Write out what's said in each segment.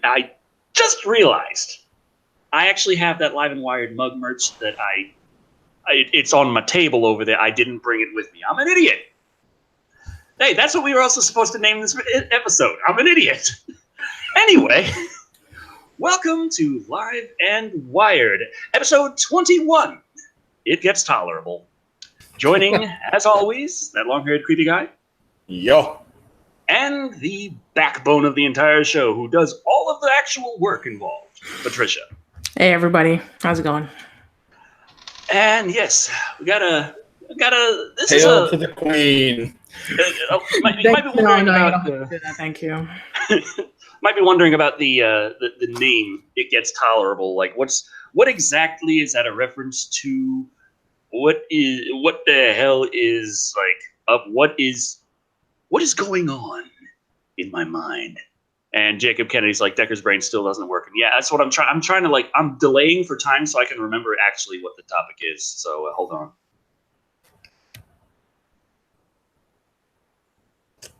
I just realized I actually have that Live and Wired mug merch that it's on my table over there. I didn't bring it with me. I'm an idiot. Hey, that's what we were also supposed to name this episode. I'm an idiot. Anyway, welcome to Live and Wired, episode 21. It gets tolerable. Joining, as always, that long-haired creepy guy. Yo. And the backbone of the entire show, who does all of the actual work involved, Patricia. Hey, everybody. How's it going? And yes, we got a. This Hail is to the queen. You might be wondering about. Thank you. Might be wondering about the name. It gets tolerable. Like, what exactly is that a reference to? What the hell is like? What is going on in my mind? And Jacob Kennedy's like, Decker's brain still doesn't work. And yeah, that's what I'm trying. I'm trying to I'm delaying for time so I can remember actually what the topic is. So hold on.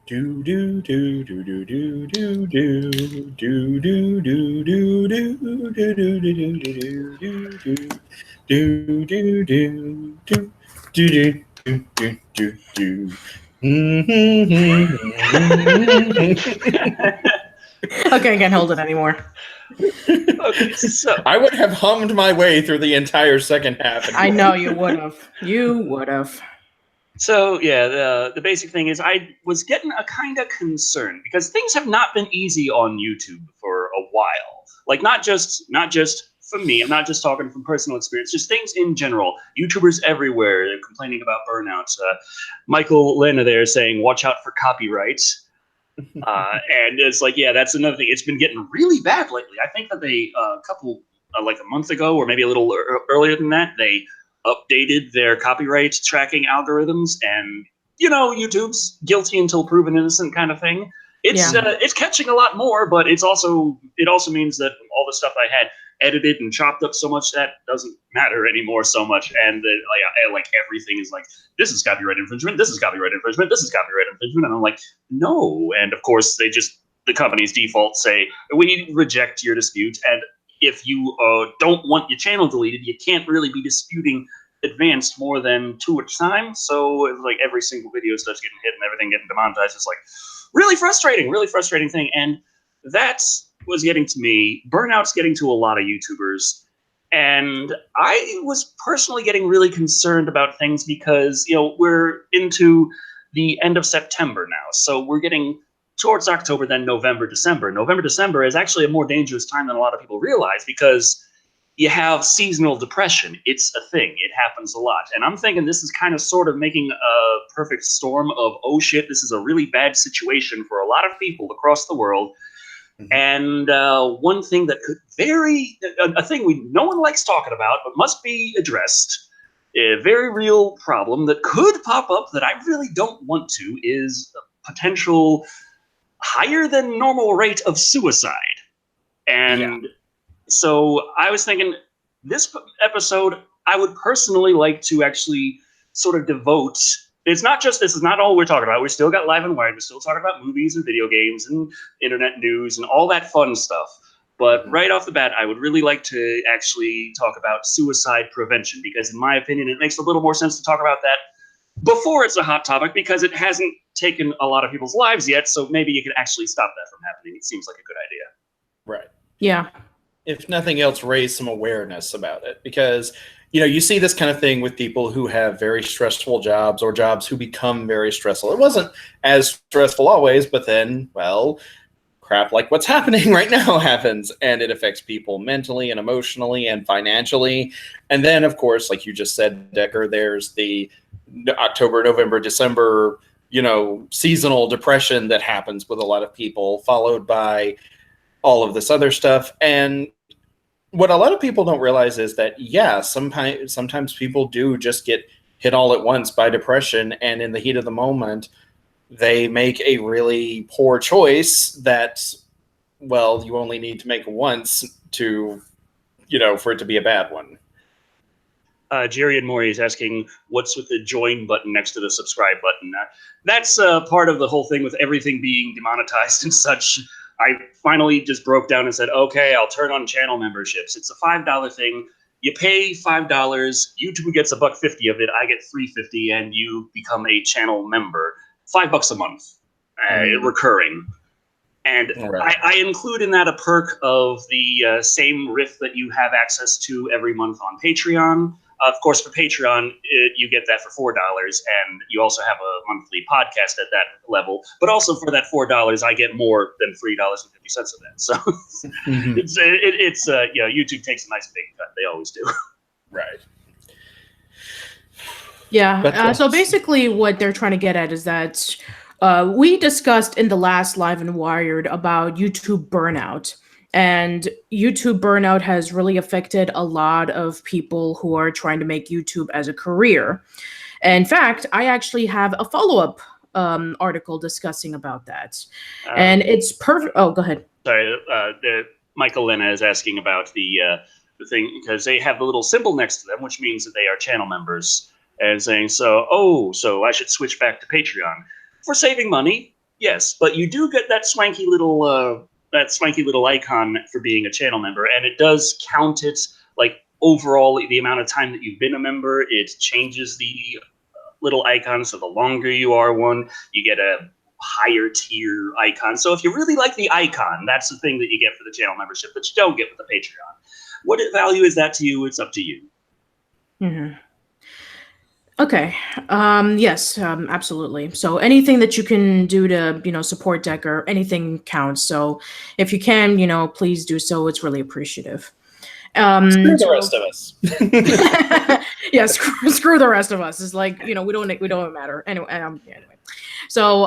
Do do do do do do do do do do do do do do do do do. Okay, I can't hold it anymore. Okay, so I would have hummed my way through the entire second half. I know you would have. You would have. So yeah, the basic thing is I was getting a kind of concern because things have not been easy on YouTube for a while. Like not just for me. I'm not just talking from personal experience. Just things in general. YouTubers everywhere they're complaining about burnouts. Michael Lena there saying, "Watch out for copyright." And it's like, yeah, that's another thing. It's been getting really bad lately. I think that they like a month ago, or maybe a little earlier than that, they updated their copyright tracking algorithms, and YouTube's guilty until proven innocent kind of thing. It's catching a lot more, but it also means that all the stuff I had edited and chopped up so much that doesn't matter anymore so much, and like everything is like, this is copyright infringement, this is copyright infringement, this is copyright infringement, and I'm like, no. And of course the company's default say, we reject your dispute, and if you don't want your channel deleted, you can't really be disputing advanced more than 2 at a time. So it's like every single video starts getting hit and everything getting demonetized. It's like really frustrating thing. And that was getting to me. Burnout's getting to a lot of YouTubers. And I was personally getting really concerned about things because, we're into the end of September now. So we're getting towards October, then November, December. November, December is actually a more dangerous time than a lot of people realize because you have seasonal depression. It's a thing. It happens a lot. And I'm thinking this is kind of sort of making a perfect storm of, oh shit, this is a really bad situation for a lot of people across the world. Mm-hmm. And one thing that could a thing no one likes talking about, but must be addressed, a very real problem that could pop up that I really don't want to, is a potential higher than normal rate of suicide. And so I was thinking this episode, I would personally like to actually sort of devote. This is not all we're talking about. We still got Live and Wired. We're still talking about movies and video games and internet news and all that fun stuff. But right off the bat, I would really like to actually talk about suicide prevention, because in my opinion, it makes a little more sense to talk about that before it's a hot topic, because it hasn't taken a lot of people's lives yet. So maybe you can actually stop that from happening. It seems like a good idea. Right. Yeah. If nothing else, raise some awareness about it, because you see this kind of thing with people who have very stressful jobs or jobs who become very stressful. It wasn't as stressful always, but then, well, crap like what's happening right now happens, and it affects people mentally and emotionally and financially. And then, of course, like you just said, Decker, there's the October, November, December, seasonal depression that happens with a lot of people, followed by all of this other stuff. And what a lot of people don't realize is that, sometimes people do just get hit all at once by depression, and in the heat of the moment, they make a really poor choice that, well, you only need to make once to, for it to be a bad one. Jerry and Maury is asking, what's with the join button next to the subscribe button? That's part of the whole thing with everything being demonetized and such. I finally just broke down and said, okay, I'll turn on channel memberships. It's a $5 thing. You pay $5, YouTube gets $1.50 of it, I get $3.50, and you become a channel member. $5 a month, recurring. And Right. I include in that a perk of the same riff that you have access to every month on Patreon. Of course, for Patreon, you get that for $4, and you also have a monthly podcast at that level. But also for that $4, I get more than $3.50 of that. So it's YouTube takes a nice big cut. They always do. Right. Yeah. But, So basically, what they're trying to get at is that we discussed in the last Live and Wired about YouTube burnout. And YouTube burnout has really affected a lot of people who are trying to make YouTube as a career. In fact, I actually have a follow-up article discussing about that. And it's perfect. Oh, go ahead. Sorry, Michael Lena is asking about the thing, because they have the little symbol next to them, which means that they are channel members, and saying, so I should switch back to Patreon. For saving money, yes, but you do get that swanky little icon for being a channel member, and it does count it, like, overall, the amount of time that you've been a member. It changes the little icon, so the longer you are one, you get a higher tier icon. So if you really like the icon, that's the thing that you get for the channel membership that you don't get with the Patreon. What value is that to you? It's up to you. Mm-hmm. Okay. Yes, absolutely. So anything that you can do to, support Decker, anything counts. So if you can, please do so. It's really appreciative. screw the rest of us. Yeah, screw the rest of us. It's like, we don't matter. Anyway. So,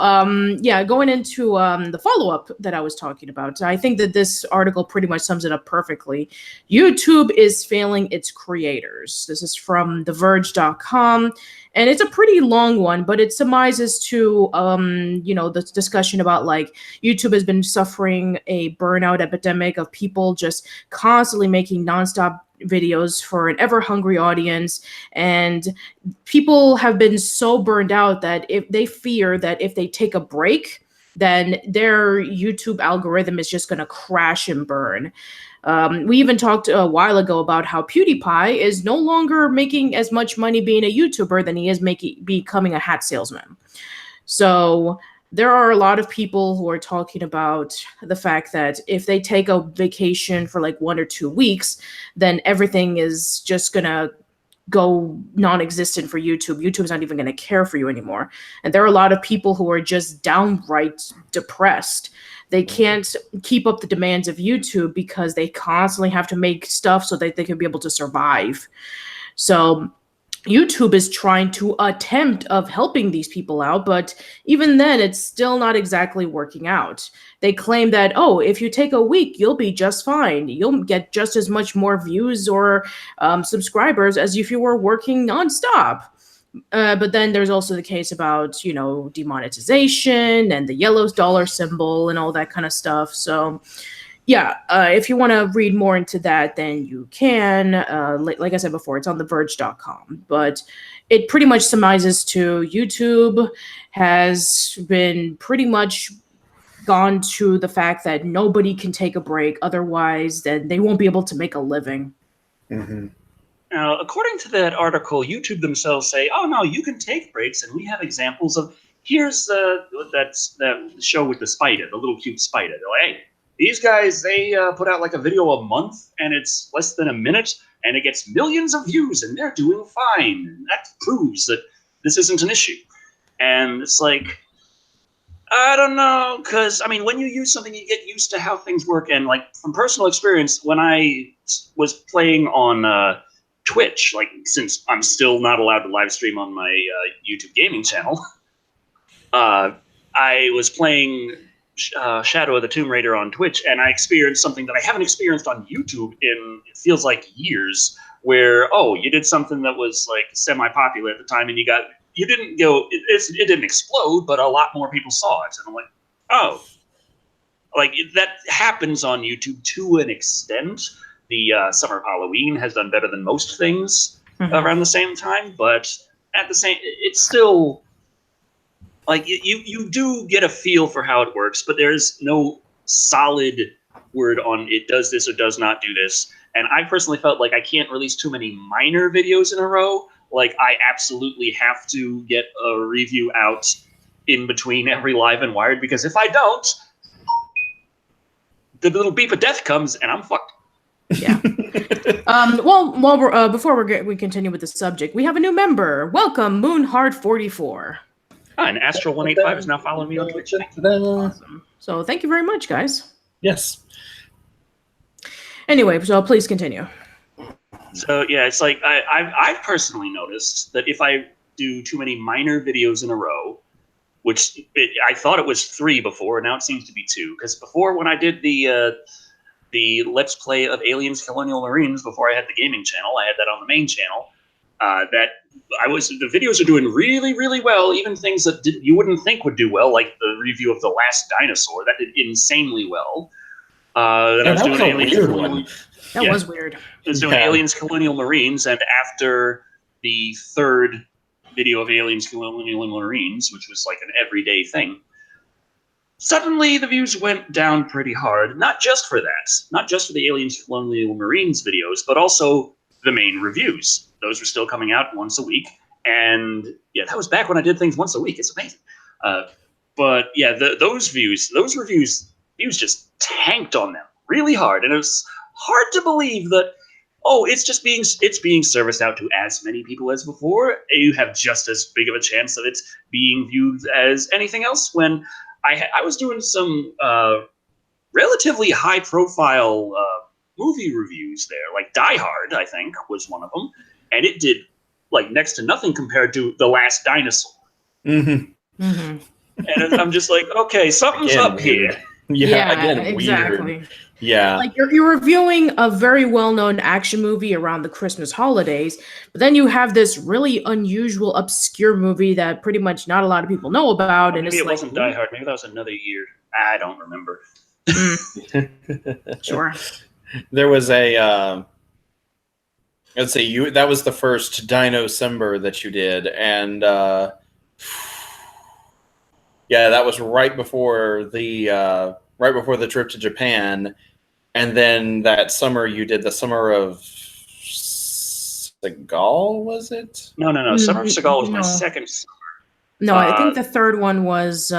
going into the follow-up that I was talking about, I think that this article pretty much sums it up perfectly. YouTube is failing its creators. This is from TheVerge.com, and it's a pretty long one, but it surmises to, the discussion about, like, YouTube has been suffering a burnout epidemic of people just constantly making nonstop videos for an ever hungry audience, and people have been so burned out that if they fear that if they take a break, then their YouTube algorithm is just going to crash and burn. We even talked a while ago about how PewDiePie is no longer making as much money being a YouTuber than he is becoming a hat salesman. So there are a lot of people who are talking about the fact that if they take a vacation for like 1 or 2 weeks, then everything is just going to go non-existent for YouTube. YouTube's not even going to care for you anymore. And there are a lot of people who are just downright depressed. They can't keep up the demands of YouTube because they constantly have to make stuff so that they can be able to survive. So YouTube is trying to attempt of helping these people out, but even then, it's still not exactly working out. They claim that, if you take a week, you'll be just fine. You'll get just as much more views or subscribers as if you were working nonstop. But then there's also the case about, demonetization and the yellow dollar symbol and all that kind of stuff. So yeah, if you want to read more into that, then you can. Like I said before, it's on TheVerge.com. But it pretty much surmises to YouTube has been pretty much gone to the fact that nobody can take a break. Otherwise, then they won't be able to make a living. Mm-hmm. Now, according to that article, YouTube themselves say, "Oh no, you can take breaks," and we have examples of. Here's that show with the spider, the little cute spider. They're like, hey. These guys, they put out like a video a month, and it's less than a minute, and it gets millions of views, and they're doing fine. And that proves that this isn't an issue. And it's like, I don't know, because, when you use something, you get used to how things work. And, like, from personal experience, when I was playing on Twitch, like, since I'm still not allowed to live stream on my YouTube gaming channel, I was playing Shadow of the Tomb Raider on Twitch, and I experienced something that I haven't experienced on YouTube in, it feels like, years, where, you did something that was, like, semi-popular at the time, and you didn't go, it didn't explode, but a lot more people saw it, and I'm like, like, that happens on YouTube to an extent. The Summer of Halloween has done better than most things around the same time, but at the same, it's still... Like, you do get a feel for how it works, but there's no solid word on it does this or does not do this. And I personally felt like I can't release too many minor videos in a row. Like, I absolutely have to get a review out in between every live and wired, because if I don't, the little beep of death comes and I'm fucked. Yeah. Well, while we're, before we continue with the subject, we have a new member. Welcome, Moonhard44. And Astral185 is now following me on Twitch. Awesome. So thank you very much, guys. Yes. Anyway, so please continue. So yeah, it's like I've personally noticed that if I do too many minor videos in a row, which I thought it was 3 before, now it seems to be 2. Because before, when I did the Let's Play of Aliens Colonial Marines, before I had the gaming channel, I had that on the main channel. The videos are doing really, really well. Even things that you wouldn't think would do well, like the review of The Last Dinosaur, that did insanely well. That was a weird one. That was weird. I was doing Aliens Colonial Marines, and after the 3rd video of Aliens Colonial Marines, which was like an everyday thing, suddenly the views went down pretty hard. Not just for that, not just for the Aliens Colonial Marines videos, but also the main reviews. Those were still coming out once a week, and yeah, that was back when I did things once a week. It's amazing. But yeah, those reviews just tanked on them really hard, and it was hard to believe that, oh, it's being serviced out to as many people as before. You have just as big of a chance of it being viewed as anything else. When I was doing some relatively high profile movie reviews there, like Die Hard, I think was one of them, and it did like next to nothing compared to The Last Dinosaur. Mm-hmm. Mm-hmm. And I'm just like, okay, something's up here. Yeah, again, exactly. Weird. Yeah. Like you're reviewing a very well-known action movie around the Christmas holidays, but then you have this really unusual, obscure movie that pretty much not a lot of people know about. Maybe and it's it like, wasn't Die Hard. Maybe that was another year. I don't remember. Sure. There was a let's see, that was the first Dino-cember that you did, and yeah, that was right before the trip to Japan, and then that summer you did the Summer of Seagal, was it? No. Summer of Seagal was my second summer. No, I think the third one was it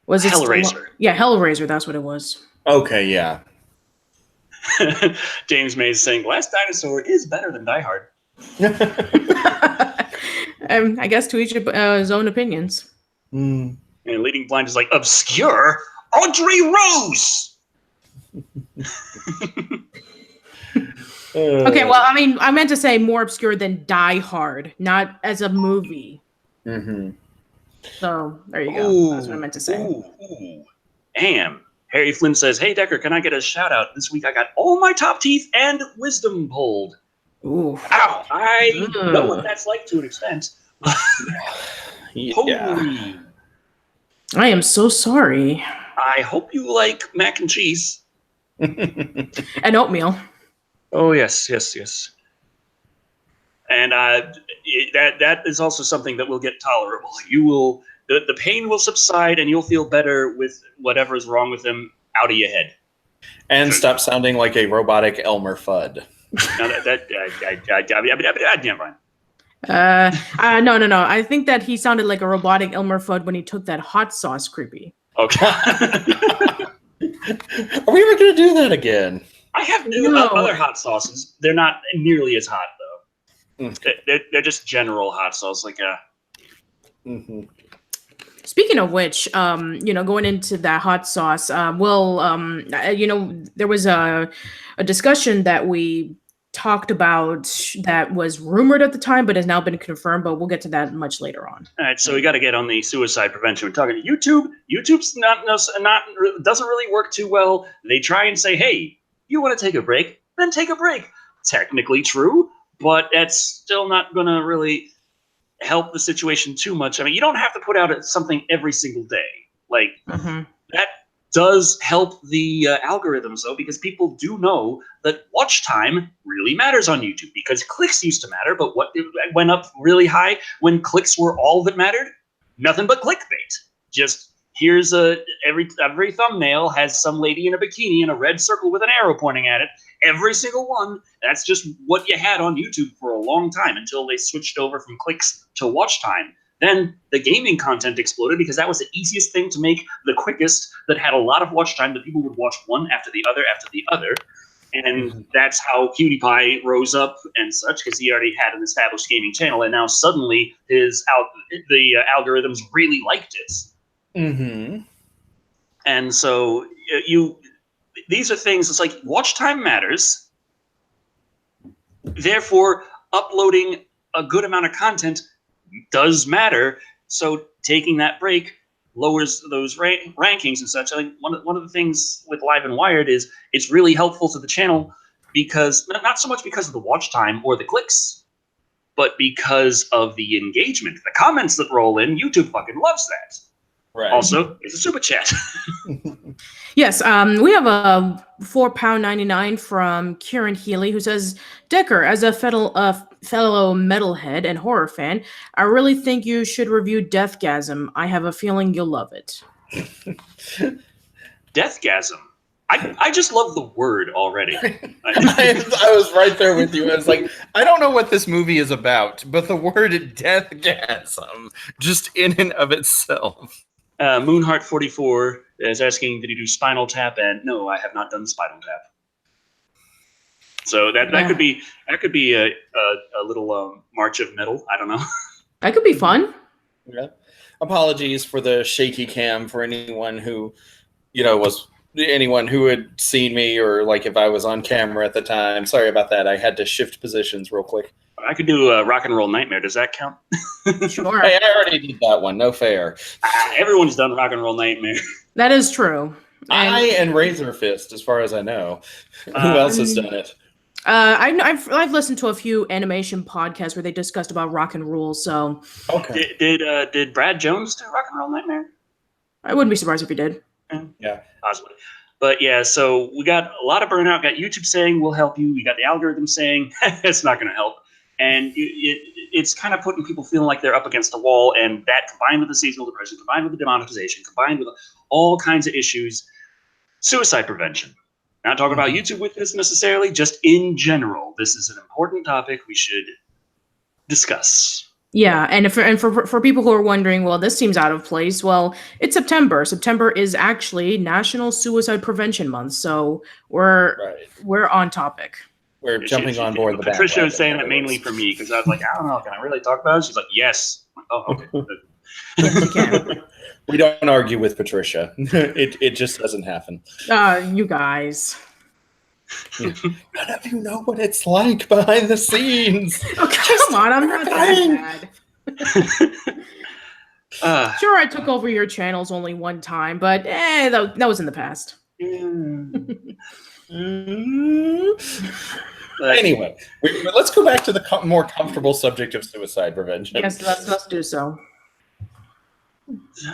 Hellraiser. Yeah, Hellraiser. That's what it was. Okay, yeah. James Mays saying Last Dinosaur is better than Die Hard. I guess to each his own opinions. Mm. And Leading Blind is like, obscure? Audrey Rose! Okay, well, I mean, I meant to say more obscure than Die Hard, not as a movie. Mm-hmm. So, there you go. Ooh, that's what I meant to say. Ooh. Damn. Harry Flynn says, hey, Decker, can I get a shout-out? This week I got all my top teeth and wisdom pulled. Ooh. Ow! I know what that's like to an extent. Yeah. Holy. I am so sorry. I hope you like mac and cheese. And oatmeal. Oh, yes. And that is also something that will get tolerable. You will, the pain will subside, and you'll feel better with whatever is wrong with them out of your head. And stop sounding like a robotic Elmer Fudd. No. I think that he sounded like a robotic Elmer Fudd when he took that hot sauce creepy. Okay. Are we ever going to do that again? I have new other hot sauces. They're not nearly as hot, though. Mm. They're just general hot sauce. Like, Mm-hmm. Speaking of which, going into that hot sauce, there was a discussion that we talked about that was rumored at the time, but has now been confirmed. But we'll get to that much later on. All right, so we got to get on the suicide prevention. We're talking to YouTube. YouTube's not doesn't really work too well. They try and say, "Hey, you want to take a break? Then take a break." Technically true, but that's still not going to really help the situation too much. I mean, you don't have to put out something every single day. Like that does help the algorithms, though, because people do know that watch time really matters on YouTube, because clicks used to matter, but what went up really high when clicks were all that mattered? Nothing but clickbait. Just here's every thumbnail has some lady in a bikini in a red circle with an arrow pointing at it. Every single one. That's just what you had on YouTube for a long time until they switched over from clicks to watch time. Then the gaming content exploded because that was the easiest thing to make, the quickest, that had a lot of watch time that people would watch one after the other after the other. And that's how PewDiePie rose up and such, because he already had an established gaming channel, and now suddenly the algorithms really liked it. Mm-hmm. And so these are things, it's like watch time matters. Therefore, uploading a good amount of content does matter. So taking that break lowers those rankings and such. I think one of the things with Live and Wired is it's really helpful to the channel because not so much because of the watch time or the clicks, but because of the engagement, the comments that roll in. YouTube fucking loves that. Right. Also, it's a super chat. Yes, we have a £4.99 from Kieran Healy, who says, Decker, as a fellow metalhead and horror fan, I really think you should review Deathgasm. I have a feeling you'll love it. Deathgasm. I just love the word already. I was right there with you. I was like, I don't know what this movie is about, but the word Deathgasm, just in and of itself. Moonheart44 is asking, did he do Spinal Tap? And no, I have not done Spinal Tap. So that could be a little march of metal. I don't know. That could be fun. Yeah. Apologies for the shaky cam for anyone who, anyone who had seen me, or like if I was on camera at the time. Sorry about that. I had to shift positions real quick. I could do a Rock and Roll Nightmare. Does that count? Sure. Hey, I already did that one. No fair. Everyone's done Rock and Roll Nightmare. That is true. And Razor Fist, as far as I know. Who else has done it? I've listened to a few animation podcasts where they discussed about rock and roll. So okay. Did Brad Jones do Rock and Roll Nightmare? I wouldn't be surprised if he did. Yeah, possibly. But yeah, so we got a lot of burnout. Got YouTube saying we'll help you. We got the algorithm saying it's not going to help, and it's kind of putting people feeling like they're up against a wall. And that, combined with the seasonal depression, combined with the demonetization, combined with all kinds of issues, suicide prevention. Not talking about YouTube with this necessarily, just in general. This is an important topic we should discuss. Yeah, and for people who are wondering, well, this seems out of place. Well, it's September. September is actually National Suicide Prevention Month, so we're on topic. We're jumping on board the bandwagon. Patricia was saying that mainly for me because I was like, I don't know, can I really talk about it? She's like, yes. Oh, okay. Yes, you can. We don't argue with Patricia. It just doesn't happen. You guys. Yeah. None of you know what it's like behind the scenes. Oh, come on, I'm not that bad. Sure, I took over your channels only one time, but that was in the past. Anyway, let's go back to the more comfortable subject of suicide prevention. Yes, let's do so.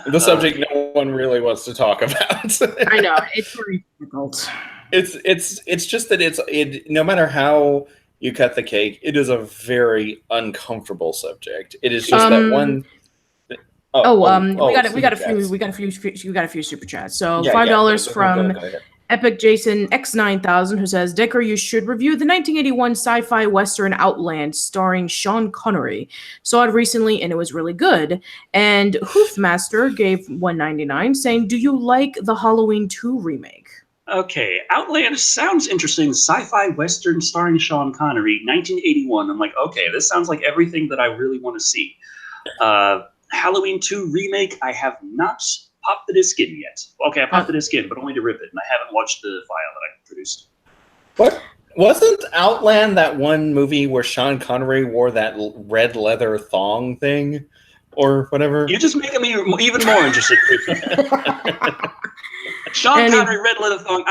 The subject no one really wants to talk about. I know, it's very difficult. It's just that no matter how you cut the cake, it is a very uncomfortable subject. It is just that one. We got a few super chats. So $5 from Epic Jason X9000, who says, Decker, you should review the 1981 sci-fi western Outland starring Sean Connery. Saw it recently and it was really good. And Hoofmaster gave $1.99, saying, do you like the Halloween 2 remake? Okay, Outland sounds interesting. Sci-fi western starring Sean Connery, 1981. I'm like, okay, this sounds like everything that I really want to see. Halloween 2 remake, I have not popped the disc in yet. Okay, I popped the disc in, but only to rip it, and I haven't watched the file that I produced. What? Wasn't Outland that one movie where Sean Connery wore that red leather thong thing? Or whatever? You're just making me even more interested. Sean Connery, red leather thong.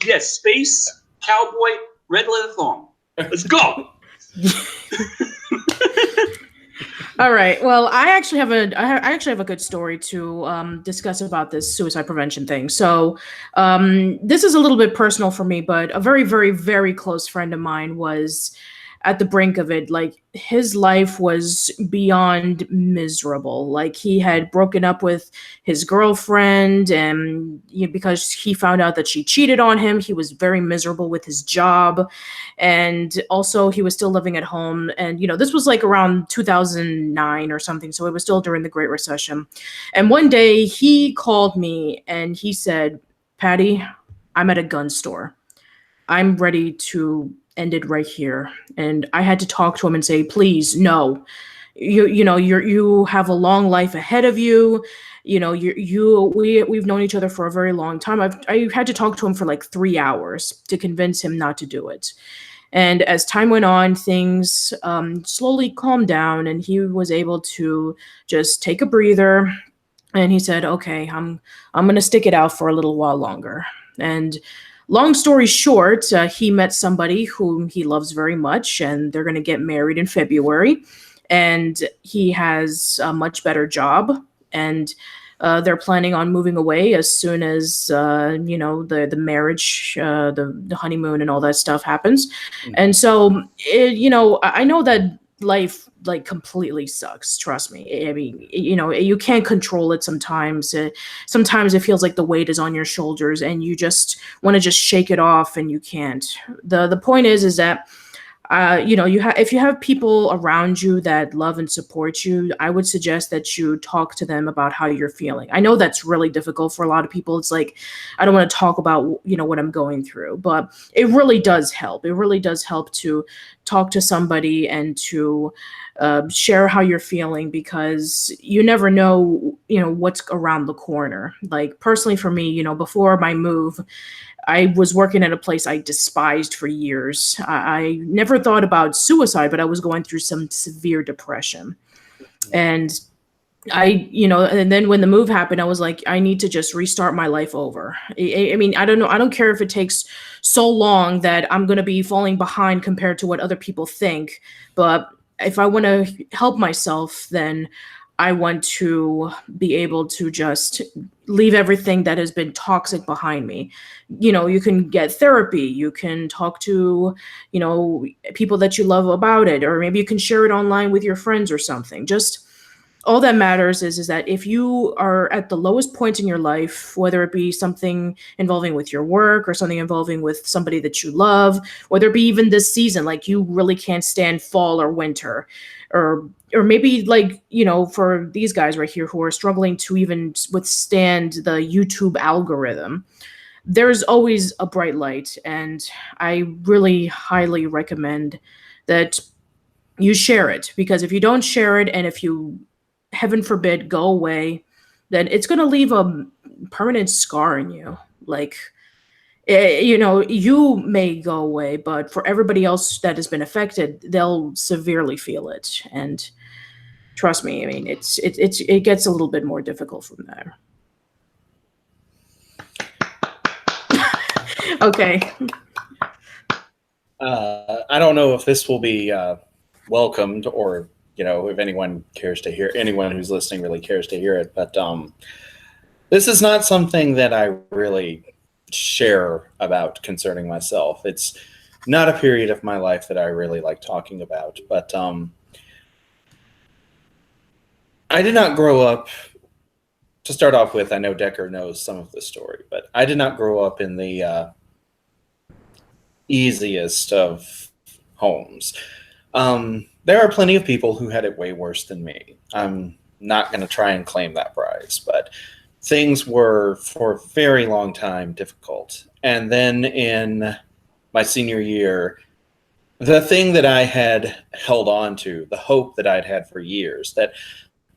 Yes, space, cowboy, red leather thong. Let's go. All right. Well, I actually have a good story to discuss about this suicide prevention thing. So this is a little bit personal for me, but a very, very, very close friend of mine was at the brink of it. Like, his life was beyond miserable. Like, he had broken up with his girlfriend, and because he found out that she cheated on him, he was very miserable with his job. And also, he was still living at home. And, this was like around 2009 or something. So it was still during the Great Recession. And one day he called me and he said, "Patty, I'm at a gun store. I'm ready to end it right here." And I had to talk to him and say, "Please, no. You have a long life ahead of you. We've known each other for a very long time." I had to talk to him for like 3 hours to convince him not to do it. And as time went on, things slowly calmed down, and he was able to just take a breather. And he said, "Okay, I'm gonna stick it out for a little while longer." And long story short, he met somebody whom he loves very much, and they're gonna get married in February. And he has a much better job, and they're planning on moving away as soon as the marriage, the honeymoon, and all that stuff happens. Mhm. And so, I know that life like completely sucks. Trust me. I mean, you can't control it sometimes. Sometimes it feels like the weight is on your shoulders, and you just want to just shake it off, and you can't. The point is that if you have people around you that love and support you, I would suggest that you talk to them about how you're feeling. I know that's really difficult for a lot of people. It's like, I don't want to talk about, what I'm going through, but it really does help. It really does help to talk to somebody and to share how you're feeling, because you never know, what's around the corner. Like, personally for me, before my move, I was working at a place I despised for years. I never thought about suicide, but I was going through some severe depression. And and then when the move happened, I was like, I need to just restart my life over. I mean, I don't know. I don't care if it takes so long that I'm going to be falling behind compared to what other people think. But if I want to help myself, then I want to be able to just leave everything that has been toxic behind me. You can get therapy, you can talk to, people that you love about it, or maybe you can share it online with your friends or something. Just all that matters is that if you are at the lowest point in your life, whether it be something involving with your work or something involving with somebody that you love, whether it be even this season, like you really can't stand fall or winter, or maybe like, for these guys right here who are struggling to even withstand the YouTube algorithm, there's always a bright light. And I really highly recommend that you share it, because if you don't share it, and if you, heaven forbid, go away, then it's going to leave a permanent scar in you. Like, you may go away, but for everybody else that has been affected, they'll severely feel it. And trust me, I mean, it gets a little bit more difficult from there. Okay. I don't know if this will be welcomed, or if anyone who's listening really cares to hear it, but this is not something that I really share about concerning myself. It's not a period of my life that I really like talking about, but I did not grow up, to start off with, I know Decker knows some of the story, but I did not grow up in the easiest of homes. There are plenty of people who had it way worse than me. I'm not going to try and claim that prize, but things were, for a very long time, difficult. And then in my senior year, the thing that I had held on to, the hope that I'd had for years, that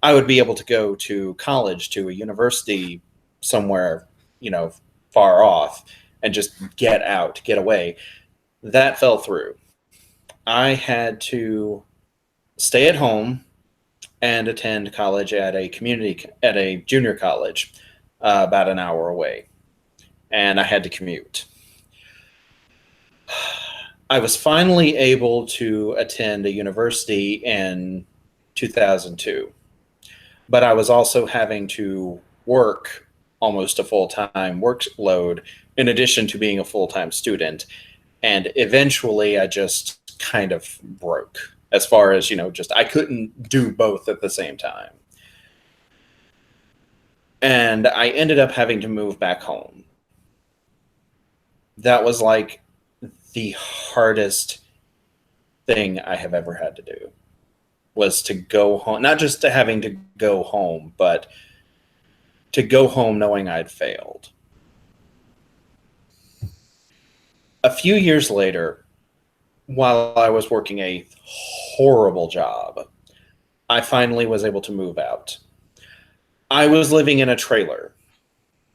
I would be able to go to college, to a university somewhere, far off, and just get out, get away, that fell through. I had to stay at home and attend college at a junior college, about an hour away, and I had to commute. I was finally able to attend a university in 2002, but I was also having to work almost a full-time workload in addition to being a full-time student, and eventually I just was kind of broke as far as, just I couldn't do both at the same time. And I ended up having to move back home. That was like the hardest thing I have ever had to do, was to go home, not just to having to go home, but to go home knowing I'd failed. A few years later, while I was working a horrible job, I finally was able to move out. I was living in a trailer,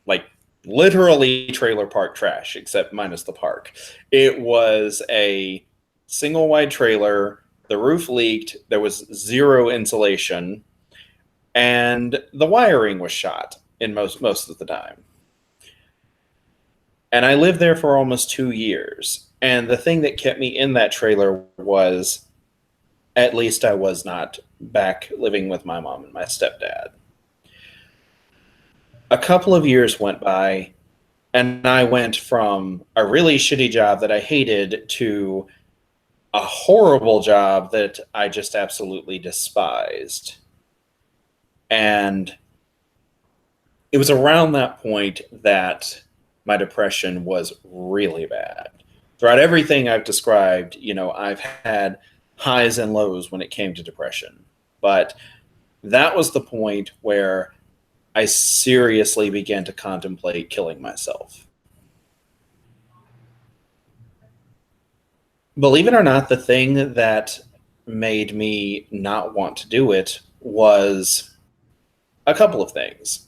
like literally trailer park trash, except minus the park. It was a single wide trailer. The roof leaked. There was zero insulation, and the wiring was shot in most of the time. And I lived there for almost 2 years. And the thing that kept me in that trailer was, at least I was not back living with my mom and my stepdad. A couple of years went by, and I went from a really shitty job that I hated to a horrible job that I just absolutely despised. And it was around that point that my depression was really bad. Throughout everything I've described, I've had highs and lows when it came to depression. But that was the point where I seriously began to contemplate killing myself. Believe it or not, the thing that made me not want to do it was a couple of things.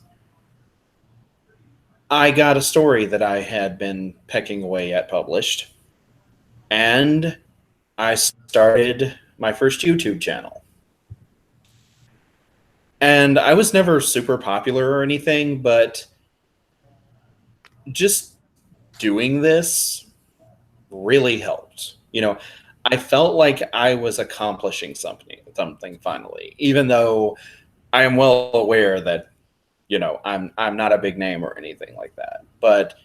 I got a story that I had been pecking away at published, and I started my first YouTube channel. And I was never super popular or anything, but just doing this really helped. I felt like I was accomplishing something finally, even though I am well aware that I'm not a big name or anything like that, but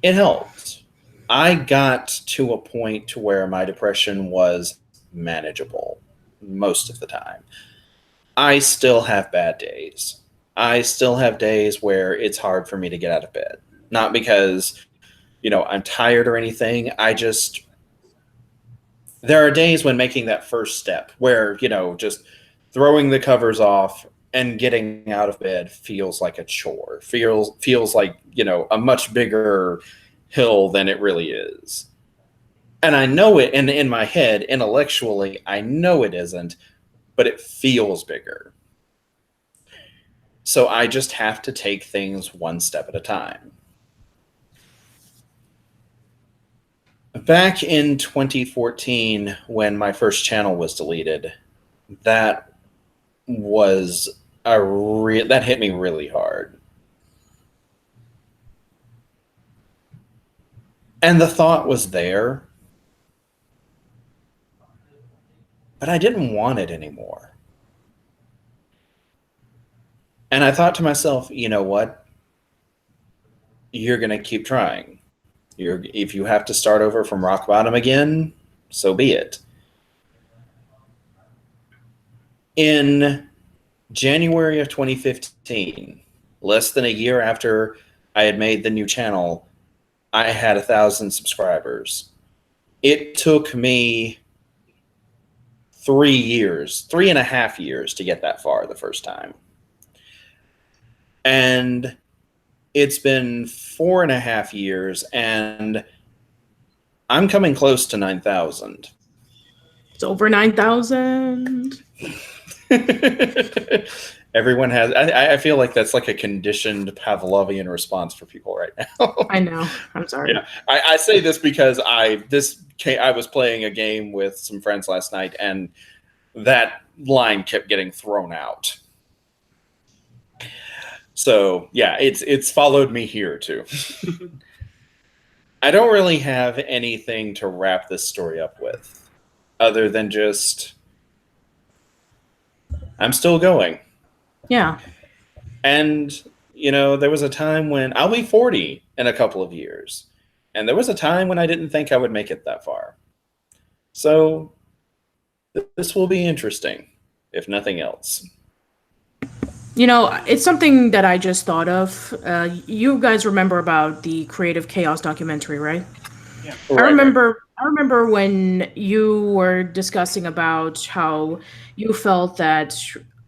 it helped. I got to a point to where my depression was manageable most of the time. I still have bad days. I still have days where it's hard for me to get out of bed. Not because, I'm tired or anything. There are days when making that first step where, just throwing the covers off and getting out of bed feels like a chore, feels like, a much bigger hill than it really is. And I know it, and in my head, intellectually, I know it isn't, but it feels bigger. So I just have to take things one step at a time. Back in 2014, when my first channel was deleted, that was that hit me really hard. And the thought was there, but I didn't want it anymore. And I thought to myself, you know what? You're going to keep trying. If you have to start over from rock bottom again, so be it. In January of 2015, less than a year after I had made the new channel, I had 1,000 subscribers. It took me 3.5 years to get that far the first time. And it's been 4.5 years, and I'm coming close to 9,000. It's over 9,000. Everyone has. I feel like that's like a conditioned Pavlovian response for people right now. I know. I'm sorry. Yeah, I say this because I was playing a game with some friends last night, and that line kept getting thrown out. So yeah, it's followed me here too. I don't really have anything to wrap this story up with, other than just I'm still going. Yeah. And there was a time when I'll be 40 in a couple of years, and there was a time when I didn't think I would make it that far. So this will be interesting, if nothing else. You know, it's something that I just thought of. You guys remember about the Creative Chaos documentary, right? Yeah. I Right. remember I remember when you were discussing about how you felt that,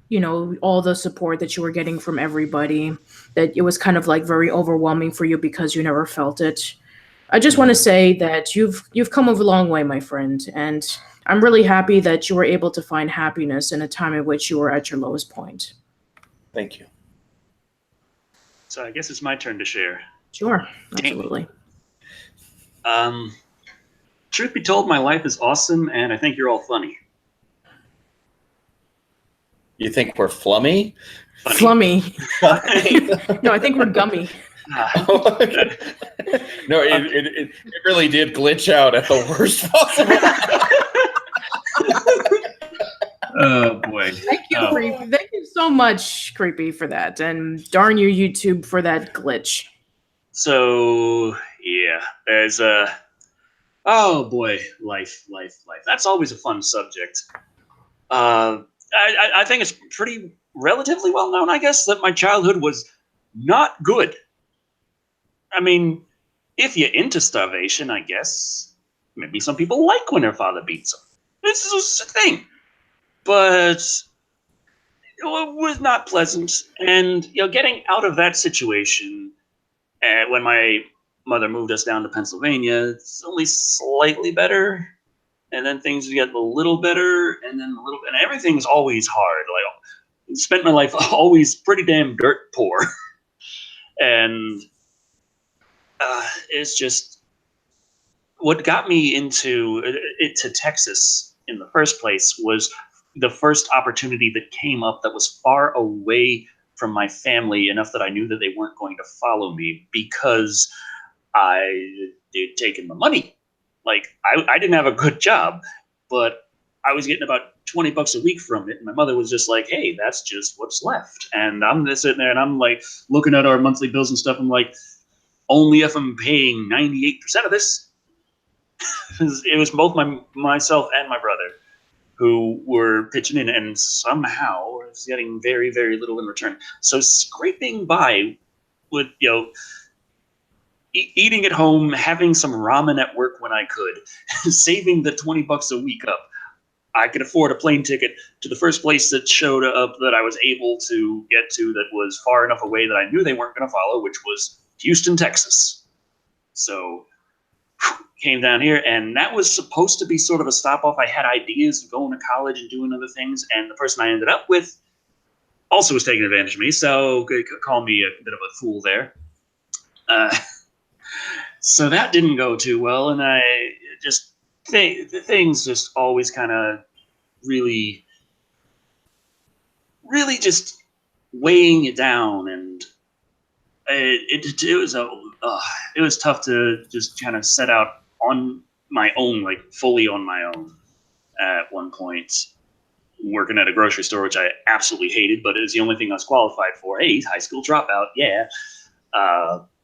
you know, all the support that you were getting from everybody, that it was kind of like very overwhelming for you because you never felt it. I just want to say that you've come a long way, my friend, and I'm really happy that you were able to find happiness in a time in which you were at your lowest point. Thank you. So I guess it's my turn to share. Sure, Dang. absolutely. Truth be told, my life is awesome, and I think you're all funny. You think we're flummy? Funny. Flummy. No, I think we're gummy. No, it really did glitch out at the worst possible. Oh boy. Thank you, Creepy. Thank you so much, Creepy, for that. And darn you, YouTube, for that glitch. So yeah, there's oh boy, life. That's always a fun subject. I think it's pretty relatively well known, I guess, that my childhood was not good. I mean, if you're into starvation, I guess maybe some people like when their father beats them. This is a thing, but it was not pleasant. And getting out of that situation, when my mother moved us down to Pennsylvania, it's only slightly better. And then things get a little better, and then a little, and everything's always hard. Like, I spent my life always pretty damn dirt poor, and it's just what got me into Texas in the first place was the first opportunity that came up that was far away from my family enough that I knew that they weren't going to follow me because I had taken the money. Like, I didn't have a good job, but I was getting about $20 a week from it. And my mother was just like, hey, that's just what's left. And I'm just sitting there and I'm like looking at our monthly bills and stuff. I'm like, only if I'm paying 98% of this. It was both myself and my brother who were pitching in, and somehow I was getting very, very little in return. So scraping by with, eating at home, having some ramen at work when I could, saving the $20 a week up, I could afford a plane ticket to the first place that showed up that I was able to get to that was far enough away that I knew they weren't going to follow, which was Houston, Texas. So came down here, and that was supposed to be sort of a stop off. I had ideas of going to college and doing other things, and the person I ended up with also was taking advantage of me, so call me a bit of a fool there. So that didn't go too well, and I just things just always kind of really just weighing you down, and it was tough to just kind of set out on my own, like fully on my own. At one point, working at a grocery store, which I absolutely hated, but it was the only thing I was qualified for. Hey, high school dropout, yeah.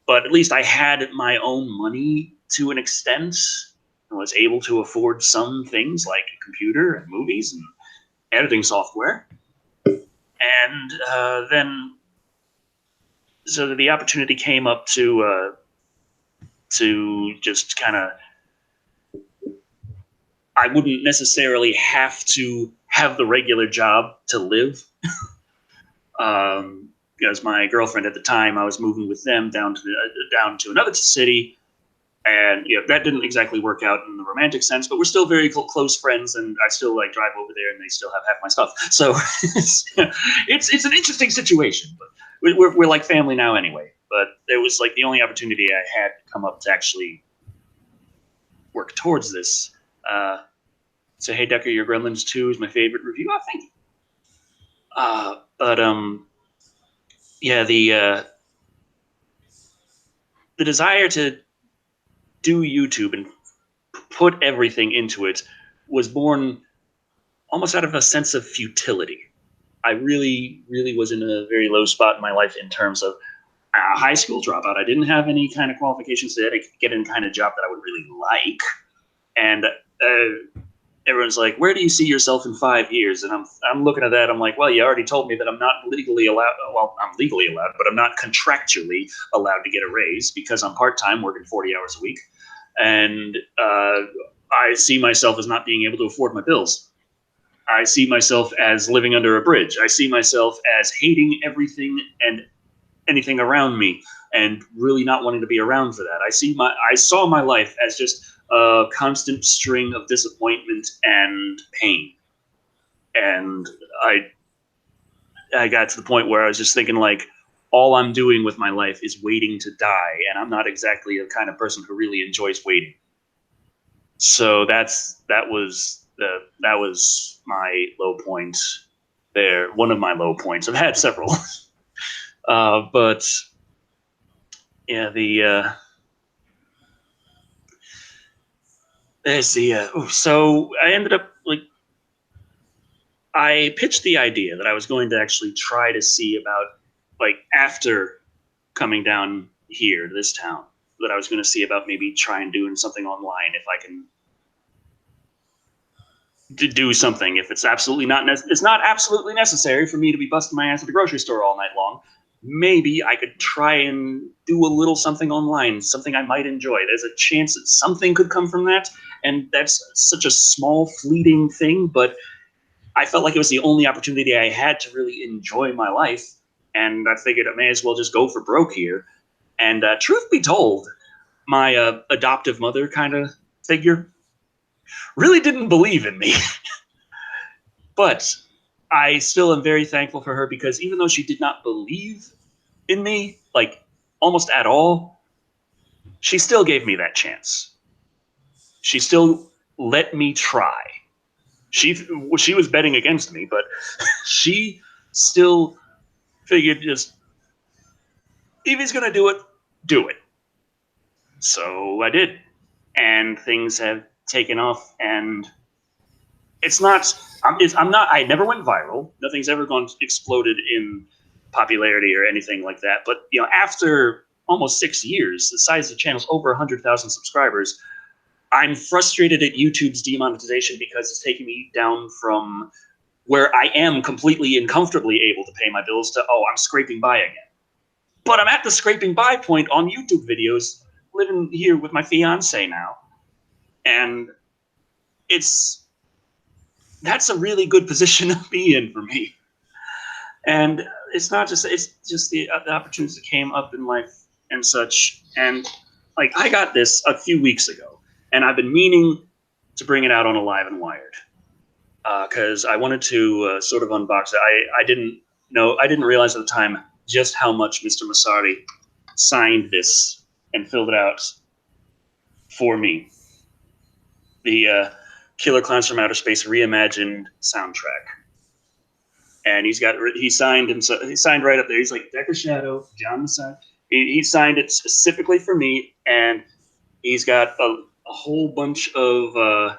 But at least I had my own money to an extent. I was able to afford some things like a computer and movies and editing software. And then, so the opportunity came up to just kind of, I wouldn't necessarily have to have the regular job to live. Because my girlfriend at the time, I was moving with them down to another city, and that didn't exactly work out in the romantic sense. But we're still very close friends, and I still like drive over there, and they still have half my stuff. So it's an interesting situation, but we're like family now anyway. But it was like the only opportunity I had to come up to actually work towards this. So hey, Decker, your Gremlins 2 is my favorite review. Oh, thank you. But yeah, the desire to do YouTube and put everything into it was born almost out of a sense of futility. I really, really was in a very low spot in my life in terms of high school dropout. I didn't have any kind of qualifications to get any kind of job that I would really like. And everyone's like, where do you see yourself in 5 years? And I'm looking at that. I'm like, well, you already told me that I'm not legally allowed. Well, I'm legally allowed, but I'm not contractually allowed to get a raise because I'm part-time, working 40 hours a week. And I see myself as not being able to afford my bills. I see myself as living under a bridge. I see myself as hating everything and anything around me and really not wanting to be around for that. I saw my life as just a constant string of disappointment and pain. And I got to the point where I was just thinking, like, all I'm doing with my life is waiting to die, and I'm not exactly the kind of person who really enjoys waiting. So that was my low point there. One of my low points. I've had several, but yeah, so I ended up I pitched the idea that I was going to actually try to see about, like, after coming down here to this town, that I was going to see about maybe trying doing something online if I can do something. If it's absolutely it's not absolutely necessary for me to be busting my ass at the grocery store all night long. Maybe I could try and do a little something online, something I might enjoy. There's a chance that something could come from that, and that's such a small, fleeting thing, but I felt like it was the only opportunity I had to really enjoy my life, and I figured I may as well just go for broke here. And truth be told, my adoptive mother kind of figure really didn't believe in me. But I still am very thankful for her, because even though she did not believe in me, like, almost at all, she still gave me that chance. She still let me try. She was betting against me, but she still figured, just, if he's gonna do it, do it. So I did, and things have taken off. And I never went viral. Nothing's ever exploded in popularity or anything like that. But after almost 6 years, the size of the channel's over 100,000 subscribers. I'm frustrated at YouTube's demonetization, because it's taking me down from where I am completely and comfortably able to pay my bills to, I'm scraping by again. But I'm at the scraping by point on YouTube videos, living here with my fiance now. And that's a really good position to be in for me. And it's just the opportunities that came up in life and such. And, like, I got this a few weeks ago, and I've been meaning to bring it out on Alive and Wired, because I wanted to sort of unbox it. I didn't realize at the time just how much Mr. Masari signed this and filled it out for me. The Killer Clowns from Outer Space reimagined soundtrack. And he signed right up there. He's like, Decker Shado, John Masari. He signed it specifically for me, and he's got a whole bunch of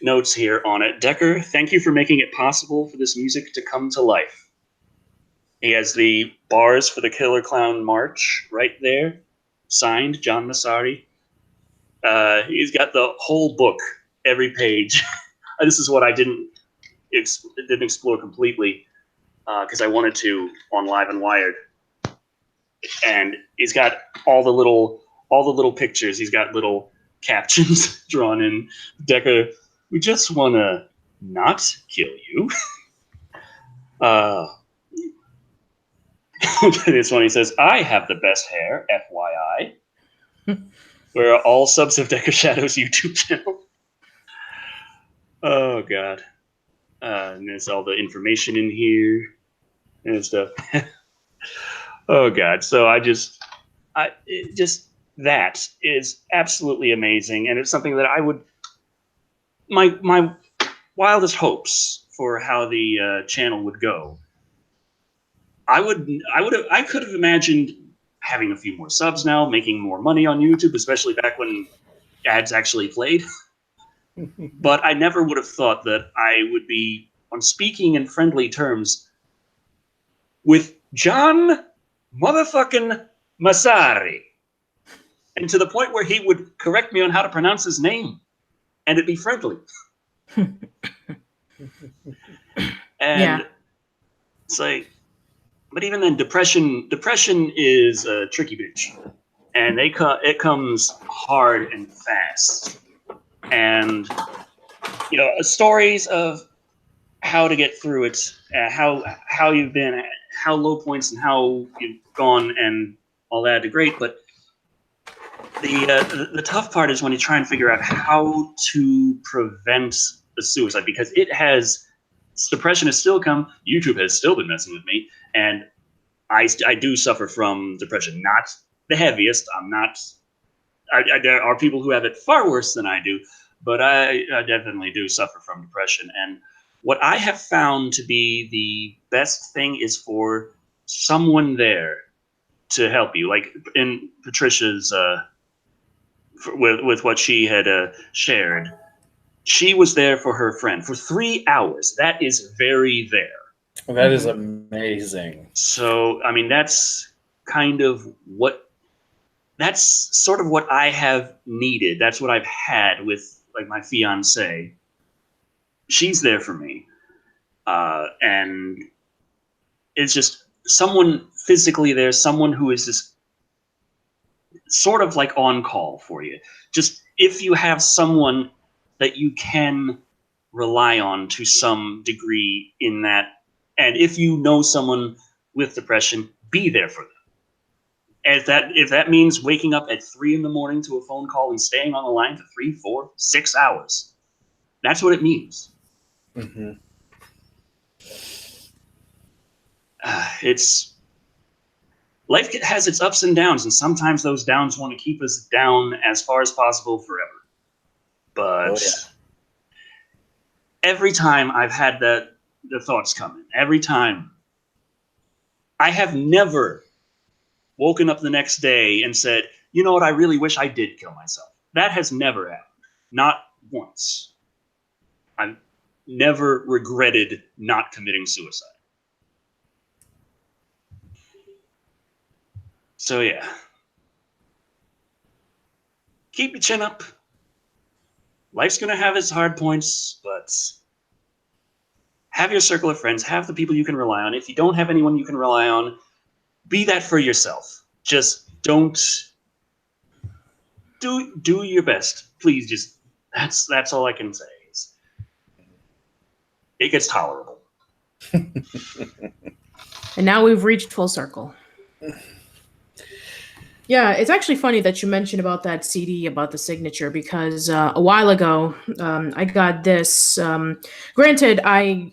notes here on it. Decker, thank you for making it possible for this music to come to life. He has the bars for the Killer Clown March right there, signed John Masari. He's got the whole book, every page. This is what I didn't explore completely, because I wanted to on Live and Wired. And he's got all the little pictures. He's got little captions drawn in. Decker, we just want to not kill you. This one, he says, I have the best hair, FYI. We're all subs of Decker Shadow's YouTube channel. Oh, God. And there's all the information in here and stuff. Oh, God. So that is absolutely amazing. And it's something that my wildest hopes for how the channel would go. I could have imagined having a few more subs now, making more money on YouTube, especially back when ads actually played. But I never would have thought that I would be on speaking in friendly terms with John motherfucking Masari. And to the point where he would correct me on how to pronounce his name, and it'd be friendly. And Yeah. it's like, but even then, depression is a tricky bitch, and it comes hard and fast. And stories of how to get through it, how you've been, how low points and how you've gone, and all that are great. But the tough part is when you try and figure out how to prevent the suicide, because depression has still come. YouTube has still been messing with me, and I do suffer from depression. Not the heaviest. I'm not. There are people who have it far worse than I do, but I definitely do suffer from depression. And what I have found to be the best thing is for someone there to help you. Like in Patricia's, with what she had shared, she was there for her friend for 3 hours. That is very there. Well, that is amazing. So, I mean, that's sort of what I have needed. That's what I've had with like my fiance. She's there for me, and it's just someone physically there, someone who is just sort of like on call for you. Just if you have someone that you can rely on to some degree in that, and if you know someone with depression, be there for them. And if that means waking up at 3 a.m. to a phone call and staying on the line for 3, 4, 6 hours, that's what it means. Mm-hmm. Life has its ups and downs, and sometimes those downs want to keep us down as far as possible forever. But every time I've had the thoughts come in, every time, I have never woken up the next day and said, you know what, I really wish I did kill myself. That has never happened. Not once. I've never regretted not committing suicide. So yeah. Keep your chin up. Life's going to have its hard points, but have your circle of friends. Have the people you can rely on. If you don't have anyone you can rely on, be that for yourself. Just don't do your best. Please, just that's all I can say. It gets tolerable. And now we've reached full circle. Yeah, it's actually funny that you mentioned about that CD, about the signature, because a while ago, I got this. Granted, I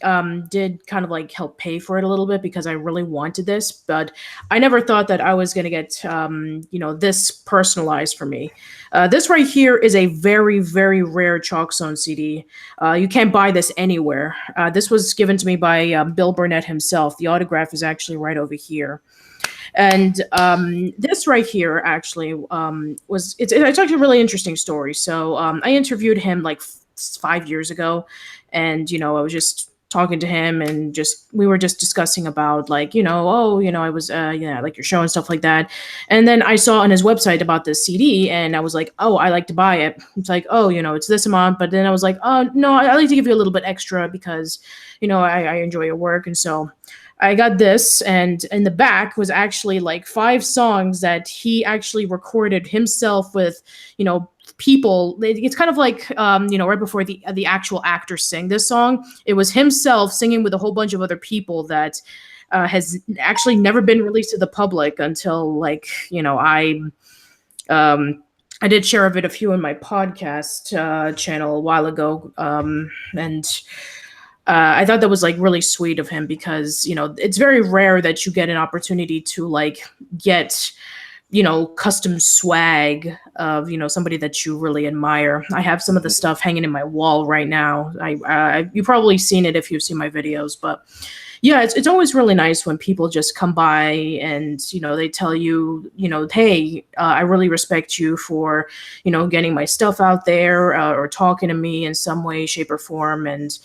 did kind of like help pay for it a little bit because I really wanted this, but I never thought that I was going to get, this personalized for me. This right here is a very, very rare Chalk Zone CD. You can't buy this anywhere. This was given to me by Bill Burnett himself. The autograph is actually right over here. And this right here actually it's actually a really interesting story. So I interviewed him like 5 years ago, and I was just talking to him, and we were just discussing about like I was like your show and stuff like that. And then I saw on his website about this CD, and I was like, oh, I like to buy it. It's like, oh, it's this amount. But then I was like, oh no, I like to give you a little bit extra because I enjoy your work. And so I got this, and in the back was actually like 5 songs that he actually recorded himself with, people. It's kind of like, right before the actual actors sing this song, it was himself singing with a whole bunch of other people that has actually never been released to the public until like, I did share of it a few in my podcast channel a while ago, and I thought that was like really sweet of him because it's very rare that you get an opportunity to like get custom swag of somebody that you really admire. I have some of the stuff hanging in my wall right now. You've probably seen it if you've seen my videos, but yeah, it's always really nice when people just come by and they tell you hey, I really respect you for getting my stuff out there or talking to me in some way, shape, or form, and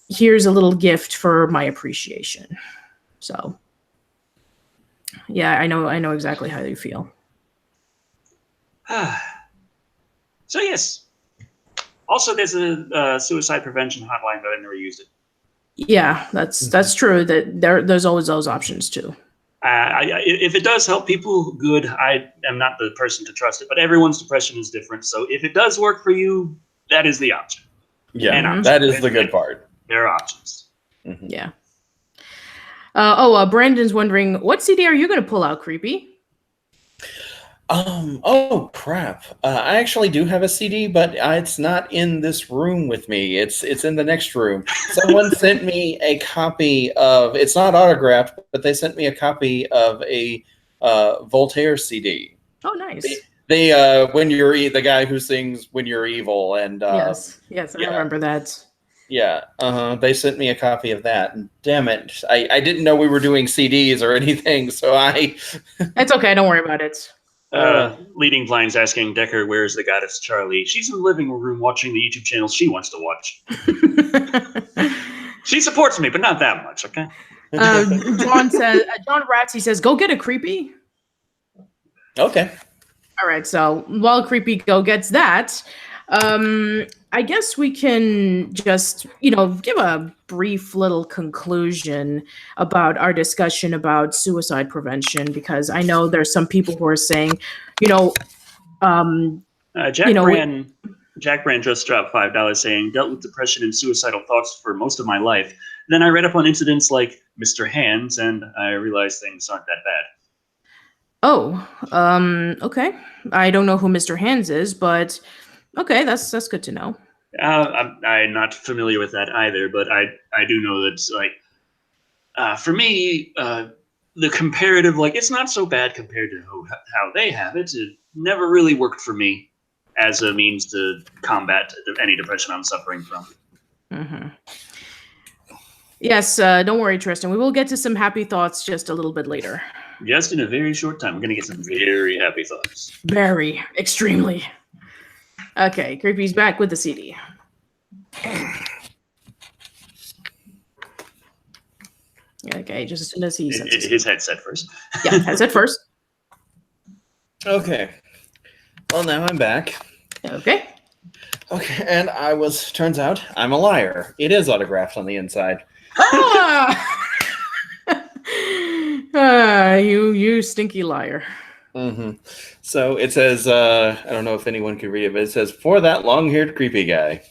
here's a little gift for my appreciation. So yeah, I know exactly how you feel. So yes, Also, there's a suicide prevention hotline, but I've never used it. Yeah, that's true. That there's always those options too. If it does help people, good. I am not the person to trust it, but everyone's depression is different. So if it does work for you, that is the option. Yeah, that is the good part. There are options. Mm-hmm. Yeah. Brandon's wondering, what CD are you going to pull out, Creepy? Oh crap! I actually do have a CD, but it's not in this room with me. It's in the next room. Someone sent me a copy of. It's not autographed, but they sent me a copy of a Voltaire CD. Oh, nice. They when you're the guy who sings "When You're Evil" and yes, I remember that. Yeah, they sent me a copy of that. And damn it, I didn't know we were doing CDs or anything, so It's okay. Don't worry about it. Leading Blind's asking Decker, where's the goddess Charlie? She's in the living room watching the YouTube channel she wants to watch. She supports me, but not that much, okay? John Ratsy says, go get a Creepy. Okay. All right, so while Creepy go gets that, I guess we can just, give a brief little conclusion about our discussion about suicide prevention, because I know there's some people who are saying, Jack Brand just dropped $5 saying, dealt with depression and suicidal thoughts for most of my life. Then I read up on incidents like Mr. Hands, and I realized things aren't that bad. Oh, okay. I don't know who Mr. Hands is, but okay, that's good to know. I'm not familiar with that either, but I do know that for me, the comparative, it's not so bad compared to how they have it. It never really worked for me as a means to combat any depression I'm suffering from. Mm-hmm. Yes, don't worry, Tristan. We will get to some happy thoughts just a little bit later. Just in a very short time, we're going to get some very happy thoughts. Very, extremely. Okay, Creepy's back with the CD. Okay, just as soon as he sets his headset first. Yeah, headset first. Okay. Well, now I'm back. Okay. Okay, and turns out I'm a liar. It is autographed on the inside. You stinky liar. Mm-hmm. So it says, I don't know if anyone can read it, but it says, for that long-haired creepy guy.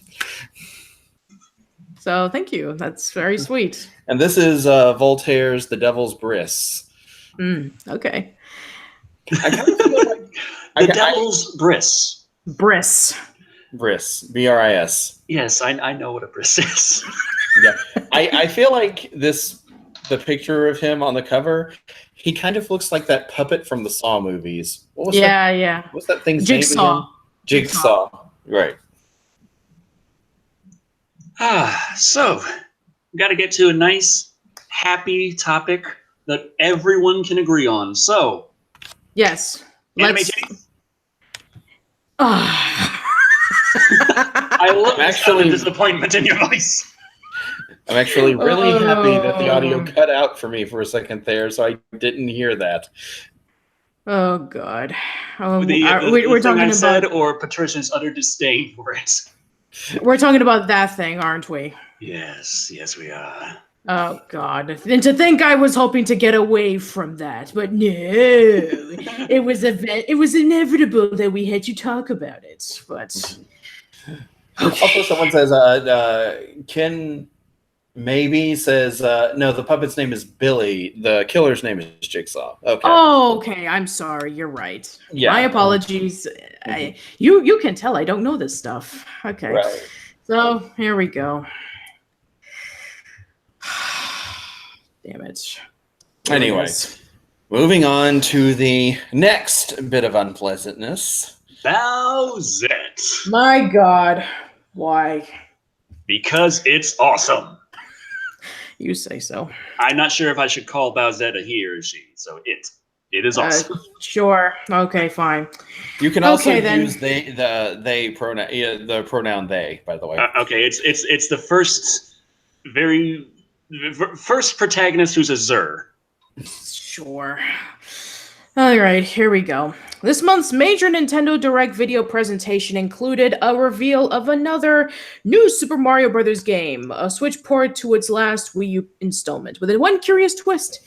So thank you. That's very sweet. And this is Voltaire's The Devil's Bris. Okay. I kind of feel like The Devil's Bris. Bris. Bris. B-R-I-S. Yes, I know what a bris is. Yeah. I feel like the picture of him on the cover, he kind of looks like that puppet from the Saw movies. What was that? Yeah. What's that thing's Jigsaw. name again? Jigsaw. Right. So we got to get to a nice, happy topic that everyone can agree on. So, yes. Anime titties. I look actually disappointment in your voice. I'm actually really happy that the audio cut out for me for a second there, so I didn't hear that. Oh God! We're talking about said, or Patricia's utter disdain for it. We're talking about that thing, aren't we? Yes, we are. Oh God! And to think I was hoping to get away from that, but no, it was inevitable that we had to talk about it. But okay. Also, someone says, Ken maybe says, no, the puppet's name is Billy. The killer's name is Jigsaw. Okay. Oh, okay. I'm sorry. You're right. Yeah. My apologies. You can tell I don't know this stuff. Okay. Right. So here we go. Damn it. Anyway, moving on to the next bit of unpleasantness. Bowsette. My God. Why? Because it's awesome. You say so. I'm not sure if I should call Bowsette a he or a she, so it is awesome. Sure. Okay, fine. You can also use the pronoun they, by the way. Okay, it's the first protagonist who's a Zer. Sure. All right, here we go. This month's major Nintendo Direct video presentation included a reveal of another new Super Mario Bros. Game, a Switch port to its last Wii U installment, with one curious twist.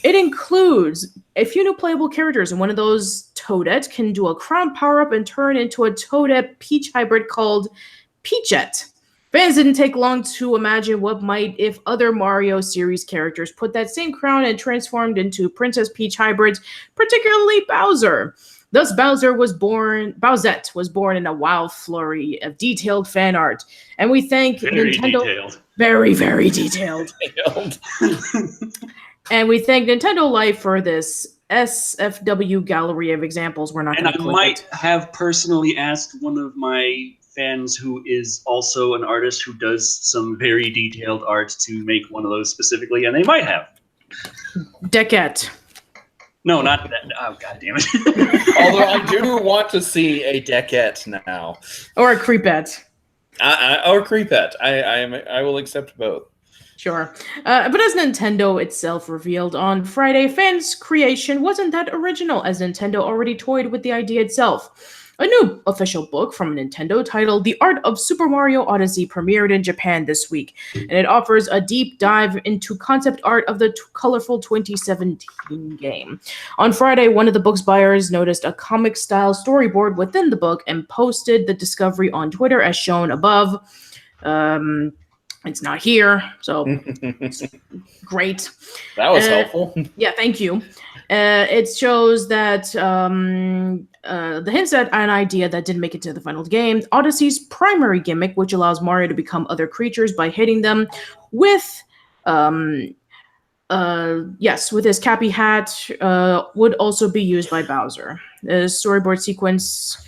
It includes a few new playable characters, and one of those Toadette can do a crown power-up and turn into a Toadette Peach hybrid called Peachette. Fans didn't take long to imagine what might if other Mario series characters put that same crown and transformed into Princess Peach hybrids, particularly Bowser. Thus, Bowsette was born in a wild flurry of detailed fan art, and we thank Nintendo. Detailed. Very, very detailed. And we thank Nintendo Life for this SFW gallery of examples. We're not going to click it. And I might have personally asked one of my fans who is also an artist who does some very detailed art to make one of those specifically, and they might have. Deckette. No, not that. Oh, God damn it. Although I do want to see a Deckette now. Or a Creepette. Or Creepette. I will accept both. Sure. But as Nintendo itself revealed on Friday, fans' creation wasn't that original, as Nintendo already toyed with the idea itself. A new official book from Nintendo titled The Art of Super Mario Odyssey premiered in Japan this week, and it offers a deep dive into concept art of the colorful 2017 game. On Friday, one of the book's buyers noticed a comic-style storyboard within the book and posted the discovery on Twitter as shown above. It's not here, so great. That was helpful. Yeah, thank you. It shows that the hints at an idea that didn't make it to the final game. Odyssey's primary gimmick, which allows Mario to become other creatures by hitting them with, with his cappy hat, would also be used by Bowser. The storyboard sequence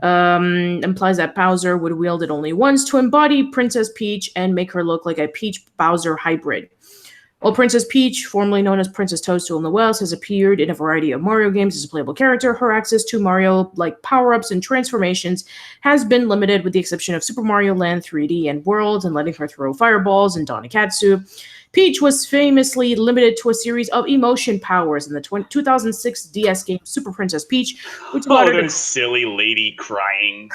implies that Bowser would wield it only once to embody Princess Peach and make her look like a Peach-Bowser hybrid. While Princess Peach, formerly known as Princess Toadstool in the West, has appeared in a variety of Mario games as a playable character, her access to Mario-like power-ups and transformations has been limited, with the exception of Super Mario Land 3D and World and letting her throw fireballs and don a catsuit. Peach was famously limited to a series of emotion powers in the 2006 DS game Super Princess Peach, which allowed her to... silly lady crying.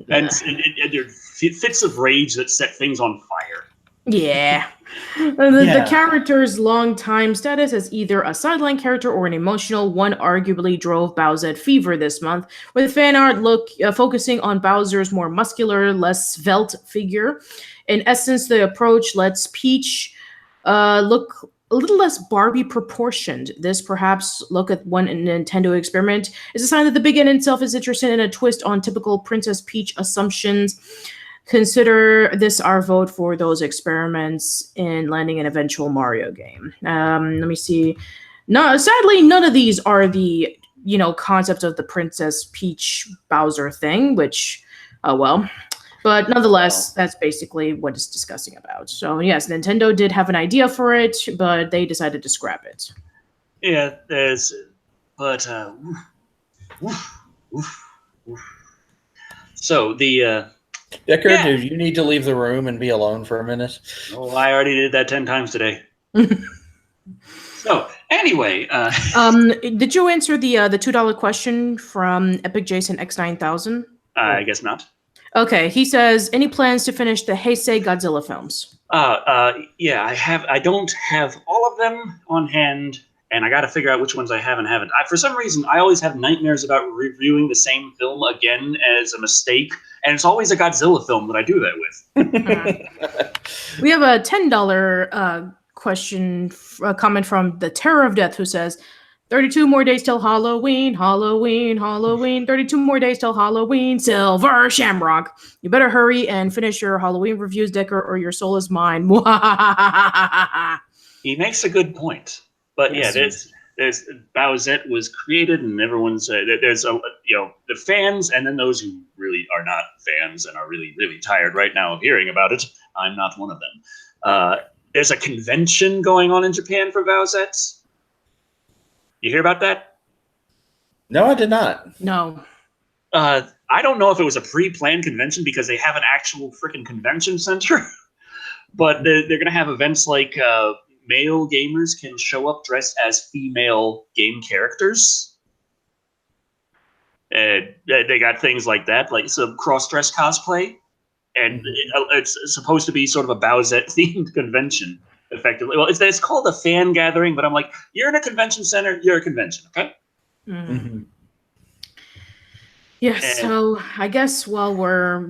And fits of rage that set things on fire. Yeah. The character's long-time status as either a sideline character or an emotional one arguably drove Bowsette fever this month, with fan art focusing on Bowser's more muscular, less svelte figure. In essence, the approach lets Peach look a little less Barbie proportioned. This perhaps look at one Nintendo experiment is a sign that the big N itself is interested in a twist on typical Princess Peach assumptions. Consider this our vote for those experiments in landing an eventual Mario game. Let me see. No, sadly, none of these are the concept of the Princess Peach Bowser thing, which, well. But nonetheless, that's basically what it's discussing about. So yes, Nintendo did have an idea for it, but they decided to scrap it. Yeah, So the... Decker, do you need to leave the room and be alone for a minute? Oh, I already did that 10 times today. So, anyway... did you answer the $2 question from Epic Jason X9000? I guess not. Okay, he says, any plans to finish the Heisei Godzilla films? Yeah, I don't have all of them on hand, and I got to figure out which ones I have and haven't. For some reason, I always have nightmares about reviewing the same film again as a mistake, and it's always a Godzilla film that I do that with. We have a $10 comment from the Terror of Death, who says, 32 more days till Halloween, Halloween, Halloween. 32 more days till Halloween, Silver Shamrock. You better hurry and finish your Halloween reviews, Decker, or your soul is mine. He makes a good point. But yes, there's Bowsette was created, and everyone's there's the fans, and then those who really are not fans and are really, really tired right now of hearing about it. I'm not one of them. There's a convention going on in Japan for Bowsette. You hear about that? No, I did not. No. I don't know if it was a pre-planned convention because they have an actual freaking convention center, but they're going to have events like male gamers can show up dressed as female game characters. And they got things like that, like some cross-dress cosplay. And it's supposed to be sort of a Bowsette-themed convention, effectively. Well, it's called a fan gathering, but I'm like, you're in a convention center, you're a convention, okay? Mm-hmm. Yes, And, so I guess while we're,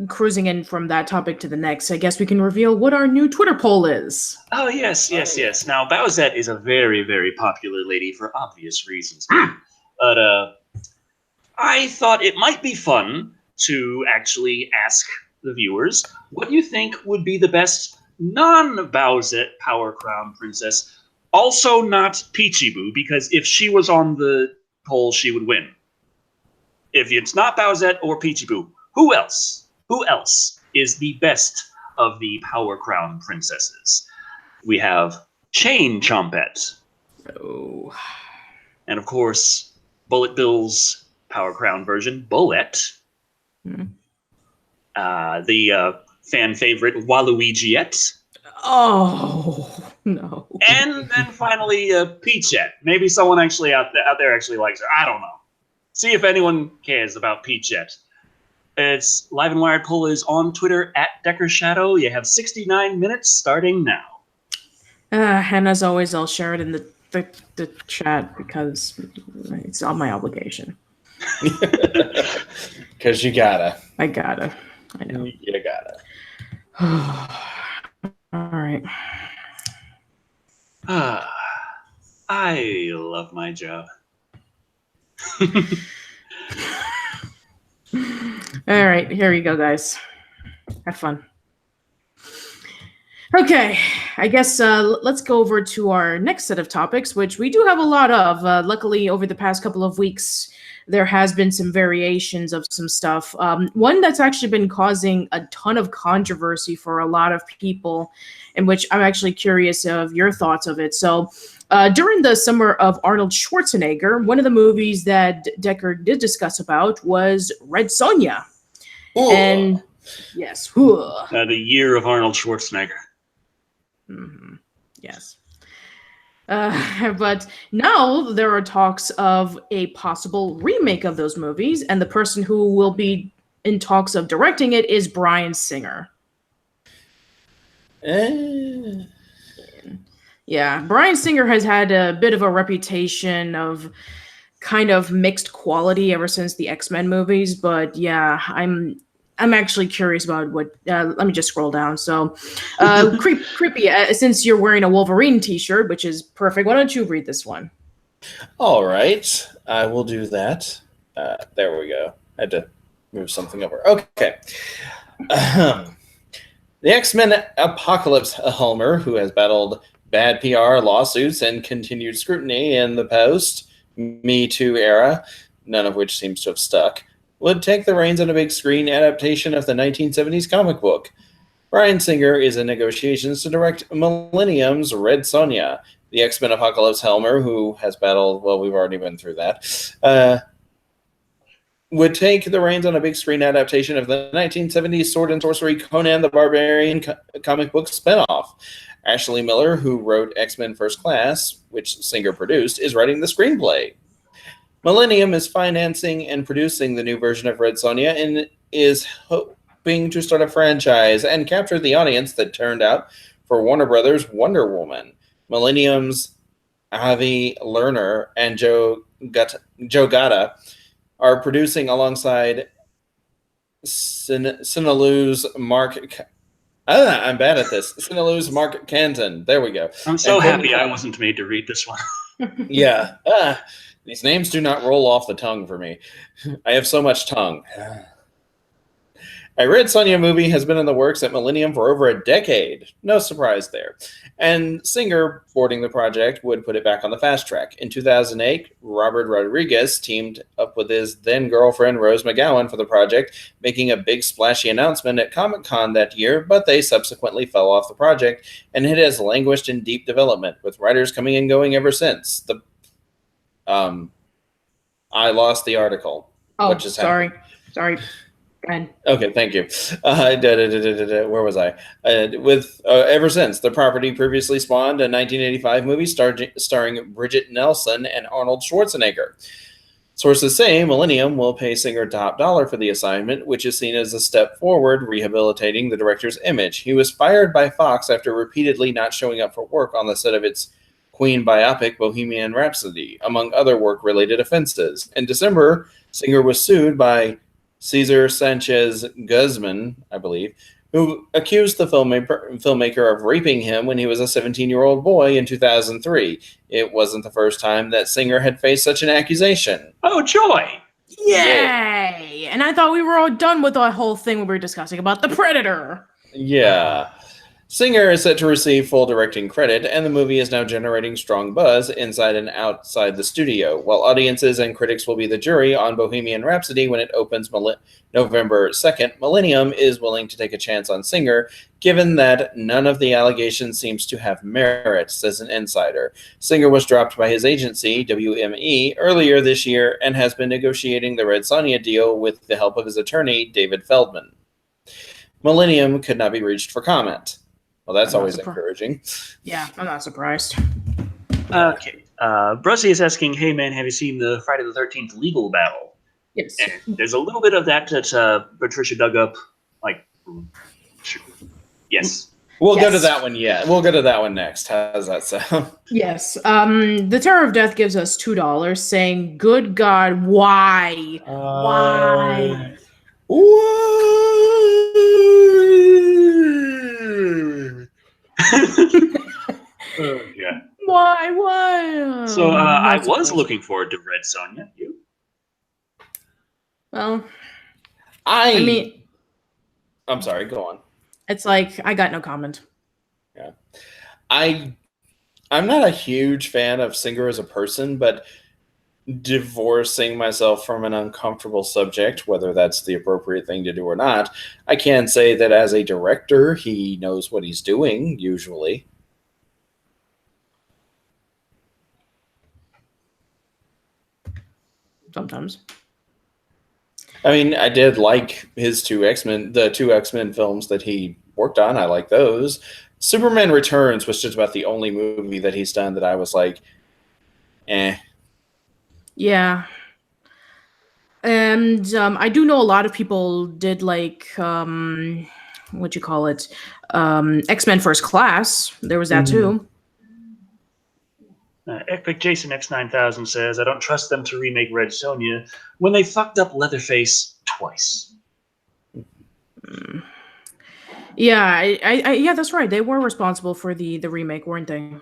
cruising in from that topic to the next, I guess we can reveal what our new Twitter poll is. oh, yes. Now, Bowsette is a very, very popular lady for obvious reasons. But I thought it might be fun to actually ask the viewers, what do you think would be the best non-Bowsette Power Crown princess? Also not Peachy Boo, because if she was on the poll, she would win. If it's not Bowsette or Peachy Boo, who else? Who else is the best of the Power Crown princesses? We have Chain Chompette. Oh. And of course, Bullet Bill's Power Crown version, Bullet. Hmm. The fan favorite, Waluigiette. Oh, no. And then finally, Peachette. Maybe someone actually out there actually likes her. I don't know. See if anyone cares about Peachette. It's Live and Wired poll is on Twitter at DeckerShado. You have 69 minutes starting now. And as always, I'll share it in the chat because it's on my obligation. Because you gotta. I gotta. I know. You gotta. All right. I love my job. All right, here you go, guys. Have fun. Okay, I guess let's go over to our next set of topics, which we do have a lot of. Luckily, over the past couple of weeks, there has been some variations of some stuff. One that's actually been causing a ton of controversy for a lot of people, in which I'm actually curious of your thoughts of it. So, during the summer of Arnold Schwarzenegger, one of the movies that Decker did discuss about was Red Sonja. Ooh. And yes, The year of Arnold Schwarzenegger. Mm-hmm. Yes. But now there are talks of a possible remake of those movies, and the person who will be in talks of directing it is Bryan Singer. Yeah, Bryan Singer has had a bit of a reputation of kind of mixed quality ever since the X-Men movies, but yeah, I'm actually curious about what. Let me just scroll down. So, creepy. Since you're wearing a Wolverine T-shirt, which is perfect, why don't you read this one? All right, I will do that. There we go. I had to move something over. Okay. The X-Men Apocalypse Helmer, who has battled bad PR, lawsuits, and continued scrutiny in the post-Me Too era, none of which seems to have stuck, would take the reins on a big screen adaptation of the 1970s comic book. Bryan Singer is in negotiations to direct Millennium's Red Sonja. The X-Men Apocalypse Helmer, who has battled, well, we've already been through that, would take the reins on a big screen adaptation of the 1970s Sword and Sorcery Conan the Barbarian comic book spinoff. Ashley Miller, who wrote X-Men First Class, which Singer produced, is writing the screenplay. Millennium is financing and producing the new version of Red Sonja and is hoping to start a franchise and capture the audience that turned out for Warner Brothers' Wonder Woman. Millennium's Avi Lerner and Joe Gatta are producing alongside Sinalu's Mark... I'm bad at this. Sinalu's Mark Canton. There we go. I'm so happy I wasn't made to read this one. Yeah. These names do not roll off the tongue for me. I have so much tongue. A Red Sonja movie has been in the works at Millennium for over a decade. No surprise there. And Singer, boarding the project, would put it back on the fast track. In 2008, Robert Rodriguez teamed up with his then-girlfriend Rose McGowan for the project, making a big splashy announcement at Comic-Con that year, but they subsequently fell off the project, and it has languished in deep development, with writers coming and going ever since. I lost the article. Oh, sorry. Go ahead. Okay, thank you. Where was I? Ever since, the property previously spawned a 1985 movie starring Bridget Nelson and Arnold Schwarzenegger. Sources say Millennium will pay Singer top dollar for the assignment, which is seen as a step forward rehabilitating the director's image. He was fired by Fox after repeatedly not showing up for work on the set of its Queen biopic Bohemian Rhapsody, among other work-related offenses. In December, Singer was sued by Cesar Sanchez Guzman, I believe, who accused the filmmaker of raping him when he was a 17-year-old boy in 2003. It wasn't the first time that Singer had faced such an accusation. Oh, joy! Yay! And I thought we were all done with the whole thing we were discussing about The Predator. Yeah. Singer is set to receive full directing credit, and the movie is now generating strong buzz inside and outside the studio, while audiences and critics will be the jury on Bohemian Rhapsody when it opens November 2nd. Millennium is willing to take a chance on Singer, given that none of the allegations seems to have merit, says an insider. Singer was dropped by his agency, WME, earlier this year and has been negotiating the Red Sonja deal with the help of his attorney, David Feldman. Millennium could not be reached for comment. Well, that's always encouraging. Yeah, I'm not surprised. Okay. Brussie is asking, hey, man, have you seen the Friday the 13th legal battle? Yes. And there's a little bit of that Patricia dug up. Yes. We'll go to that one yet. We'll go to that one next. How does that sound? Yes. The Terror of Death gives us $2, saying, good God, why? Why? Yeah. Why? So I was looking forward to Red Sonja. You? Well, I mean, I'm sorry. Go on. It's like I got no comment. Yeah, I'm not a huge fan of Singer as a person, but divorcing myself from an uncomfortable subject, whether that's the appropriate thing to do or not, I can say that as a director, he knows what he's doing, usually. Sometimes. I mean, I did like his the two X-Men films that he worked on. I like those. Superman Returns was just about the only movie that he's done that I was like, eh. Yeah. And I do know a lot of people did like, what you call it, X-Men First Class. There was that too. Epic Jason X9000 says, I don't trust them to remake Red Sonja when they fucked up Leatherface twice. Yeah, yeah, that's right. They were responsible for the remake, weren't they?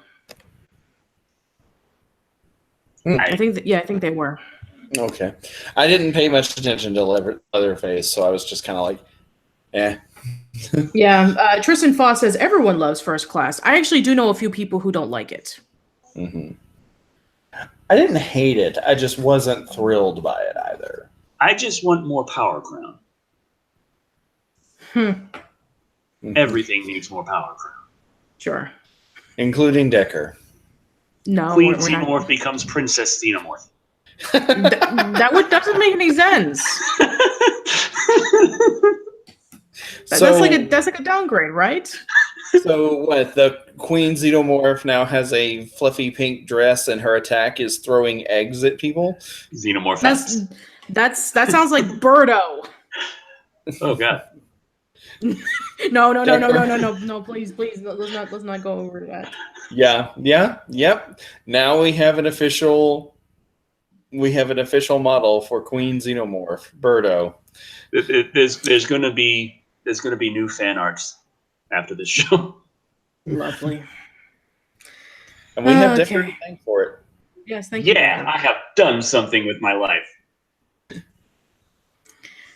I think they were. Okay. I didn't pay much attention to Leatherface, so I was just kind of like, eh. Yeah, Tristan Foss says, everyone loves First Class. I actually do know a few people who don't like it. Mm-hmm. I didn't hate it. I just wasn't thrilled by it either. I just want more Power Crown. Everything needs more Power Crown. Sure. Including Decker. No, Queen Xenomorph becomes Princess Xenomorph. That doesn't make any sense. That's like a downgrade, right? So what? The Queen Xenomorph now has a fluffy pink dress, and her attack is throwing eggs at people. Xenomorph. That sounds like Birdo. Oh God. No, please, let's not go over that. Yep. Now we have an official model for Queen Xenomorph, Birdo. There's going to be new fan arts after this show. Lovely. And we have Decker to thank for it. Yes, thank you. Yeah, I have done something with my life.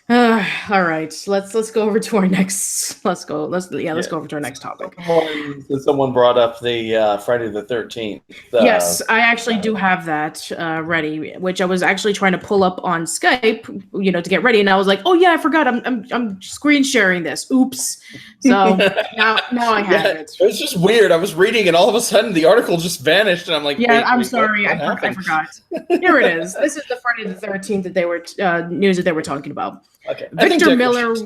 All right, let's go over to our next. Let's go over to our next topic. Someone brought up the Friday the 13th. Yes, I actually do have that ready, which I was actually trying to pull up on Skype, to get ready, and I was like, oh yeah, I forgot. I'm screen sharing this. Oops. So now I have it. It was just weird. I was reading, and all of a sudden the article just vanished, and I'm like, yeah, I'm sorry, I forgot. Here it is. This is the Friday the 13th that they were news that they were talking about. Okay. Victor Miller.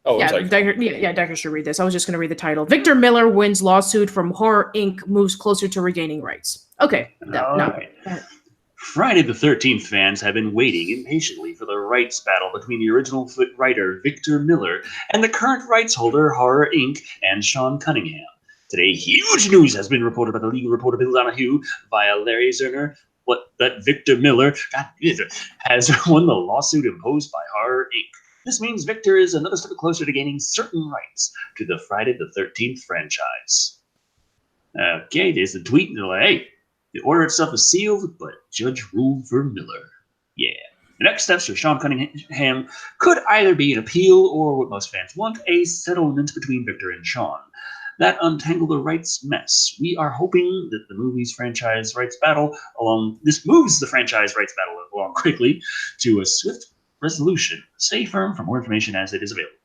Oh, I'm sorry. Decker should read this. I was just going to read the title. Victor Miller wins lawsuit from Horror Inc. Moves closer to regaining rights. Okay. Right. Friday the 13th fans have been waiting impatiently for the rights battle between the original writer Victor Miller and the current rights holder Horror Inc. and Sean Cunningham. Today, huge news has been reported by the legal reporter Bill Donahue via Larry Zerner that Victor Miller has won the lawsuit imposed by Horror Inc. This means Victor is another step closer to gaining certain rights to the Friday the 13th franchise. Okay, there's the tweet. And they're like, hey, the order itself is sealed, but judge ruled for Miller. Yeah. The next steps for Sean Cunningham could either be an appeal or what most fans want, a settlement between Victor and Sean. That untangle the rights mess. We are hoping that the movie's franchise rights battle moves the franchise rights battle along quickly to a swift resolution. Stay firm for more information as it is available.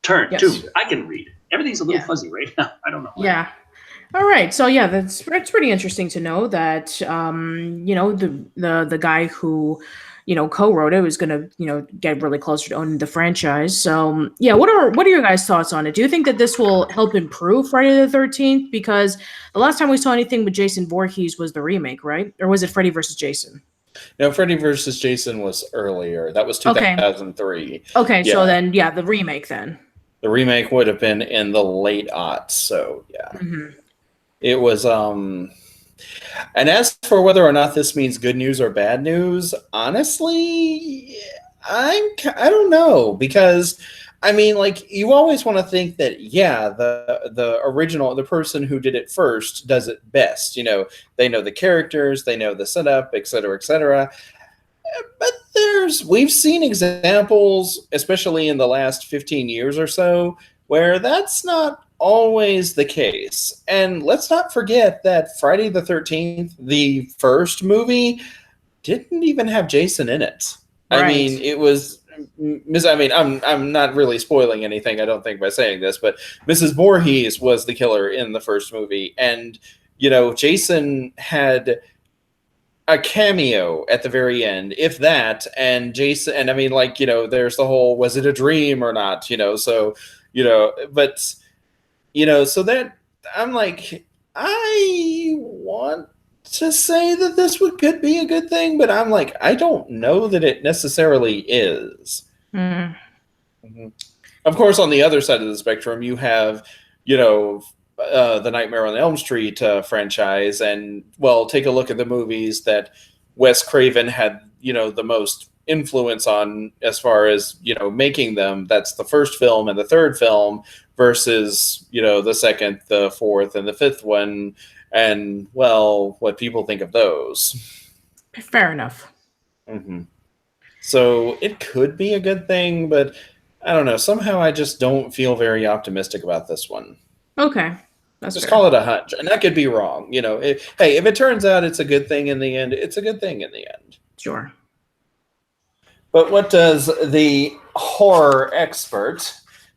Turn 2. I can read. Everything's a little fuzzy right now. I don't know. Yeah. All right. So yeah, that's pretty interesting to know that the guy who co-wrote it was going to get really closer to owning the franchise. So yeah, what are your guys' thoughts on it? Do you think that this will help improve Friday the 13th? Because the last time we saw anything with Jason Voorhees was the remake, right? Or was it Freddy versus Jason? No, Freddy versus Jason was earlier. That was 2003. Okay, so then the remake then. The remake would have been in the late aughts. So yeah. Mm-hmm. It was, and as for whether or not this means good news or bad news, honestly, I don't know, because I mean, like, you always want to think that, the person who did it first does it best. They know the characters, they know the setup, et cetera, et cetera. But we've seen examples, especially in the last 15 years or so, where that's not always the case. And let's not forget that Friday the 13th, the first movie, didn't even have Jason in it. Right. I mean, it was I'm not really spoiling anything, I don't think, by saying this, but Mrs. Voorhees was the killer in the first movie, and Jason had a cameo at the very end, if that, and Jason, and I mean, like, there's the whole, was it a dream or not, so but so that I'm like, I want to say that this could be a good thing, but I'm like, I don't know that it necessarily is. Mm-hmm. Of course, on the other side of the spectrum, you have, the Nightmare on Elm Street franchise, and take a look at the movies that Wes Craven had, the most influence on as far as making them. That's the first film and the third film versus the second, the fourth, and the fifth one, and what people think of those. Fair enough. Mm-hmm. So it could be a good thing, but I don't know, somehow I just don't feel very optimistic about this one. Okay, that's just fair. Call it a hunch, and that could be wrong. If it turns out it's a good thing in the end, it's a good thing in the end. Sure. But what does the horror expert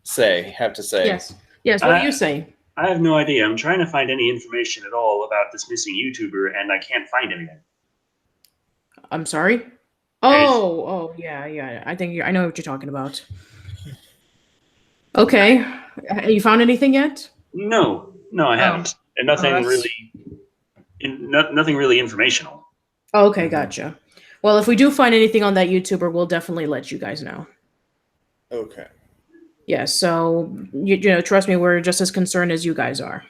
have to say? Yes. What do you say? I have no idea. I'm trying to find any information at all about this missing YouTuber, and I can't find anything. I'm sorry? Oh, yeah. I think I know what you're talking about. Okay. Have you found anything yet? No, I haven't. And nothing really informational. Okay, gotcha. Well, if we do find anything on that YouTuber, we'll definitely let you guys know. Okay. Yeah, so, trust me, we're just as concerned as you guys are.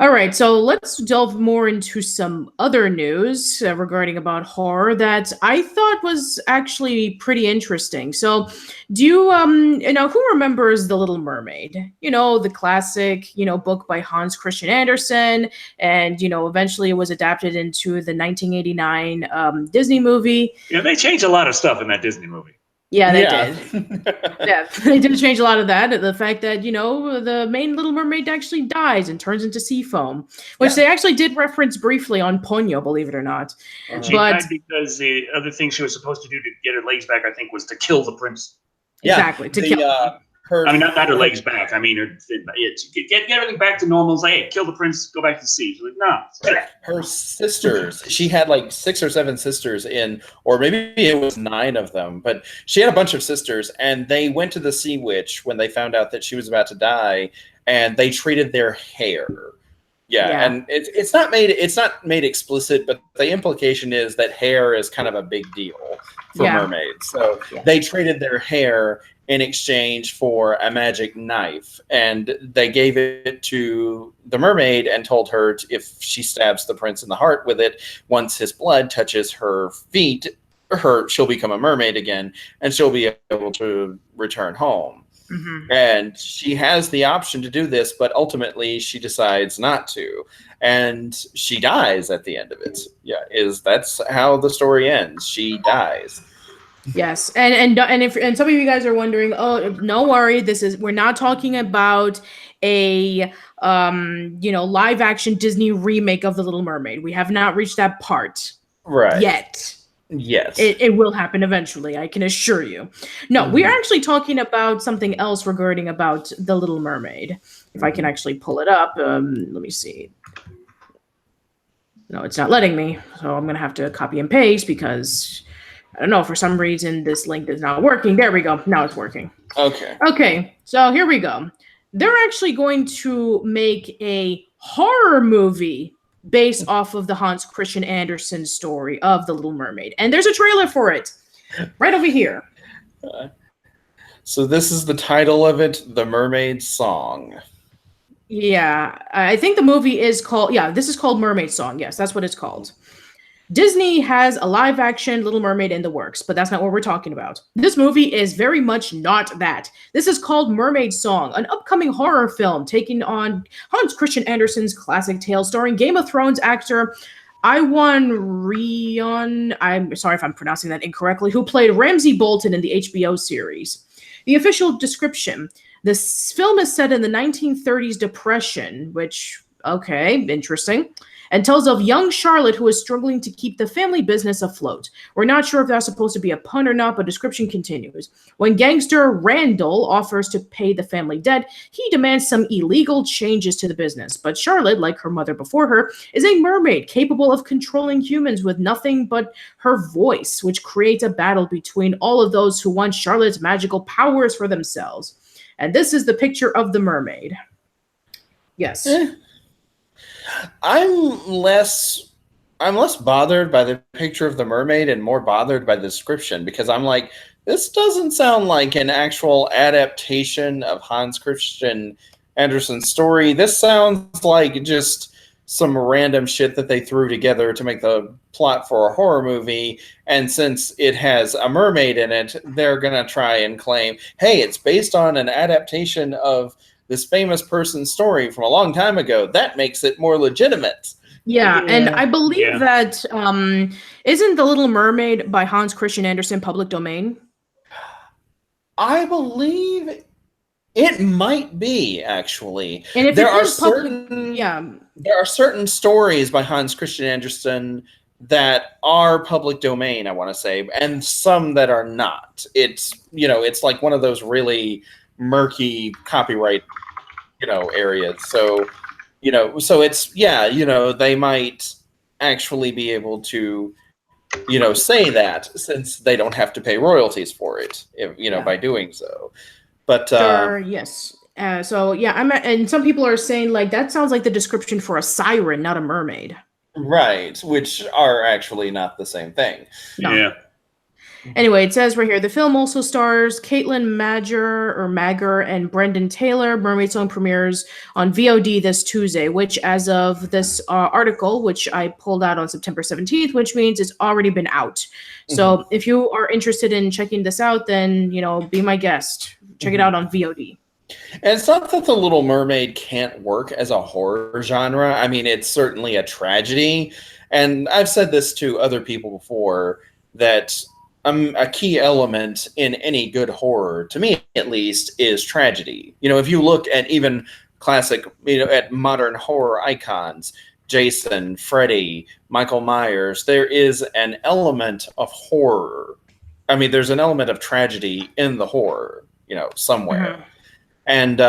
All right, so let's delve more into some other news regarding about horror that I thought was actually pretty interesting. So, do you, who remembers The Little Mermaid? The classic, book by Hans Christian Andersen, and, eventually it was adapted into the 1989 Disney movie. Yeah, they changed a lot of stuff in that Disney movie. Yeah, they did. Yeah, they did change a lot of that. The fact that, the main Little Mermaid actually dies and turns into sea foam, which they actually did reference briefly on Ponyo, believe it or not. She died because the other thing she was supposed to do to get her legs back, I think, was to kill the prince. Exactly, kill her. Not her legs back. I mean, get everything back to normal. It's like, hey, kill the prince, go back to the sea. She's like, no. Her sisters, she had like 6 or 7 sisters or maybe it was 9 of them, but she had a bunch of sisters, and they went to the sea witch when they found out that she was about to die, and they treated their hair. Yeah, and it's not made explicit, but the implication is that hair is kind of a big deal for mermaids. So they traded their hair in exchange for a magic knife, and they gave it to the mermaid and told her if she stabs the prince in the heart with it, once his blood touches her feet, she'll become a mermaid again, and she'll be able to return home. Mm-hmm. And she has the option to do this, but ultimately she decides not to, and she dies at the end of it. That's how the story ends. She dies. Yes, and some of you guys are wondering, oh, no worry, we're not talking about a live action Disney remake of The Little Mermaid. We have not reached that part yet. Yes. It will happen eventually, I can assure you. No, we're actually talking about something else regarding about The Little Mermaid. If I can actually pull it up, let me see. No, it's not letting me, so I'm going to have to copy and paste because, I don't know, for some reason this link is not working. There we go. Now it's working. Okay, so here we go. They're actually going to make a horror movie based off of the Hans Christian Andersen story of The Little Mermaid. And there's a trailer for it right over here. So this is the title of it, The Mermaid Song. Yeah, I think the movie is called, this is called Mermaid Song. Yes, that's what it's called. Disney has a live action Little Mermaid in the works, but that's not what we're talking about. This movie is very much not that. This is called Mermaid Song, an upcoming horror film taking on Hans Christian Andersen's classic tale starring Game of Thrones actor Iwan Rheon, I'm sorry if I'm pronouncing that incorrectly, who played Ramsay Bolton in the HBO series. The official description: this film is set in the 1930s Depression, which, okay, interesting, and tells of young Charlotte who is struggling to keep the family business afloat. We're not sure if that's supposed to be a pun or not, but description continues. When gangster Randall offers to pay the family debt, he demands some illegal changes to the business. But Charlotte, like her mother before her, is a mermaid capable of controlling humans with nothing but her voice, which creates a battle between all of those who want Charlotte's magical powers for themselves. And this is the picture of the mermaid. Yes. I'm less bothered by the picture of the mermaid and more bothered by the description, because I'm like, this doesn't sound like an actual adaptation of Hans Christian Andersen's story. This sounds like just some random shit that they threw together to make the plot for a horror movie. And since it has a mermaid in it, they're going to try and claim, hey, it's based on an adaptation of this famous person's story from a long time ago. That makes it more legitimate. Yeah, and I believe that isn't The Little Mermaid by Hans Christian Andersen public domain? I believe it might be, actually. And if there it are is certain public, there are certain stories by Hans Christian Andersen that are public domain, I want to say, and some that are not. It's like one of those really murky copyright areas. So it's they might actually be able to say that, since they don't have to pay royalties for it by doing so. But yes. And some people are saying, like, that sounds like the description for a siren, not a mermaid. Right, which are actually not the same thing. No. Yeah. Anyway, it says right here, the film also stars Caitlin Magger and Brendan Taylor. Mermaid Song premieres on VOD this Tuesday, which, as of this article, which I pulled out on September 17th, which means it's already been out. So if you are interested in checking this out, then, be my guest. Check it out on VOD. And it's not that The Little Mermaid can't work as a horror genre. I mean, it's certainly a tragedy. And I've said this to other people before, that a key element in any good horror, to me at least, is tragedy. If you look at even classic, at modern horror icons, Jason, Freddy, Michael Myers, there is an element of horror. I mean, there's an element of tragedy in the horror, somewhere. Mm-hmm. And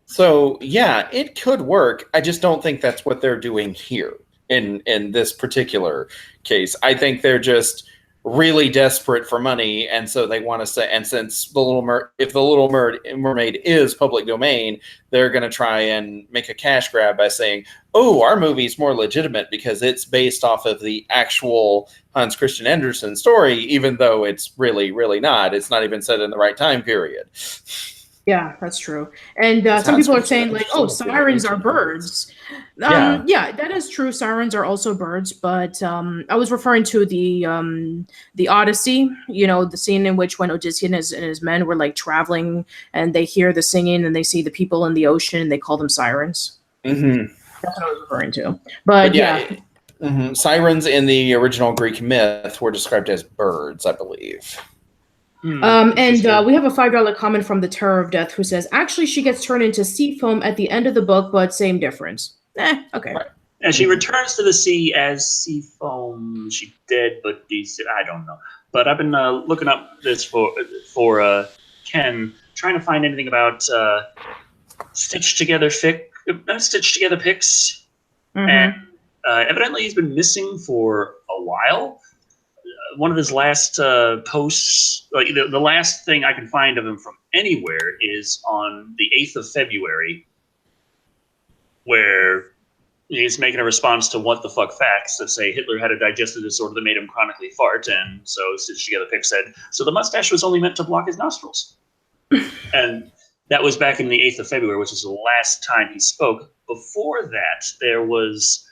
so, yeah, it could work. I just don't think that's what they're doing here in this particular case. I think they're just really desperate for money, and so they want to say, and since if the Little Mermaid is public domain, they're going to try and make a cash grab by saying, "Oh, our movie's more legitimate because it's based off of the actual Hans Christian Andersen story, even though it's really, really not. It's not even set in the right time period." Yeah, that's true. And some people are saying like, "Oh, sirens are birds." Yeah, that is true. Sirens are also birds, but I was referring to the Odyssey. You know, the scene in which when Odysseus and his men were like traveling, and they hear the singing, and they see the people in the ocean, and they call them sirens. Mm-hmm. That's what I was referring to. But yeah. Sirens in the original Greek myth were described as birds, I believe. And we have a $5 comment from the Terror of Death who says, actually, she gets turned into sea foam at the end of the book, but same difference. Okay. Right. And she returns to the sea as sea foam. She dead, but I don't know. But I've been looking up this for Ken, trying to find anything about stitched together pics. Mm-hmm. And evidently he's been missing for a while. One of his last posts, like the last thing I can find of him from anywhere is on the 8th of February, where he's making a response to What the Fuck Facts that say Hitler had a digestive disorder that made him chronically fart, and so Stitched Together Pic said, so the mustache was only meant to block his nostrils. And that was back in the 8th of February, which is the last time he spoke. Before that, there was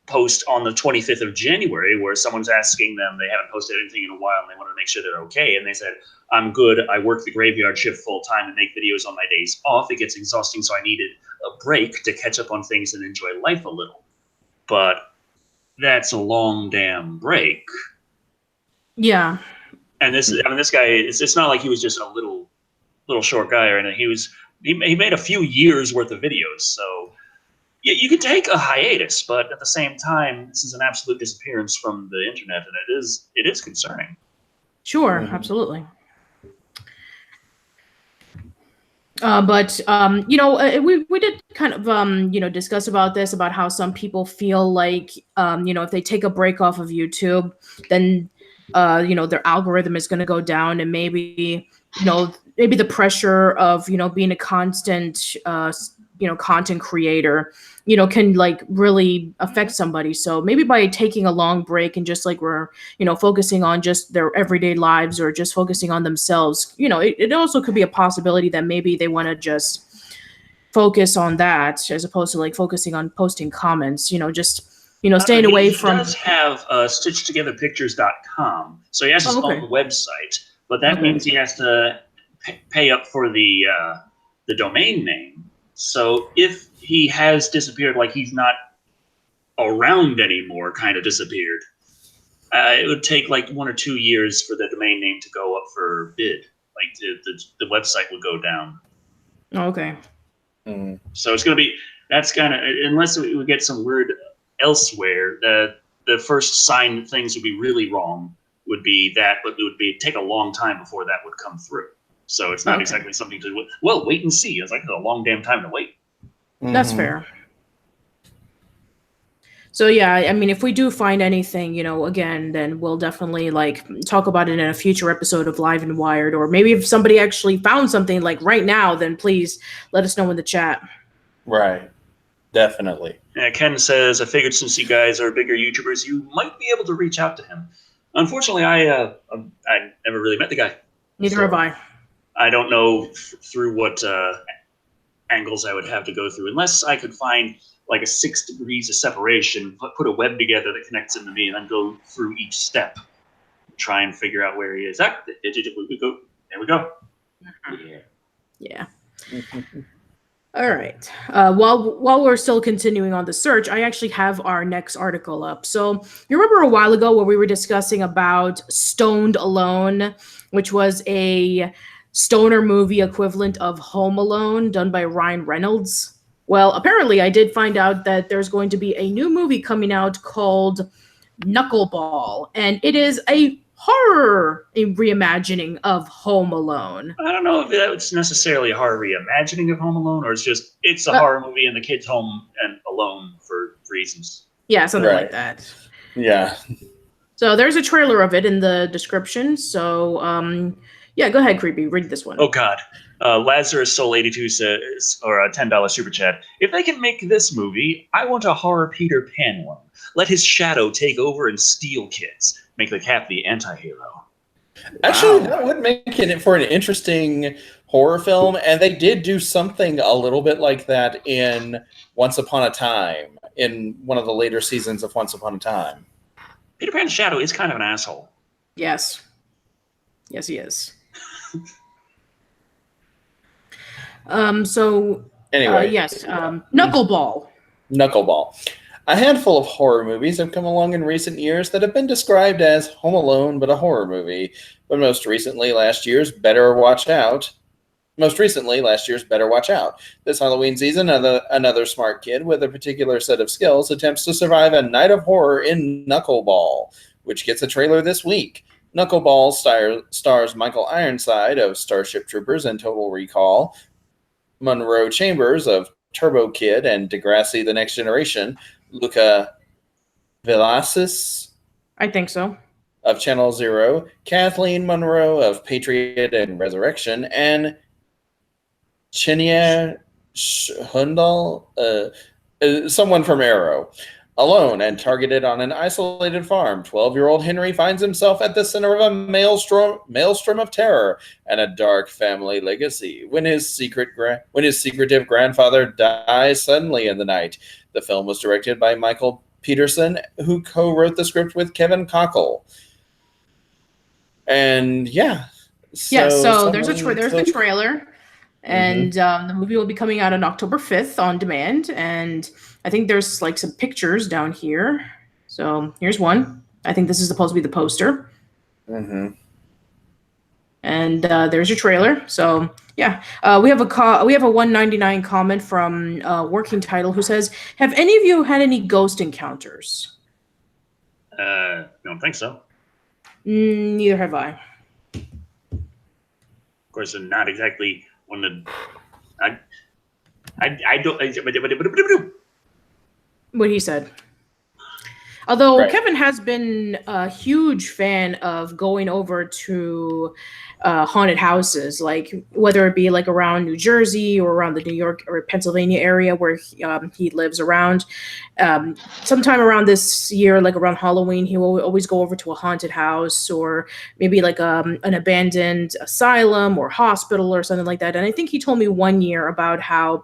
post on the 25th of January where someone's asking them, they haven't posted anything in a while and they want to make sure they're okay. And they said, I'm good. I work the graveyard shift full time and make videos on my days off. It gets exhausting, so I needed a break to catch up on things and enjoy life a little. But that's a long damn break. Yeah. And this guy, it's not like he was just a little short guy or anything. He made a few years worth of videos, so yeah, you could take a hiatus, but at the same time, this is an absolute disappearance from the internet, and it is concerning. Sure, absolutely. But we did kind of discuss about this, about how some people feel like if they take a break off of YouTube, then their algorithm is going to go down, and maybe the pressure of being a constant content creator can like really affect somebody. So maybe by taking a long break and just like we're focusing on just their everyday lives or just focusing on themselves, it also could be a possibility that maybe they want to just focus on that as opposed to like focusing on posting comments, staying away from. He does have stitchedtogetherpictures.com, so he has his own website, but that means he has to pay up for the domain name. So if he has disappeared, like he's not around anymore, kind of disappeared, it would take like 1 or 2 years for the domain name to go up for bid. Like the website would go down. Okay. So it's going to be, that's kind of, unless we get some word elsewhere, the first sign that things would be really wrong would be that, but it would take a long time before that would come through. So it's not exactly something to, wait and see. It's like a long damn time to wait. That's fair. So yeah, I mean, if we do find anything, again, then we'll definitely like talk about it in a future episode of Live and Wired, or maybe if somebody actually found something like right now, then please let us know in the chat. Right. Definitely. Yeah, Ken says, I figured since you guys are bigger YouTubers, you might be able to reach out to him. Unfortunately, I never really met the guy. Neither have I. I don't know through what angles I would have to go through, unless I could find like a 6 degrees of separation, put a web together that connects him to me, and then go through each step, try and figure out where he is. There we go. Yeah. All right. While we're still continuing on the search, I actually have our next article up. So you remember a while ago where we were discussing about Stoned Alone, which was a stoner movie equivalent of Home Alone done by Ryan Reynolds? Well, apparently I did find out that there's going to be a new movie coming out called Knuckleball, and it is a horror reimagining of Home Alone. I don't know if that's necessarily a horror reimagining of Home Alone, or it's a horror movie and the kid's home and alone for reasons. Yeah, something like that. Yeah. So there's a trailer of it in the description. So yeah, go ahead, Creepy. Read this one. Oh God. Lazarus Soul 82 says, or a $10 super chat. If they can make this movie, I want a horror Peter Pan one. Let his shadow take over and steal kids. Make the Cap the anti-hero. Actually, Wow. that would make it for an interesting horror film, and they did do something a little bit like that in Once Upon a Time, in one of the later seasons of Once Upon a Time. Peter Pan's shadow is kind of an asshole. Yes. Yes, he is. So Anyway, yes, Knuckleball. Knuckleball. A handful of horror movies have come along in recent years that have been described as Home Alone, but a horror movie. But most recently, last year's Better Watch Out. This Halloween season, another smart kid with a particular set of skills attempts to survive a night of horror in Knuckleball, which gets a trailer this week. Knuckleball stars Michael Ironside of Starship Troopers and Total Recall, Monroe Chambers of Turbo Kid and Degrassi The Next Generation, Luca Velasquez I think so. of Channel Zero, Kathleen Monroe of Patriot and Resurrection, and Chinya Hundal, someone from Arrow. Alone and targeted on an isolated farm, 12-year-old Henry finds himself at the center of a maelstrom of terror and a dark family legacy when his secretive grandfather dies suddenly in the night. The film was directed by Michael Peterson, who co-wrote the script with Kevin Cockle. And yeah. So there's the trailer. And the movie will be coming out on October 5th on demand. And I think there's like some pictures down here. So here's one. I think this is supposed to be the poster. Mm-hmm. And there's your trailer. So yeah, we have a 199 comment from Working Title who says, "Have any of you had any ghost encounters?" Don't think so. Neither have I. Of course, I'm not exactly one of the. I don't. What he said. Although Right. Kevin has been a huge fan of going over to haunted houses, like whether it be like around New Jersey or around the New York or Pennsylvania area where he lives around. Sometime around this year, like around Halloween, he will always go over to a haunted house or maybe like an abandoned asylum or hospital or something like that. And I think he told me one year about how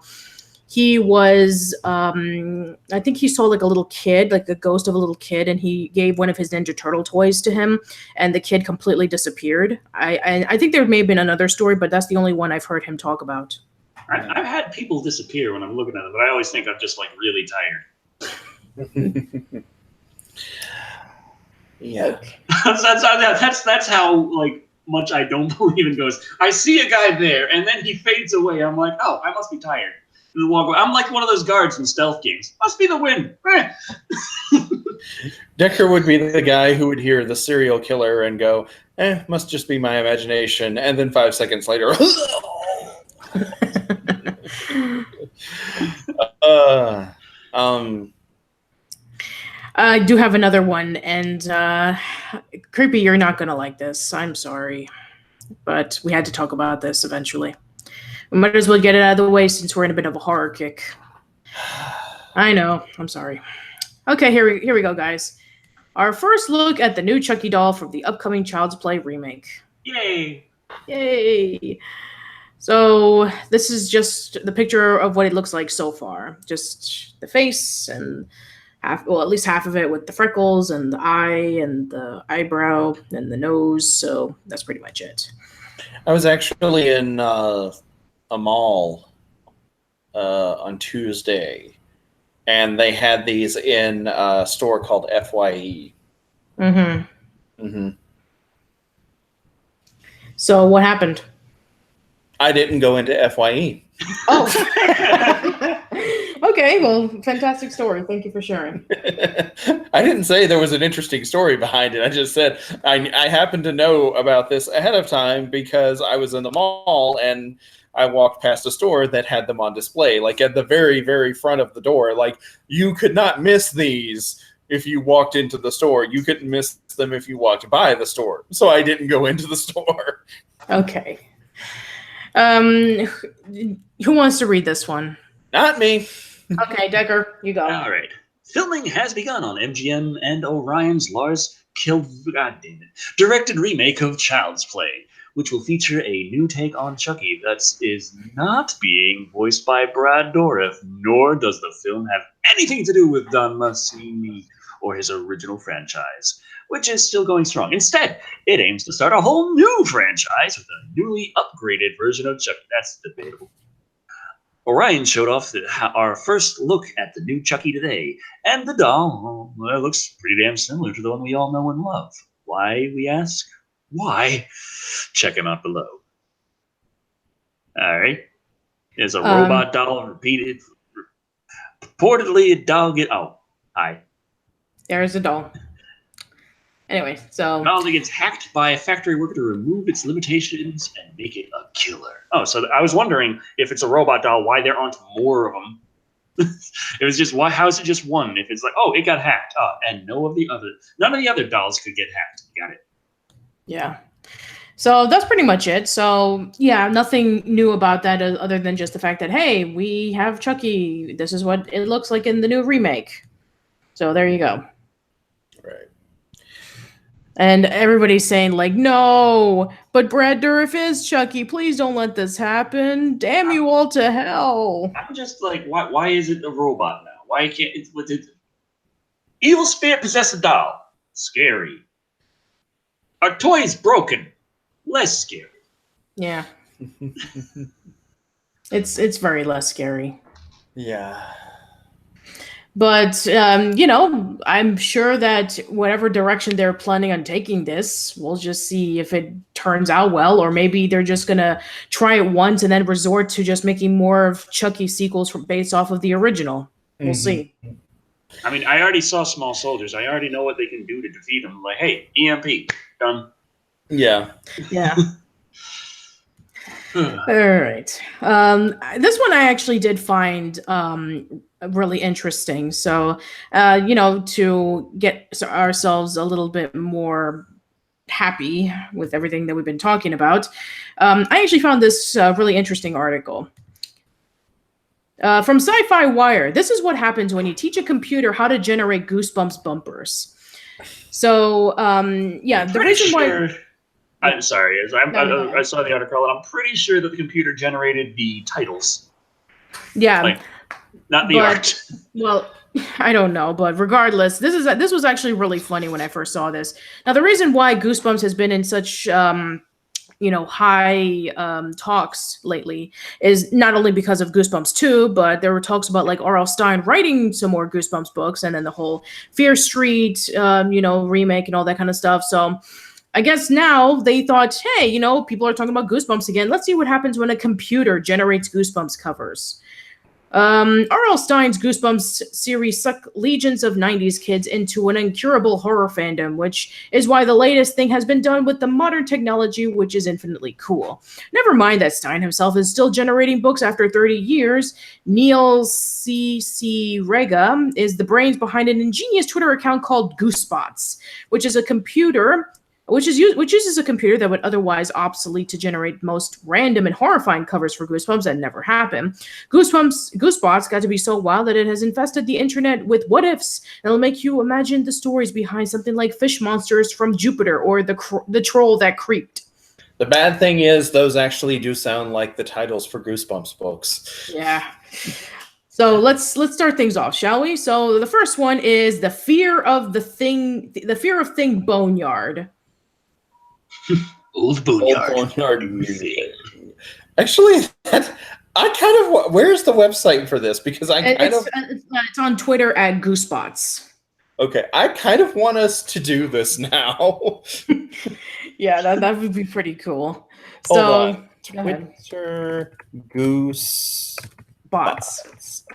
he was, I think he saw like a little kid, like the ghost of a little kid, and he gave one of his Ninja Turtle toys to him, and the kid completely disappeared. I think there may have been another story, but that's the only one I've heard him talk about. I've had people disappear when I'm looking at them, but I always think I'm just like really tired. Yeah. That's how like much I don't believe in ghosts. I see a guy there, and then he fades away. I'm like, oh, I must be tired. And then walk away. I'm like one of those guards in stealth games. Must be the wind. Decker would be the guy who would hear the serial killer and go, must just be my imagination. And then 5 seconds later, I do have another one, and Creepy, you're not going to like this. I'm sorry. But we had to talk about this eventually. We might as well get it out of the way since we're in a bit of a horror kick. I know. I'm sorry. Okay, here we go, guys. Our first look at the new Chucky doll from the upcoming Child's Play remake. Yay! Yay! So this is just the picture of what it looks like so far. Just the face and at least half of it with the freckles and the eye and the eyebrow and the nose. So that's pretty much it. I was actually in a mall on Tuesday, and they had these in a store called FYE. Mm-hmm. Mm-hmm. So what happened? I didn't go into FYE. Oh. Okay, well, fantastic story. Thank you for sharing. I didn't say there was an interesting story behind it. I just said I happened to know about this ahead of time because I was in the mall and I walked past a store that had them on display, like at the very, very front of the door. Like, you could not miss these if you walked into the store. You couldn't miss them if you walked by the store. So I didn't go into the store. Okay. Who wants to read this one? Not me. Okay, Decker, you go. All right. Filming has begun on MGM and Orion's Lars directed remake of Child's Play, which will feature a new take on Chucky that is not being voiced by Brad Dourif, nor does the film have anything to do with Don Mancini or his original franchise, which is still going strong. Instead, it aims to start a whole new franchise with a newly upgraded version of Chucky. That's debatable. Orion showed off our first look at the new Chucky today, and the doll, well, it looks pretty damn similar to the one we all know and love. Why, we ask? Why? Check him out below. All right. There's a robot doll repeated. Purportedly, a doll hi. There's a doll. Anyway, so... Doll that gets hacked by a factory worker to remove its limitations and make it a killer. Oh, so I was wondering if it's a robot doll, why there aren't more of them. It was just, why? How is it just one? If it's like, oh, it got hacked. And none of the other dolls could get hacked. Got it. Yeah. So that's pretty much it. So, yeah, nothing new about that other than just the fact that, hey, we have Chucky. This is what it looks like in the new remake. So there you go. Right. And everybody's saying, like, no, but Brad Dourif is Chucky. Please don't let this happen. Damn you all to hell. I'm just like, why is it a robot now? Why can't it? Evil spirit possessed a doll. Scary. Our toy's broken. Less scary. Yeah. It's very less scary. Yeah. But, I'm sure that whatever direction they're planning on taking this, we'll just see if it turns out well, or maybe they're just going to try it once and then resort to just making more of Chucky sequels based off of the original. We'll see. I mean, I already saw Small Soldiers. I already know what they can do to defeat them. Like, hey, EMP, done. Yeah. Yeah. All right. This one I actually did find really interesting. So, to get ourselves a little bit more happy with everything that we've been talking about, I actually found this really interesting article. From Sci-Fi Wire, this is what happens when you teach a computer how to generate Goosebumps bumpers. So, the reason why... I'm sorry. I saw the article, and I'm pretty sure that the computer generated the titles. Yeah. Not the art. Well, I don't know, but regardless, this was actually really funny when I first saw this. Now, the reason why Goosebumps has been in such high talks lately is not only because of Goosebumps 2, but there were talks about like R.L. Stine writing some more Goosebumps books, and then the whole Fear Street, remake and all that kind of stuff. So I guess now they thought, hey, people are talking about Goosebumps again. Let's see what happens when a computer generates Goosebumps covers. R.L. Stine's Goosebumps series sucked legions of 90s kids into an incurable horror fandom, which is why the latest thing has been done with the modern technology, which is infinitely cool. Never mind that Stine himself is still generating books after 30 years. Neil C.C. Rega is the brains behind an ingenious Twitter account called Goosebots, which uses a computer that would otherwise obsolete to generate most random and horrifying covers for Goosebumps that never happen. Goosebots got to be so wild that it has infested the internet with what ifs that'll make you imagine the stories behind something like Fish Monsters from Jupiter or the troll that creeped. The bad thing is those actually do sound like the titles for Goosebumps books. Yeah. So let's start things off, shall we? So the first one is the fear of Thing Boneyard. Old Boneyard music. Actually, where's the website for this? Because it's on Twitter at Goosebots. Okay, I kind of want us to do this now. Yeah, that would be pretty cool. Hold on. Twitter Goosebots.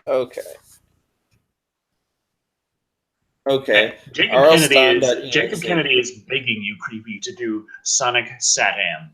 Okay. Okay. Jacob Kennedy is begging you, creepy, to do Sonic Satam.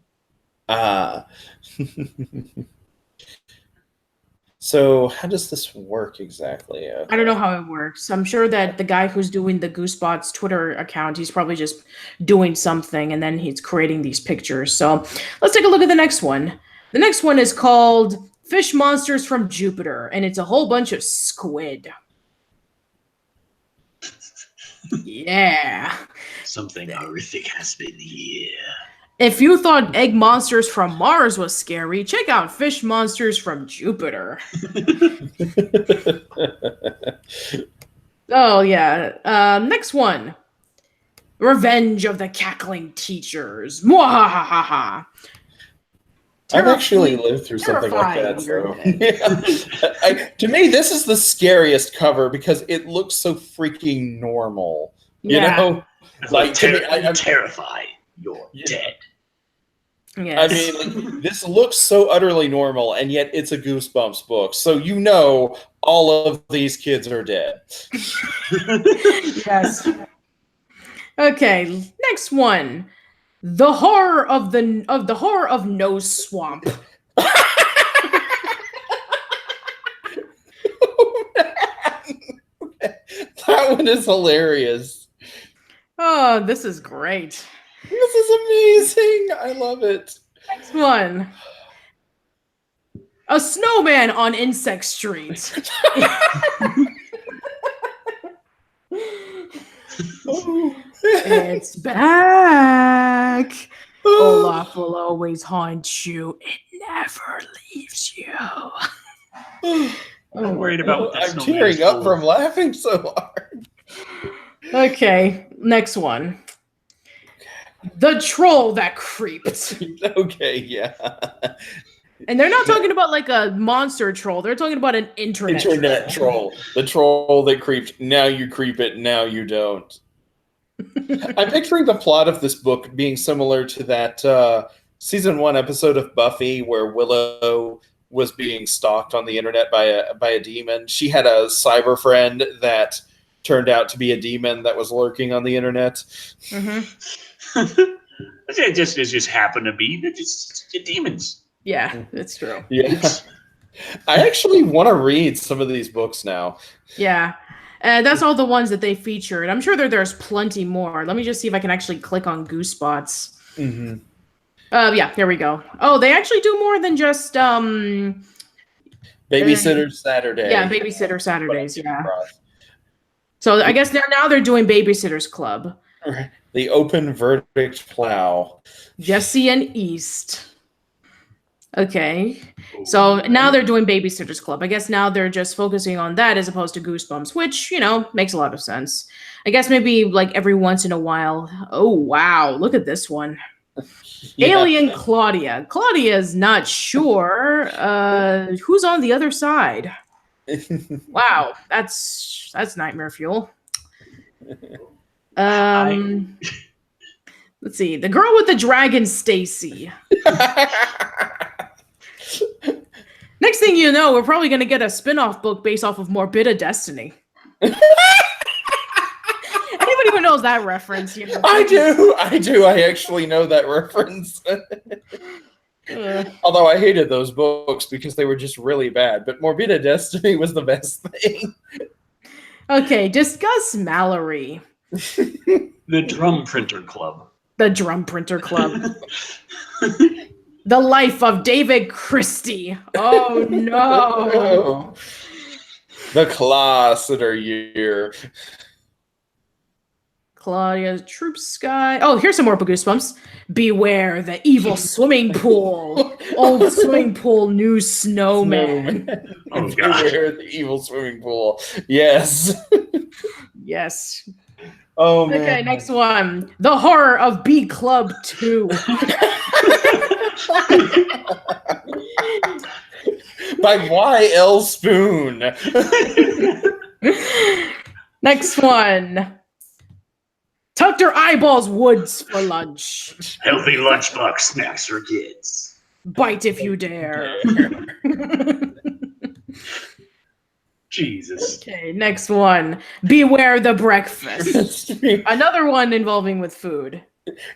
So how does this work exactly? I don't know how it works. I'm sure that the guy who's doing the Goosebots Twitter account, he's probably just doing something and then he's creating these pictures. So let's take a look at the next one. The next one is called Fish Monsters from Jupiter, and it's a whole bunch of squid. Yeah. Something horrific has been here. If you thought egg monsters from Mars was scary, check out fish monsters from Jupiter. Oh, yeah. Next one. Revenge of the Cackling Teachers. Mwahahaha. I've actually lived through something like that. So. Yeah. To me, this is the scariest cover because it looks so freaking normal. You know? Like, I'm terrified. You're dead. Yes. I mean, like, this looks so utterly normal, and yet it's a Goosebumps book. So you know all of these kids are dead. Yes. Okay, next one. The horror of the horror of Nose Swamp. That one is hilarious. Oh, this is great. This is amazing. I love it. Next one. A snowman on Insect Street. It's back. Olaf will always haunt you. It never leaves you. I'm worried about what I'm tearing up from laughing so hard. Okay, next one. The troll that creeped. Okay, yeah. And they're not talking about like a monster troll. They're talking about an internet troll. The troll that creeped. Now you creep it. Now you don't. I'm picturing the plot of this book being similar to that season 1 episode of Buffy where Willow was being stalked on the internet by a demon. She had a cyber friend that turned out to be a demon that was lurking on the internet. Mm-hmm. It just happened to be they're just demons. Yeah, it's true. Yeah. I actually want to read some of these books now. Yeah. That's all the ones that they featured. I'm sure there's plenty more. Let me just see if I can actually click on Goosebots. Mm-hmm. Yeah, here we go. Oh, they actually do more than just Babysitter Saturday. Yeah, Babysitter Saturdays, yeah. So I guess now they're doing Babysitter's Club. The Open Verdict Plow. Jesse and East. Okay. So now they're doing Babysitter's Club. I guess now they're just focusing on that as opposed to Goosebumps, which, makes a lot of sense. I guess maybe like every once in a while. Oh, wow. Look at this one. Yeah. Alien Claudia. Claudia's not sure who's on the other side. Wow. That's nightmare fuel. Let's see. The girl with the dragon, Stacy. Next thing you know, we're probably going to get a spin-off book based off of Morbida Destiny. Anybody who knows that reference? I do. I actually know that reference. Although I hated those books because they were just really bad. But Morbida Destiny was the best thing. Okay, discuss Mallory. The Drum Printer Club. The Drum Printer Club. The Life of David Christie. Oh, no. The Closeter Year. Claudia Troop Sky. Oh, here's some more Goosebumps. Beware the evil swimming pool. Old swimming pool, new snowman. Oh, God. Beware the evil swimming pool. Yes. Yes. Oh, man. Okay, next one. The Horror of B Club 2. By Y.L. Spoon. Next one. Tucked her eyeballs woods for lunch. Healthy lunchbox snacks for kids. Bite if you dare. Jesus. Okay, next one. Beware the breakfast. Another one involving with food.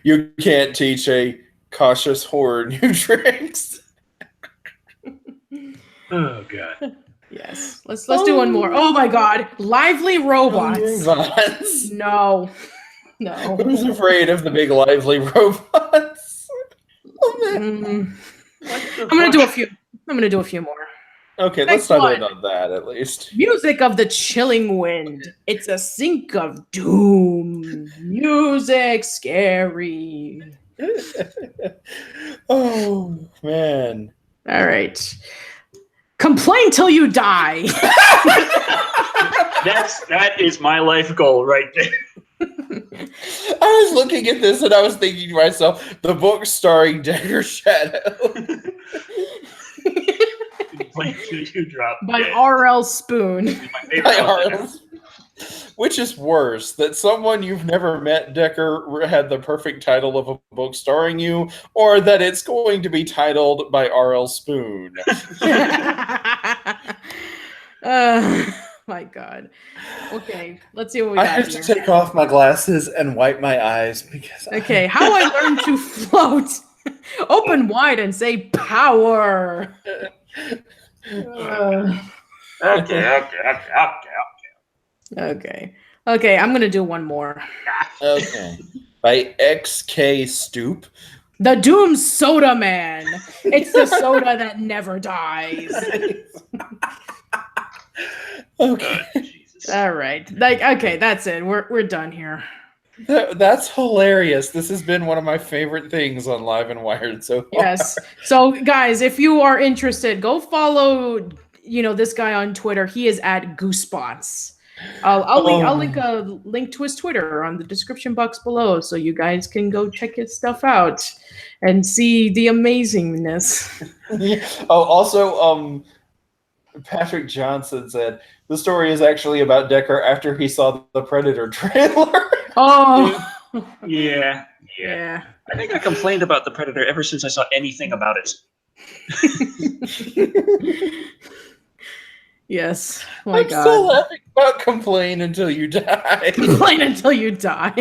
You can't teach a cautious horror new tricks. Oh god. Yes. Let's do one more. Oh my god. Lively robots. Robots. No. No. Who's afraid of the big lively robots? I'm gonna do a few. I'm gonna do a few more. Okay, Next let's not one. end on that at least. Music of the chilling wind. It's a sink of doom. Music scary. Oh man. All right. Complain till you die. That is my life goal right there. I was looking at this and I was thinking to myself, the book starring Decker Shado. Complain till you drop By dead. R.L. Spoon. My favorite By author. R.L. Which is worse, that someone you've never met, Decker, had the perfect title of a book starring you, or that it's going to be titled by R.L. Spoon? My God. Okay, let's see what we I got have here. to take off my glasses and wipe my eyes because Okay, how I learned to float. Open wide and say power. Okay, I'm gonna do one more. Okay. By X.K. Stoop. The Doom Soda Man. It's the soda that never dies. Okay. Jesus. All right. Okay, that's it. We're done here. That's hilarious. This has been one of my favorite things on Live and Wired so far. Yes. So guys, if you are interested, go follow this guy on Twitter. He is at Goosebots. I'll link a link to his Twitter on the description box below, so you guys can go check his stuff out and see the amazingness. Also, Patrick Johnson said the story is actually about Decker after he saw the Predator trailer. Oh, Yeah. yeah. I think I complained about the Predator ever since I saw anything about it. Yes. Oh my I'm God. still laughing about Complain Until You Die. Complain until you die.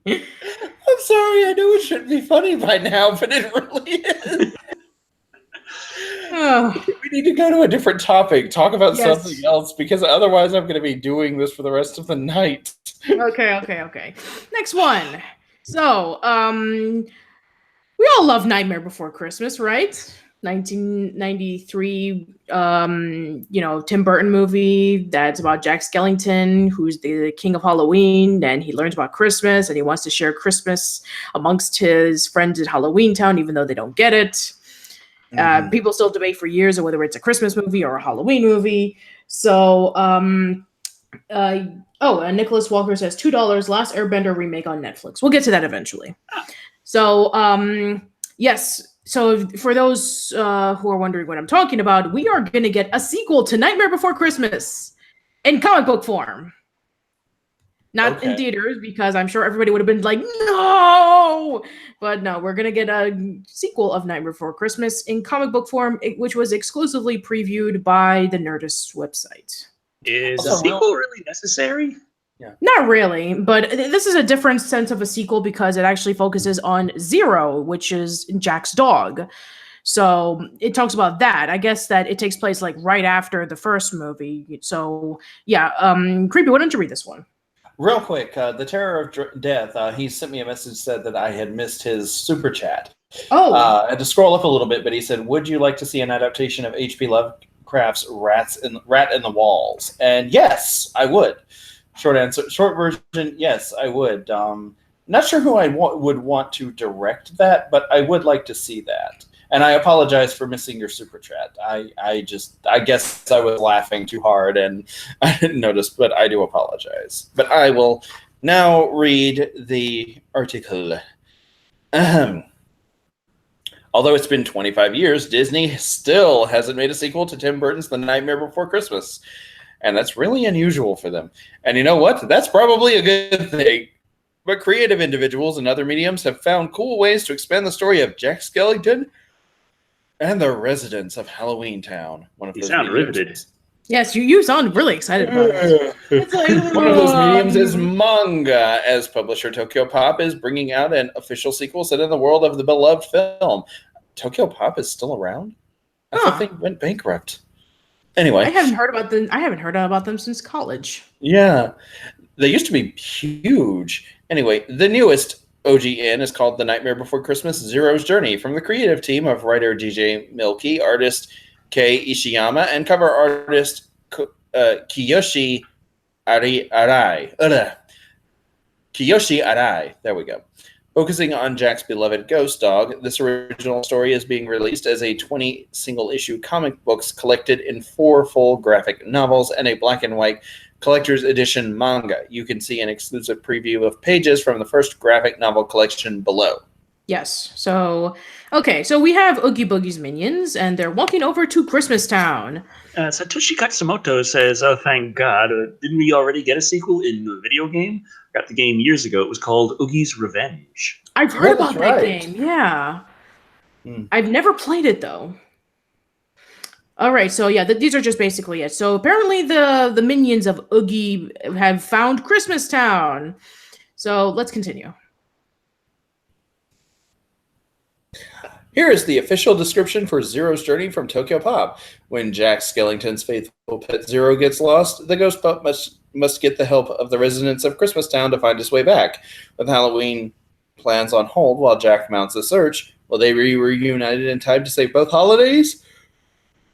I'm sorry, I know it shouldn't be funny by now, but it really is. Oh, We need to go to a different topic, talk about Yes. something else, because otherwise I'm going to be doing this for the rest of the night. okay. Next one. So, we all love Nightmare Before Christmas, right? 1993, Tim Burton movie that's about Jack Skellington, who's the king of Halloween, and he learns about Christmas, and he wants to share Christmas amongst his friends at Halloween Town, even though they don't get it. People still debate for years on whether it's a Christmas movie or a Halloween movie. So, and Nicholas Walker says $2 Last Airbender remake on Netflix. We'll get to that eventually. So, yes. So for those who are wondering what I'm talking about, we are going to get a sequel to Nightmare Before Christmas in comic book form. Not in Okay. theaters, because I'm sure everybody would have been like, no! But no, we're going to get a sequel of Nightmare Before Christmas in comic book form, which was exclusively previewed by the Nerdist website. Is a Also, sequel really necessary? Not really, but this is a different sense of a sequel because it actually focuses on Zero, which is Jack's dog. So it talks about that. I guess that it takes place like right after the first movie. So yeah, Creepy, why don't you read this one? Real quick, the Terror of Death, he sent me a message, said that I had missed his super chat. Oh, I had to scroll up a little bit, but he said, would you like to see an adaptation of H.P. Lovecraft's Rat in the Walls? And yes, I would. Short answer, short version, yes, I would. Not sure who I would want to direct that, but I would like to see that. And I apologize for missing your super chat. I guess I was laughing too hard and I didn't notice, but I do apologize. But I will now read the article. Although it's been 25 years, Disney still hasn't made a sequel to Tim Burton's The Nightmare Before Christmas. And that's really unusual for them. And you know what? That's probably a good thing. But creative individuals and other mediums have found cool ways to expand the story of Jack Skellington and the residents of Halloween Town. You sound riveted. yes, you sound really excited about it. It's like, One of those mediums is manga, as publisher Tokyo Pop is bringing out an official sequel set in the world of the beloved film. Tokyo Pop is still around? I thought they went bankrupt. Anyway, I haven't heard about them since college. yeah, they used to be huge. Anyway, the newest OGN is called The Nightmare Before Christmas: Zero's Journey, from the creative team of writer DJ Milky, artist Kei Ishiyama, and cover artist Kiyoshi Arai. Kiyoshi Arai. There we go. Focusing on Jack's beloved ghost dog, this original story is being released as a 20 single-issue comic books collected in 4 full graphic novels and a black and white collector's edition manga. You can see an exclusive preview of pages from the first graphic novel collection below. Yes. So, okay. So we have Oogie Boogie's minions, and they're walking over to Christmas Town. Satoshi Katsumoto says, "Oh, thank God! Didn't we already get a sequel in the video game? Got the game years ago. It was called Oogie's Revenge." I've heard about that right. game. Yeah. I've never played it though. All right. So yeah, these are just basically it. So apparently the minions of Oogie have found Christmas Town. So let's continue. Here is the official description for Zero's journey from Tokyo Pop. When Jack Skellington's faithful pet Zero gets lost, the ghost pup must get the help of the residents of Christmas Town to find his way back. With Halloween plans on hold while Jack mounts the search, will they be reunited in time to save both holidays?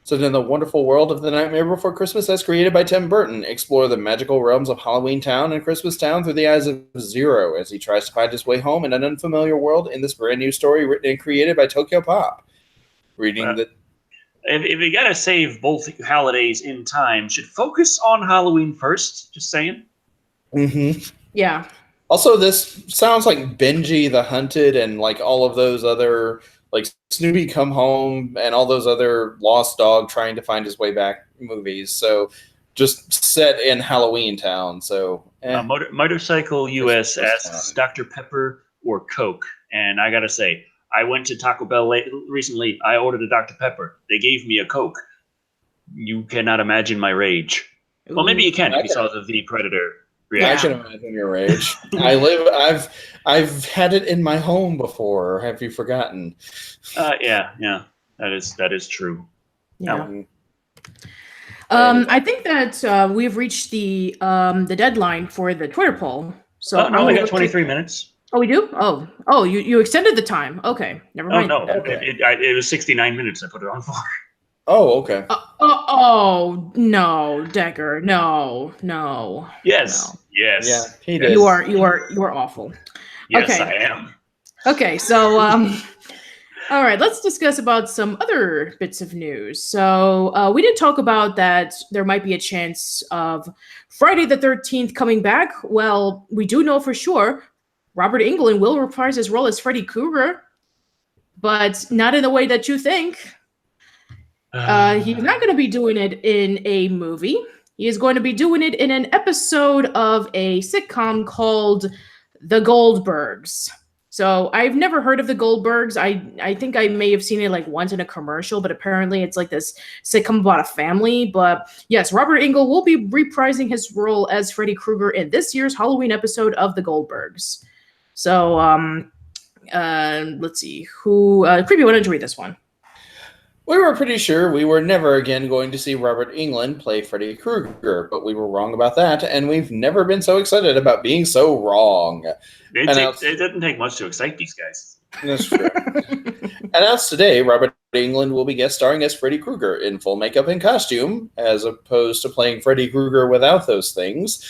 So in the wonderful world of The Nightmare Before Christmas as created by Tim Burton, explore the magical realms of Halloween Town and Christmas Town through the eyes of Zero as he tries to find his way home in an unfamiliar world in this brand new story written and created by Tokyo Pop. If you gotta save both holidays in time, should focus on Halloween first. Just saying. Mm-hmm. Yeah. Also, this sounds like Benji the Hunted and like all of those other, like Snoopy Come Home and all those other Lost Dog trying to find his way back movies. So just set in Halloween Town. So Motorcycle US asks Dr. Pepper or Coke, and I gotta say, I went to Taco Bell recently. I ordered a Dr. Pepper. They gave me a Coke. You cannot imagine my rage. Ooh. Well, maybe you can if you saw the Predator I reaction. can imagine your rage. I've had it in my home before. Have you forgotten? Yeah, that is true. Yeah. I think that we've reached the deadline for the Twitter poll. So no, we got 23 minutes. Oh, we do? Oh, you extended the time. Okay, never mind. Oh no, it was 69 minutes. I put it on for. Oh, okay. Oh no, Decker, no. Yes, no. yes. Yeah, he did. You are awful. Yes, okay. I am. Okay, so all right, let's discuss about some other bits of news. So we did talk about that there might be a chance of Friday the 13th coming back. Well, we do know for sure Robert Englund will reprise his role as Freddy Krueger, but not in the way that you think. He's not going to be doing it in a movie. He is going to be doing it in an episode of a sitcom called The Goldbergs. So I've never heard of The Goldbergs. I think I may have seen it like once in a commercial, but apparently it's like this sitcom about a family. But yes, Robert Englund will be reprising his role as Freddy Krueger in this year's Halloween episode of The Goldbergs. So let's see who Creepy, why don't you read this one? We were pretty sure we were never again going to see Robert Englund play Freddy Krueger, but we were wrong about that, and we've never been so excited about being so wrong. It didn't take much to excite these guys. That's true. Announced today, Robert Englund will be guest starring as Freddy Krueger in full makeup and costume, as opposed to playing Freddy Krueger without those things,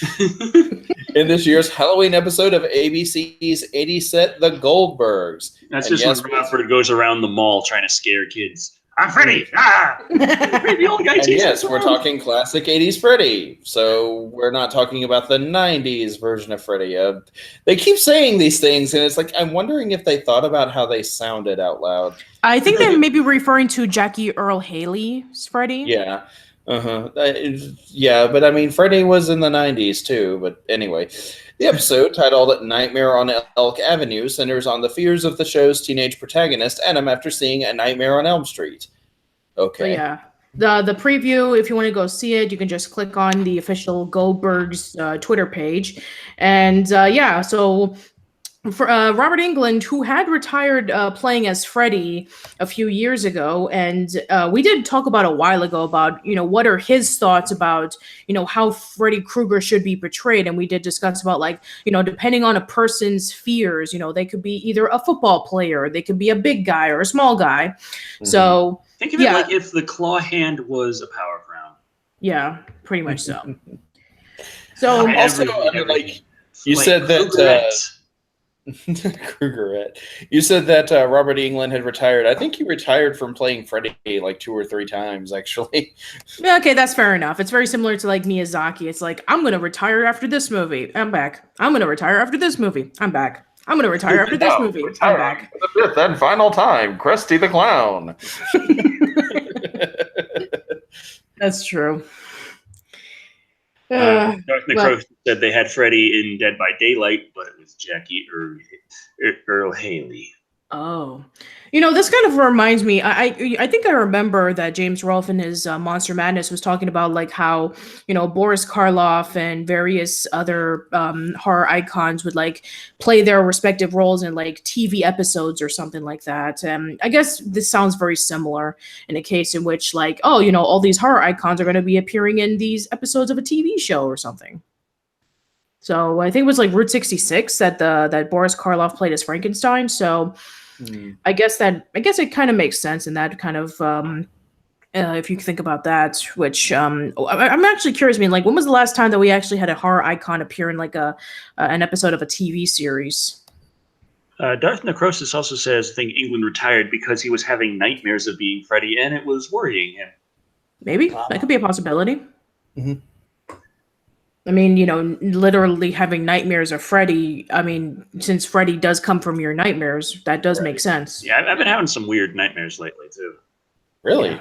in this year's Halloween episode of ABC's 80s set, The Goldbergs. That's just when Robert goes around the mall trying to scare kids. I'm Freddy! Ah! The old guy. And yes, we're talking classic 80s Freddy. So we're not talking about the 90s version of Freddy. They keep saying these things, and it's like, I'm wondering if they thought about how they sounded out loud. I think they may be referring to Jackie Earle Haley's Freddy. Yeah. Yeah, but I mean, Freddy was in the 90s too. But anyway, the episode, titled Nightmare on Elk Avenue, centers on the fears of the show's teenage protagonist, Adam, after seeing A Nightmare on Elm Street. Okay. So yeah. The preview, if you want to go see it, you can just click on the official Goldberg's Twitter page. And yeah, so for Robert Englund, who had retired playing as Freddy a few years ago, and we did talk about a while ago about what are his thoughts about how Freddy Krueger should be portrayed, and we did discuss about like depending on a person's fears, they could be either a football player, they could be a big guy or a small guy. So think of it like if the claw hand was a power crown. Yeah, pretty much so. So also, like you said that. Krugerette. You said that Robert Englund had retired. I think he retired from playing Freddy like 2 or 3 times, actually. Yeah, okay, that's fair enough. It's very similar to like Miyazaki. It's like, I'm going to retire after this movie. I'm back. I'm going to retire after this movie. I'm back. I'm going to retire after this movie. I'm back. For the 5th and final time, Krusty the Clown. That's true. Darth Necrosis said they had Freddy in Dead by Daylight, but it was Jackie Earl Haley. Oh, this kind of reminds me. I think I remember that James Rolfe in his Monster Madness was talking about like how Boris Karloff and various other horror icons would like play their respective roles in like TV episodes or something like that. I guess this sounds very similar in a case in which like all these horror icons are going to be appearing in these episodes of a TV show or something. So I think it was like Route 66 that Boris Karloff played as Frankenstein. So I guess it kind of makes sense in that kind of if you think about that. Which I'm actually curious. I mean, like, when was the last time that we actually had a horror icon appear in like an episode of a TV series? Darth Necrosis also says I think Englund retired because he was having nightmares of being Freddy, and it was worrying him. Maybe that could be a possibility. Mm-hmm. I mean, literally having nightmares of Freddy. I mean, since Freddy does come from your nightmares, that does make sense. Yeah, I've been having some weird nightmares lately, too. Really?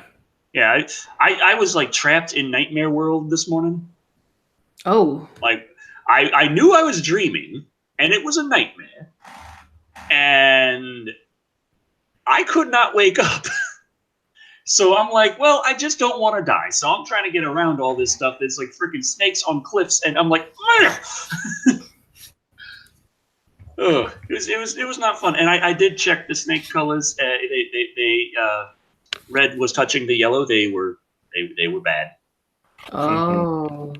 Yeah, I was, like, trapped in nightmare world this morning. Oh. Like, I knew I was dreaming, and it was a nightmare. And I could not wake up. So I'm like, well, I just don't want to die. So I'm trying to get around all this stuff. There's like freaking snakes on cliffs, and I'm like, ugh. It was not fun. And I did check the snake colors. Red was touching the yellow. They were bad. Oh.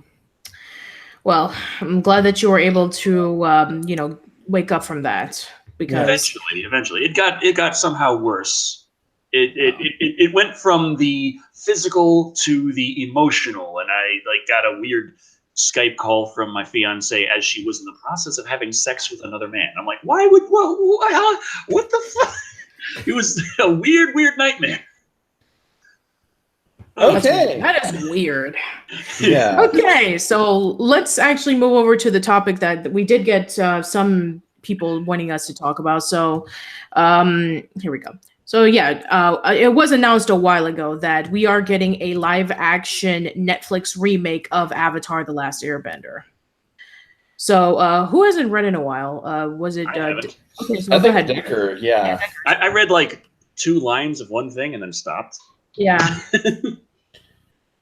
Well, I'm glad that you were able to wake up from that, because eventually it got somehow worse. It went from the physical to the emotional, and I like got a weird Skype call from my fiance as she was in the process of having sex with another man. I'm like, what the fuck? It was a weird nightmare. Okay. That is weird. Yeah. Okay, so let's actually move over to the topic that we did get some people wanting us to talk about. So here we go. So yeah, it was announced a while ago that we are getting a live-action Netflix remake of Avatar: The Last Airbender. So who hasn't read in a while? Was it? Okay, so I go think ahead. Decker. Yeah. I read like 2 lines of one thing and then stopped. Yeah.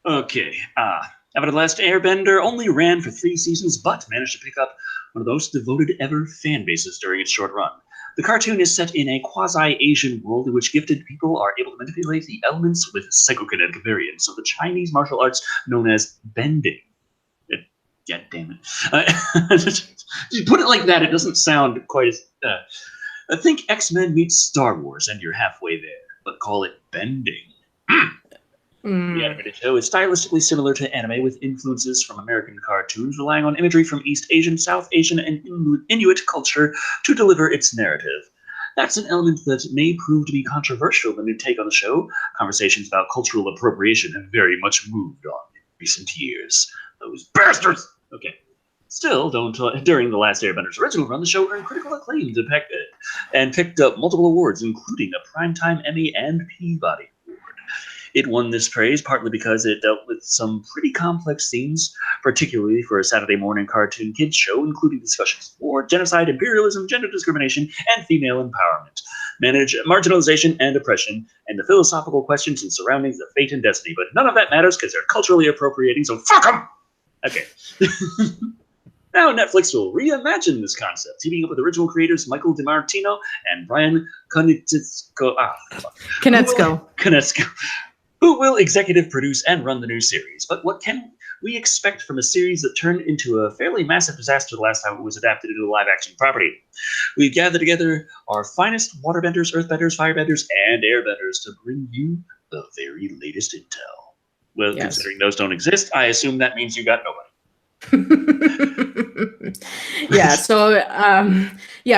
Okay. Avatar: The Last Airbender only ran for 3 seasons, but managed to pick up one of the most devoted ever fan bases during its short run. The cartoon is set in a quasi-Asian world in which gifted people are able to manipulate the elements with psychokinetic variants of the Chinese martial arts known as bending. God damn it. You put it like that, it doesn't sound quite as... I think X-Men meets Star Wars, and you're halfway there, but call it bending. The animated show is stylistically similar to anime, with influences from American cartoons, relying on imagery from East Asian, South Asian, and Inuit culture to deliver its narrative. That's an element that may prove to be controversial in the new take on the show. Conversations about cultural appropriation have very much moved on in recent years. Those bastards! Okay. Still, during The Last Airbender's original run, the show earned critical acclaim and picked up multiple awards, including a Primetime Emmy and Peabody. It won this praise partly because it dealt with some pretty complex themes, particularly for a Saturday morning cartoon kids show, including discussions of war, genocide, imperialism, gender discrimination, and female empowerment, marginalization and oppression, and the philosophical questions and surroundings of fate and destiny. But none of that matters because they're culturally appropriating, so fuck them! Okay. Now Netflix will reimagine this concept, teaming up with original creators Michael DiMartino and Brian Konietzko. Konietzko, who will executive produce and run the new series. But what can we expect from a series that turned into a fairly massive disaster the last time it was adapted into a live-action property? We've gathered together our finest waterbenders, earthbenders, firebenders, and airbenders to bring you the very latest intel. Well, yes. Considering those don't exist, I assume that means you got nobody. Yeah, so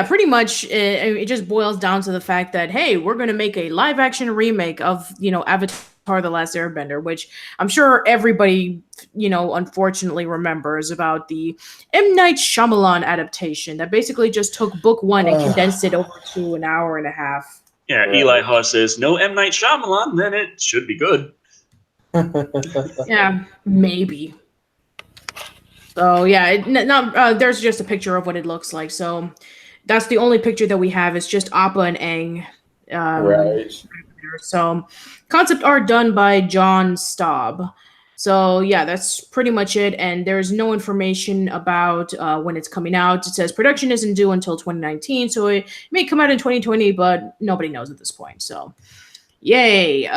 pretty much it just boils down to the fact that, hey, we're going to make a live-action remake of, Avatar The Last Airbender, which I'm sure everybody, unfortunately remembers about the M. Night Shyamalan adaptation that basically just took book one and condensed it over to an hour and a half. Yeah, right. Eli Haas says, no M. Night Shyamalan, then it should be good. Yeah, maybe. So, yeah, there's just a picture of what it looks like. So that's the only picture that we have. It's just Appa and Aang. Right. So concept art done by John Staub. So yeah, that's pretty much it. And there's no information about when it's coming out. It says production isn't due until 2019, so it may come out in 2020, but nobody knows at this point. So, yay!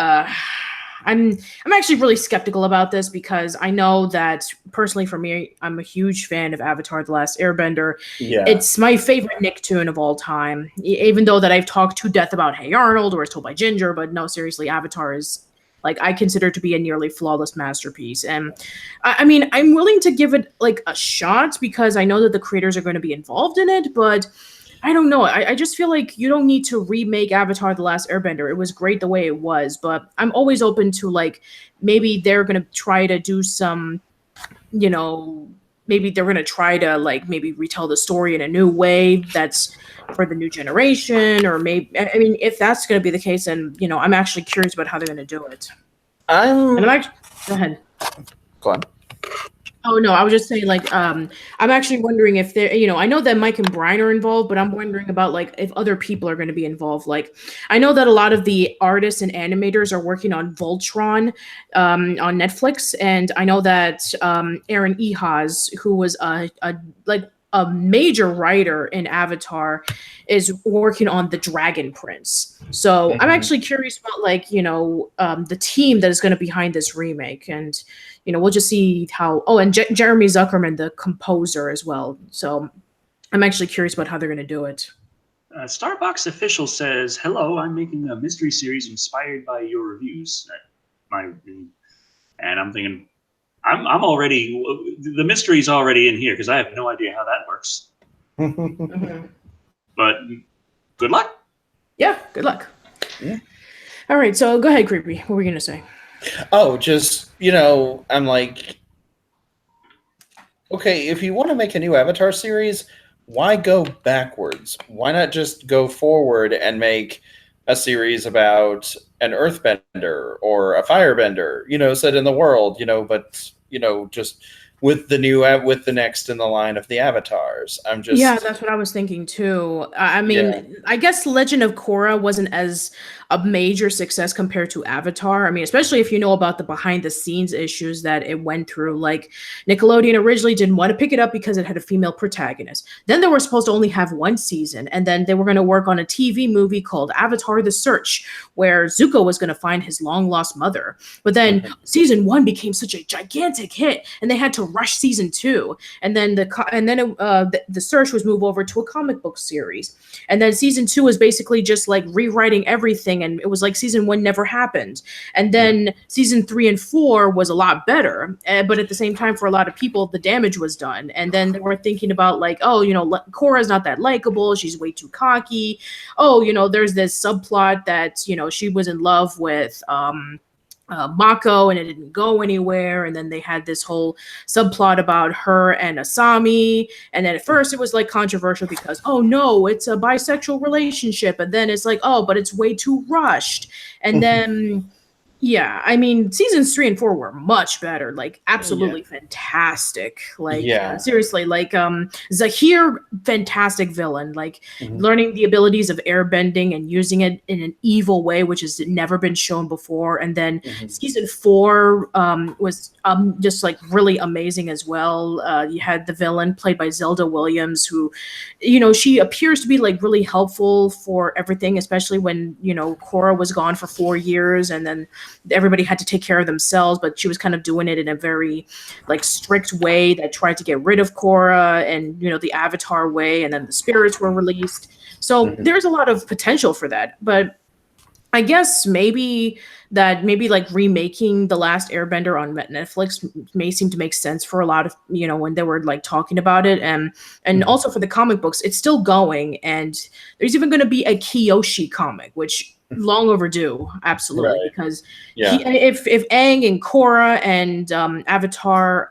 I'm actually really skeptical about this because I know that personally for me, I'm a huge fan of Avatar: The Last Airbender. Yeah. It's my favorite Nicktoon of all time, even though that I've talked to death about Hey Arnold or It's Told by Ginger, but no, seriously, Avatar is, I consider to be a nearly flawless masterpiece. And I mean, I'm willing to give it a shot because I know that the creators are going to be involved in it, but I don't know. I just feel like you don't need to remake Avatar: The Last Airbender. It was great the way it was, but I'm always open to maybe they're going to try to do some, maybe they're going to try to maybe retell the story in a new way that's for the new generation, or maybe, I mean, if that's going to be the case, then, I'm actually curious about how they're going to do it. Go ahead. Go on. Oh, no, I was just saying, I'm actually wondering if they're, I know that Mike and Brian are involved, but I'm wondering about, if other people are going to be involved. I know that a lot of the artists and animators are working on Voltron on Netflix, and I know that Aaron Ehasz, who was a major writer in Avatar, is working on The Dragon Prince. So I'm actually curious about the team that is going to be behind this remake, and we'll just see how. Oh, and Jeremy Zuckerman, the composer, as well. So I'm actually curious about how they're going to do it. Starbucks official says, "Hello, I'm making a mystery series inspired by your reviews." And I'm thinking, I'm already, the mystery's already in here because I have no idea how that works. But good luck. Yeah, good luck. Yeah. All right, so go ahead, Creepy. What were you gonna say? Oh, just, I'm okay, if you want to make a new Avatar series, why go backwards? Why not just go forward and make a series about an earthbender or a firebender, set in the world, but, just with the next in the line of the avatars. Yeah, that's what I was thinking too. I mean, I guess Legend of Korra wasn't as a major success compared to Avatar. I mean, especially if you know about the behind the scenes issues that it went through. Nickelodeon originally didn't want to pick it up because it had a female protagonist. Then they were supposed to only have one season, and then they were going to work on a TV movie called Avatar: The Search, where Zuko was going to find his long lost mother. But then season 1 became such a gigantic hit, and they had to rush season 2. And then the Search was moved over to a comic book series. And then season 2 was basically just rewriting everything, and it was season 1 never happened. And then season 3 and 4 was a lot better, but at the same time, for a lot of people, the damage was done. And then they were thinking about Korra's not that likable, she's way too cocky. There's this subplot that she was in love with Mako, and it didn't go anywhere. And then they had this whole subplot about her and Asami, and then at first it was controversial because, oh no, it's a bisexual relationship, and then it's but it's way too rushed. And then Yeah, I mean, seasons 3 and 4 were much better, like absolutely fantastic. Like Yeah. seriously, like Zahir, fantastic villain. Like Mhm. learning the abilities of airbending and using it in an evil way, which has never been shown before. And then Mhm. season 4 was just like really amazing as well. You had the villain played by Zelda Williams, who, she appears to be like really helpful for everything, especially when Korra was gone for 4 years, and then everybody had to take care of themselves, but she was kind of doing it in a very like strict way that tried to get rid of Korra and the Avatar way, and then the spirits were released. So Mhm. there's a lot of potential for that, but I guess maybe like remaking The Last Airbender on Netflix may seem to make sense for a lot of when they were like talking about it, and Mhm. also for the comic books, it's still going, and there's even going to be a Kyoshi comic, which long overdue, absolutely, Right. because Yeah. if Aang and Korra and Avatar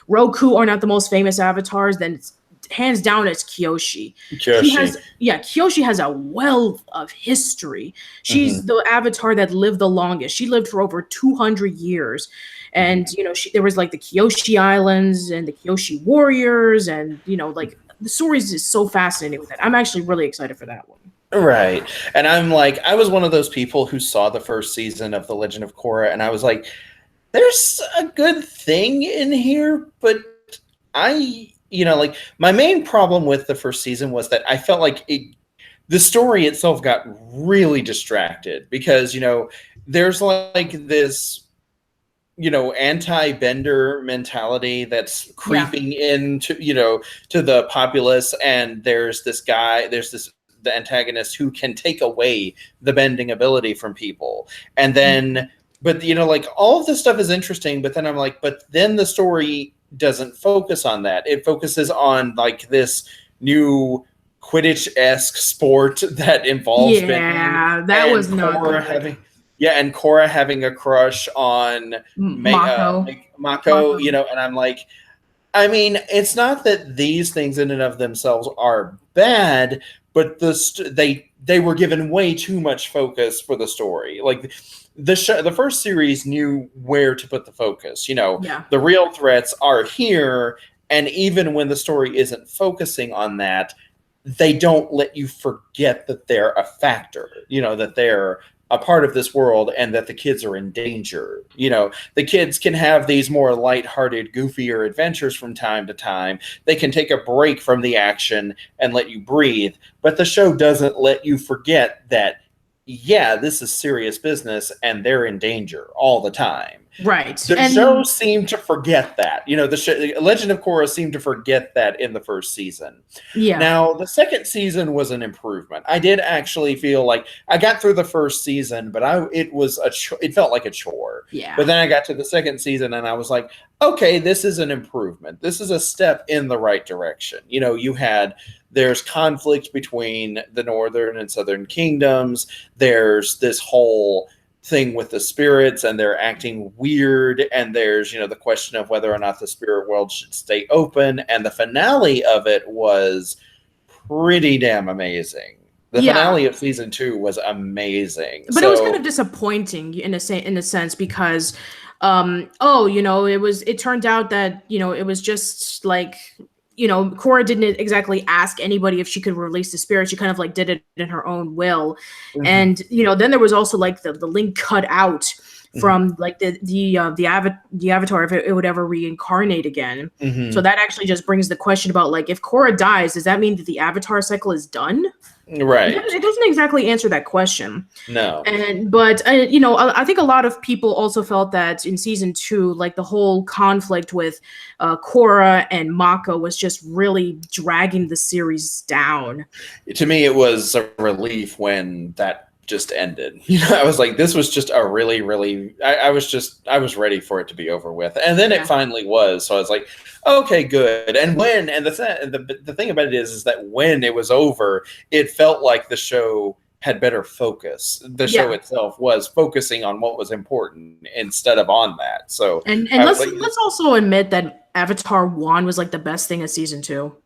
Roku are not the most famous avatars, then it's hands down it's Kyoshi. Kyoshi. Kyoshi has a wealth of history. Mhm. She's the avatar that lived the longest. She lived for over 200 years. And there was like the Kyoshi Islands and the Kyoshi Warriors, and like the stories is so fascinating with it. I'm actually really excited for that one. Right. And I'm like, I was one of those people who saw the first season of The Legend of Korra, and I was like, there's a good thing in here, but like my main problem with the first season was that I felt like the story itself got really distracted because, there's like this, anti-bender mentality that's Yeah. creeping into, to the populace. And there's the antagonist who can take away the bending ability from people. And then, but like all of this stuff is interesting, but then I'm like, but then the story doesn't focus on that. It focuses on like this new Quidditch-esque sport that involves bending, Yeah, that and was not Korra good. having a crush on Mako. Mako, and I'm like, I mean, it's not that these things in and of themselves are bad, but they were given way too much focus for the story. Like the first series knew where to put the focus. Yeah. The real threats are here, and even when the story isn't focusing on that, they don't let you forget that they're a factor. That they're a part of this world and that the kids are in danger. The kids can have these more lighthearted, goofier adventures from time to time. They can take a break from the action and let you breathe, but the show doesn't let you forget that, yeah, this is serious business and they're in danger all the time. Right. The show seemed to forget that. Legend of Korra seemed to forget that in the first season. Yeah. Now, the second season was an improvement. I did actually feel like I got through the first season, but it felt like a chore. Yeah. But then I got to the second season and I was like, okay, this is an improvement. This is a step in the right direction. There's conflict between the northern and southern kingdoms. There's this whole thing with the spirits and they're acting weird, and there's the question of whether or not the spirit world should stay open, and the finale of it was pretty damn amazing. The finale of season 2 was amazing, but it was kind of disappointing in a sense because it turned out that it was just like Korra didn't exactly ask anybody if she could release the spirit. She kind of like did it in her own will. Mm-hmm. And, then there was also like the link cut out from like the avatar, if it would ever reincarnate again. Mm-hmm. So that actually just brings the question about like, if Korra dies, does that mean that the avatar cycle is done? Right. It doesn't exactly answer that question. No. But I think a lot of people also felt that in season 2, like the whole conflict with Korra and Mako was just really dragging the series down. To me, it was a relief when that just ended. I was like, this was just a really, really, I was ready for it to be over with. And then it finally was. So I was like, okay, good. And the thing about it is that when it was over, it felt like the show had better focus. The show itself was focusing on what was important instead of on that. So and let's also admit that Avatar 1 was like the best thing of season 2.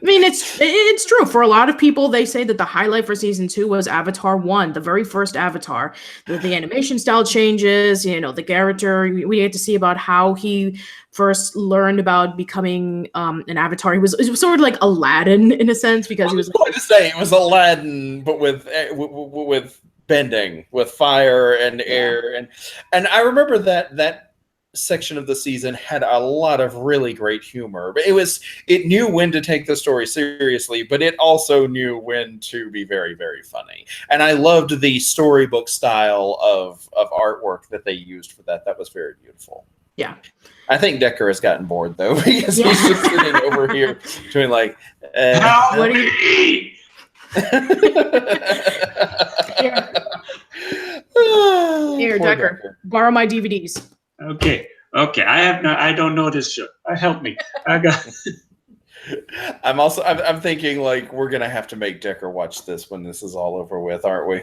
mean, it's true. For a lot of people, they say that the highlight for season 2 was Avatar 1, the very first Avatar. The animation style changes, the character. We get to see about how he first learned about becoming an Avatar. It was sort of like Aladdin in a sense, because he was going to say it was Aladdin, but with bending, with fire and air, and I remember that section of the season had a lot of really great humor. It knew when to take the story seriously, but it also knew when to be very, very funny. And I loved the storybook style of artwork that they used for that. That was very beautiful. Yeah. I think Decker has gotten bored though, because he's just sitting over here doing like, what do you Here, Decker, borrow my DVDs. Okay. I don't know this show. Help me. I got. I'm thinking like we're gonna have to make Decker watch this when this is all over with, aren't we?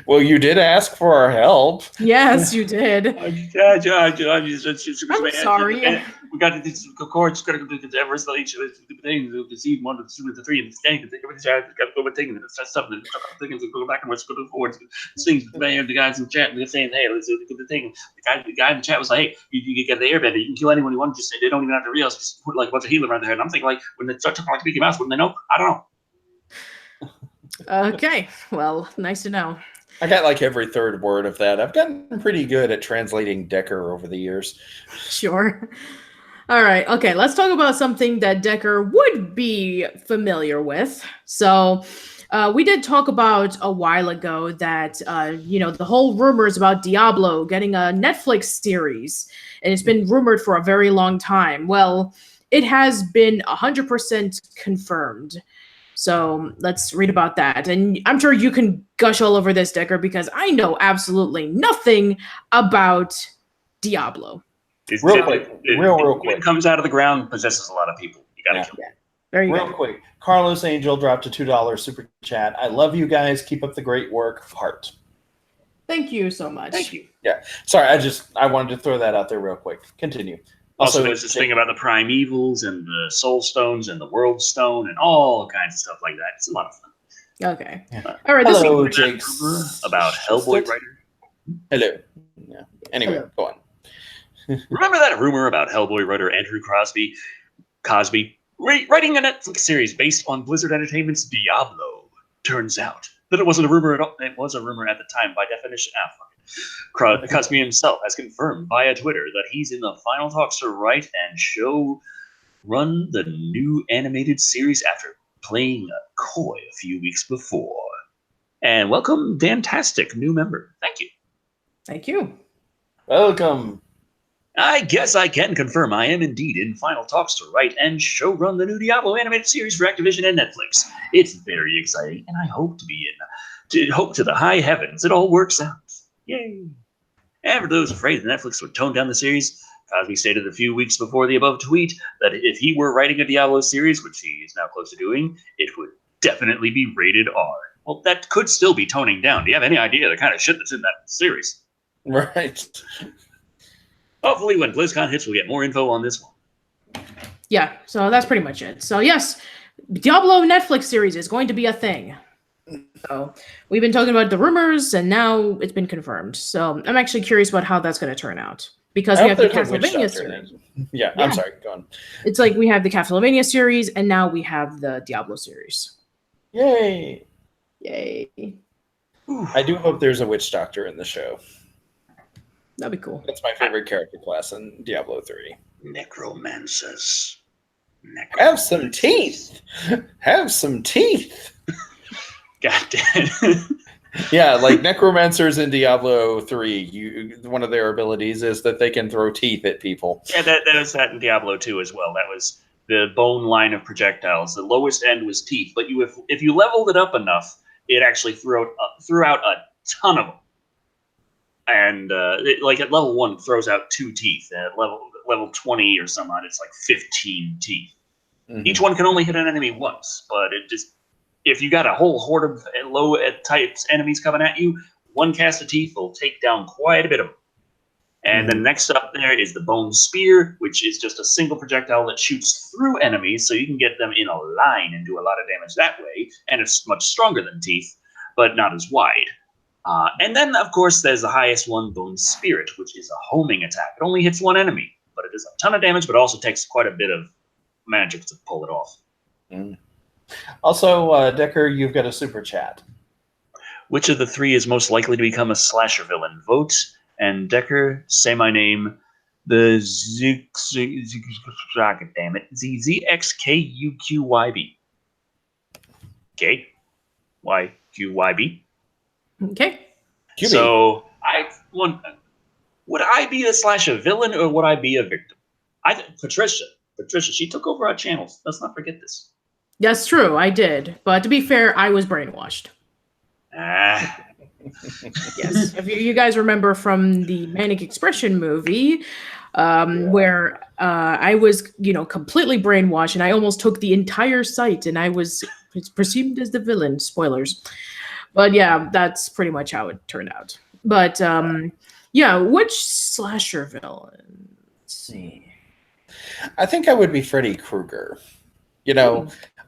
Well, you did ask for our help. Yes, you did. I'm sorry. We got this. Of course, got to go to Everest. Each thing to see 1 to 2 to 3 and stand. Got to go with things and stuff. And things go back and let's go forward. Things. The guys in the chat they're saying, "Hey, let's do the thing." The guy in the chat was like, "Hey, you get the airbender. You can kill anyone you want. Just they don't even have to realize. Just put like a bunch of healer around their head." And I'm thinking like when they start talking like Mickey Mouse, wouldn't they know? I don't know. Okay, well, nice to know. I got like every third word of that. I've gotten pretty good at translating Decker over the years. Sure. All right. Okay, let's talk about something that Decker would be familiar with. So we did talk about a while ago that, the whole rumors about Diablo getting a Netflix series, and it's been rumored for a very long time. Well, it has been 100% confirmed. So let's read about that. And I'm sure you can gush all over this, Decker, because I know absolutely nothing about Diablo. Real quick. When it comes out of the ground, possesses a lot of people. You gotta kill it. There you go. Real quick. Carlos Angel dropped a $2 super chat. I love you guys. Keep up the great work. Heart. Thank you so much. Thank you. Yeah. Sorry, I wanted to throw that out there real quick. Continue. Also, there's this thing about the primevals and the soul stones and the world stone and all kinds of stuff like that. It's a lot of fun. Okay. Yeah. All right. Hello, this is about Hellboy writer. Hello. Yeah. Anyway, go on. Remember that rumor about Hellboy writer Andrew Cosby writing a Netflix series based on Blizzard Entertainment's Diablo? Turns out that it wasn't a rumor at all. It was a rumor at the time by definition. Cosby himself has confirmed via Twitter that he's in the final talks to write and run the new animated series after playing coy a few weeks before. And welcome, Dantastic, new member. Thank you. Thank you. Welcome. I guess I can confirm I am indeed in final talks to write and showrun the new Diablo animated series for Activision and Netflix. It's very exciting, and I hope to the high heavens it all works out. Yay! And for those afraid that Netflix would tone down the series, Cosby stated a few weeks before the above tweet that if he were writing a Diablo series, which he is now close to doing, it would definitely be rated R. Well, that could still be toning down. Do you have any idea the kind of shit that's in that series? Right. Hopefully when BlizzCon hits, we'll get more info on this one. Yeah, so that's pretty much it. So yes, Diablo Netflix series is going to be a thing. So we've been talking about the rumors, and now it's been confirmed. So I'm actually curious about how that's going to turn out, because we have the Castlevania series. Yeah, I'm sorry. Go on. It's like we have the Castlevania series, and now we have the Diablo series. Yay! Yay! I do hope there's a witch doctor in the show. That'd be cool. That's my favorite character class in Diablo 3. Necromancers. Have some teeth. Have some teeth. God damn. Yeah, like necromancers in Diablo 3, one of their abilities is that they can throw teeth at people. Yeah, that was that in Diablo 2 as well. That was the bone line of projectiles. The lowest end was teeth, but if you leveled it up enough, it actually threw out a ton of them. And like at level 1, it throws out 2 teeth. And at level 20 or something, it's like 15 teeth. Mm-hmm. Each one can only hit an enemy once, but if you got a whole horde of low types enemies coming at you, one cast of teeth will take down quite a bit of them. And then next up, there is the Bone Spear, which is just a single projectile that shoots through enemies, so you can get them in a line and do a lot of damage that way. And it's much stronger than Teeth, but not as wide. And then, of course, there's the highest one, Bone Spirit, which is a homing attack. It only hits one enemy, but it does a ton of damage, but also takes quite a bit of magic to pull it off. Mm. Also, Decker, you've got a super chat. Which of the three is most likely to become a slasher villain? Vote. And Decker, say my name. The damn it. ZZXKUQYB. Okay. YQYB. Okay. QB. So would I be a slasher villain or would I be a victim? Patricia, she took over our channels. Let's not forget this. That's true. I did. But to be fair, I was brainwashed. Yes. If you guys remember from the Manic Expression movie, where I was, completely brainwashed and I almost took the entire site and I was perceived as the villain. Spoilers. But yeah, that's pretty much how it turned out. But which slasher villain? Let's see. I think I would be Freddy Krueger.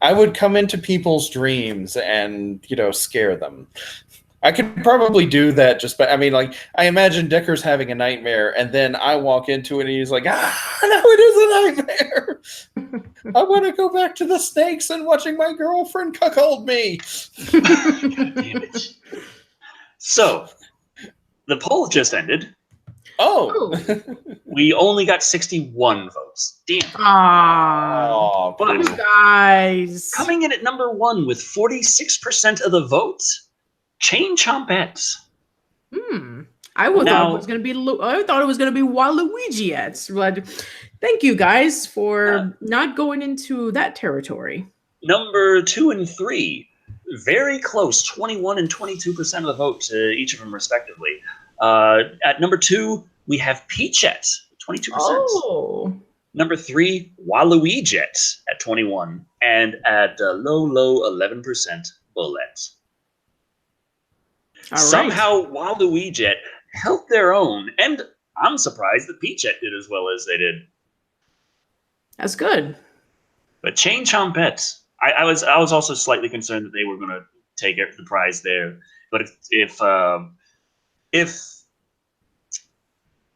I would come into people's dreams and, scare them. I could probably do that I imagine Decker's having a nightmare and then I walk into it and he's like, no, it is a nightmare. I want to go back to the snakes and watching my girlfriend cuckold me. God damn it. So, the poll just ended. Oh. We only got 61 votes. Damn. Oh, but guys. Coming in at number 1 with 46% of the votes, Chain Chompette. I thought it was going to be Waluigi. But thank you guys for not going into that territory. Number 2 and 3, very close, 21 and 22% of the vote, each of them respectively. At number 2, we have Peachette, 22%. Oh. Number 3, Waluigi at 21, and at low 11%, Bullet. All Somehow Waluigi held their own, and I'm surprised that Peachette did as well as they did. That's good. But Chain Chompette, I was also slightly concerned that they were going to take the prize there. But if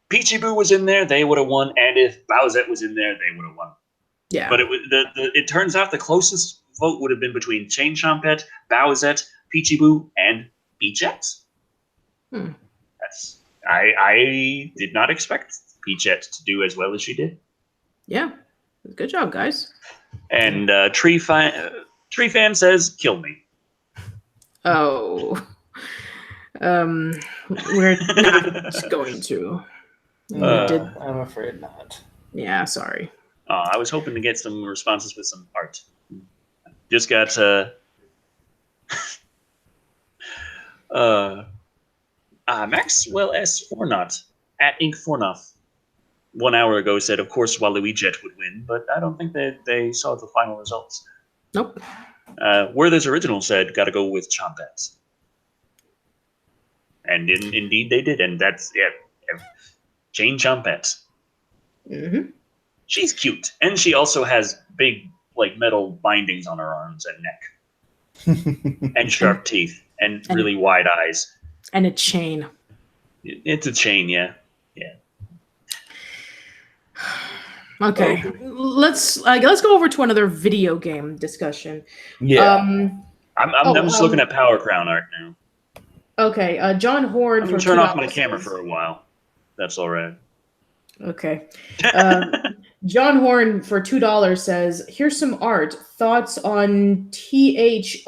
Peachy Boo was in there, they would have won, and if Bowsette was in there, they would have won. Yeah. But it turns out the closest vote would have been between Chain Chompette, Bowsette, Peachy Boo, and Peachette. I did not expect Peachette to do as well as she did. Yeah, good job, guys. And Tree Fan says, "Kill me." Oh, we're not going to. I'm afraid not. Yeah, sorry. I was hoping to get some responses with some art. Just got Maxwell S. Fornot at Ink Fornoff 1 hour ago said, of course, Waluigi would win, but I don't think they saw the final results. Nope. Werther's Original said, gotta go with Chompette. And indeed they did, and that's Chain Chompette. Mm-hmm. She's cute, and she also has big, metal bindings on her arms and neck. And sharp teeth, and really wide eyes. And a chain. It's a chain, yeah. Yeah. Okay. Let's go over to another video game discussion. Yeah. I'm just looking at Power Crown art now. Okay. John Horn. I'm gonna turn off my camera for a while. That's all right. Okay. John Horn for $2 says, "Here's some art. Thoughts on THOTS."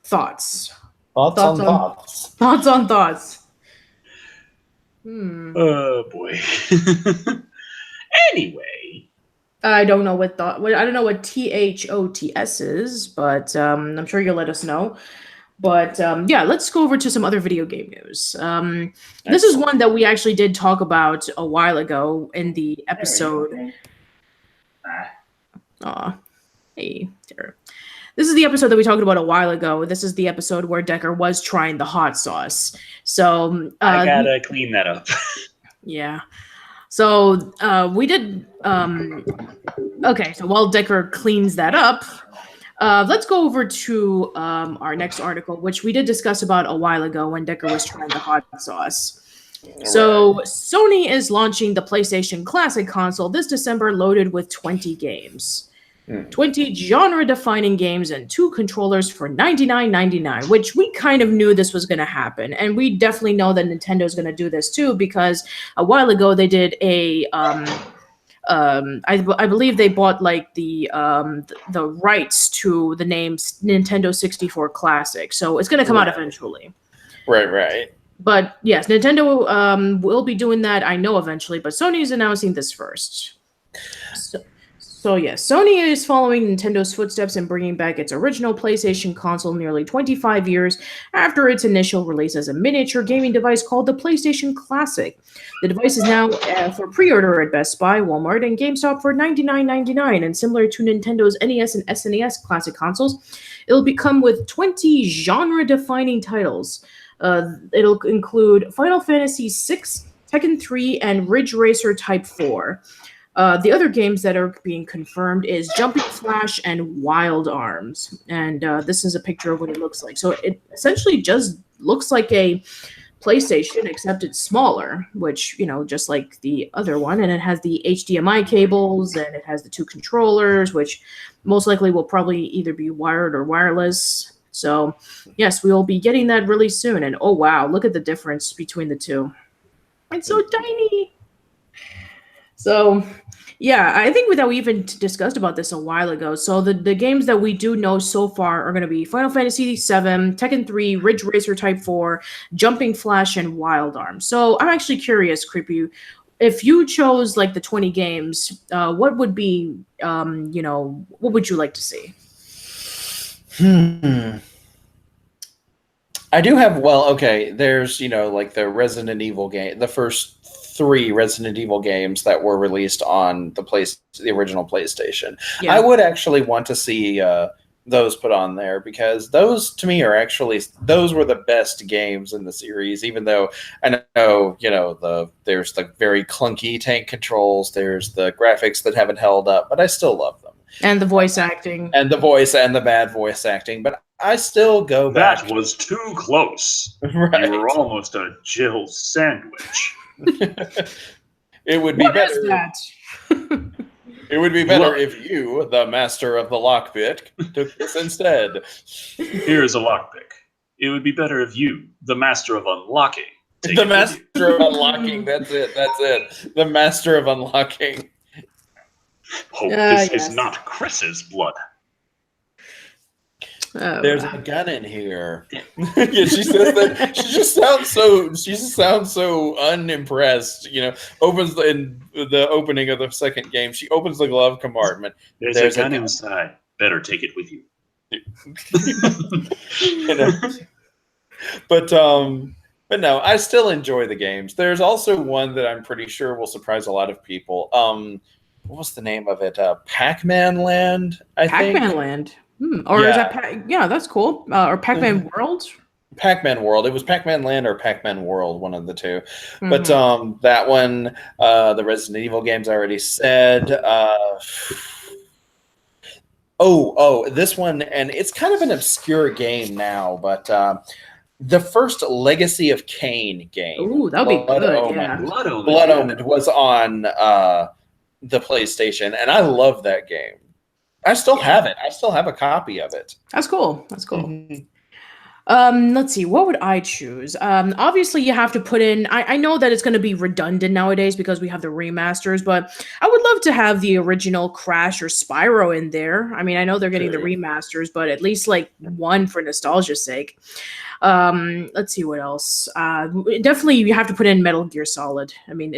Thoughts. Thoughts on thoughts. Thoughts on thoughts. Oh boy. Anyway, I don't know what THOTS is, but I'm sure you'll let us know. But let's go over to some other video game news. This is one that we actually did talk about a while ago in the episode. Hey, Tara. This is the episode that we talked about a while ago. This is the episode where Decker was trying the hot sauce. So I gotta clean that up. yeah. So we did. Okay, so while Decker cleans that up, let's go over to our next article, which we did discuss about a while ago when Decker was trying the hot sauce. So Sony is launching the PlayStation Classic console this December, loaded with 20 games. 20 genre-defining games and 2 controllers for $99.99, which we kind of knew this was going to happen. And we definitely know that Nintendo's going to do this too, because a while ago they did a... I believe they bought like the rights to the name Nintendo 64 Classic. So it's going to come out eventually. Right. But yes, Nintendo will be doing that, I know, eventually, but Sony is announcing this first. So yes, Sony is following Nintendo's footsteps in bringing back its original PlayStation console nearly 25 years after its initial release as a miniature gaming device called the PlayStation Classic. The device is now for pre-order at Best Buy, Walmart, and GameStop for $99.99, and similar to Nintendo's NES and SNES classic consoles, it'll come with 20 genre-defining titles. It'll include Final Fantasy VI, Tekken 3, and Ridge Racer Type 4. The other games that are being confirmed is Jumping Flash and Wild Arms. And this is a picture of what it looks like. So it essentially just looks like a PlayStation, except it's smaller, which, just like the other one. And it has the HDMI cables, and it has the 2 controllers, which most likely will probably either be wired or wireless. So, yes, we will be getting that really soon. And, oh, wow, look at the difference between the two. It's so tiny. So, yeah, I think that we even discussed about this a while ago. So the games that we do know so far are going to be Final Fantasy VII, Tekken 3, Ridge Racer Type 4, Jumping Flash, and Wild Arms. So I'm actually curious, Creepy, if you chose like the 20 games, what would be, what would you like to see? I do have, there's, like the Resident Evil game, the first 3 Resident Evil games that were released on the original PlayStation. Yeah. I would actually want to see those put on there, because those to me are those were the best games in the series, even though I know, there's the very clunky tank controls, there's the graphics that haven't held up, but I still love them. And the voice acting. And the voice and the bad voice acting, but I still go back. That was too close. Right. You were almost a Jill sandwich. It would be what better. Is that? It would be better if you, the master of the lockpick, took this instead. Here's a lockpick. It would be better if you, the master of unlocking, the master of unlocking. That's it. The master of unlocking. Hope this is not Chris's blood. Oh, there's a gun in here. Yeah, she says that. She just sounds so unimpressed. Opens in the opening of the second game. She opens the glove compartment. There's a gun inside. Better take it with you. But no, I still enjoy the games. There's also one that I'm pretty sure will surprise a lot of people. What was the name of it? Pac-Man Land, I think. Pac-Man Land. Or is that that's cool. Or Pac-Man World? Pac-Man World. It was Pac-Man Land or Pac-Man World, one of the two. Mm-hmm. But that one, the Resident Evil games I already said. This one, and it's kind of an obscure game now, but the first Legacy of Kain game. Ooh, that would be good. Omen. Yeah. Blood Omen was on the PlayStation, and I love that game. I still have it. I still have a copy of it. That's cool. Mm-hmm. Let's see. What would I choose? Obviously, you have to put in... I know that it's going to be redundant nowadays because we have the remasters, but I would love to have the original Crash or Spyro in there. I mean, I know they're getting the remasters, but at least like one for nostalgia's sake. Let's see what else. Definitely, you have to put in Metal Gear Solid. I mean,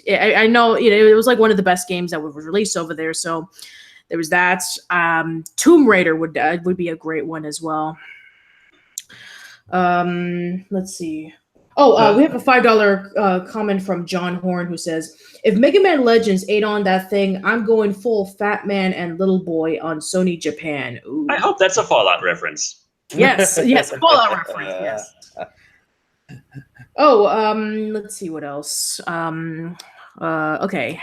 I know it was like one of the best games that was released over there, so... There was that. Tomb Raider would be a great one as well. Let's see. Oh, we have a $5 comment from John Horn who says, "If Mega Man Legends ain't on that thing, I'm going full Fat Man and Little Boy on Sony Japan." Ooh. I hope that's a Fallout reference. Yes, Fallout reference. Yes. Oh, let's see what else. Okay.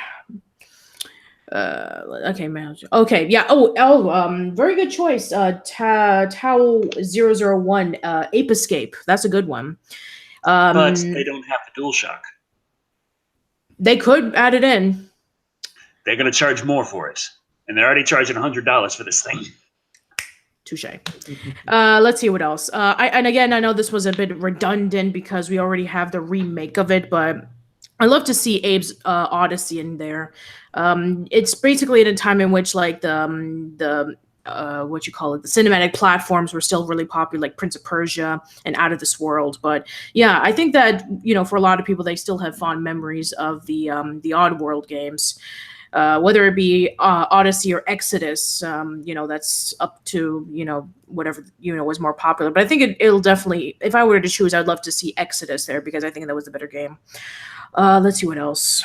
Okay, man. Okay, yeah. Very good choice. Tau001, Ape Escape. That's a good one. But they don't have the DualShock. They could add it in. They're going to charge more for it, and they're already charging $100 for this thing. Touche. Let's see what else. And again, I know this was a bit redundant because we already have the remake of it, but I love to see Abe's Odyssey in there. It's basically at a time in which like the what you call it, the cinematic platforms were still really popular, like Prince of Persia and Out of This World. But yeah, I think that for a lot of people, they still have fond memories of the Oddworld games. Whether it be Odyssey or Exodus, that's up to, whatever, was more popular. But I think it'll definitely, if I were to choose, I'd love to see Exodus there because I think that was a better game. Let's see what else.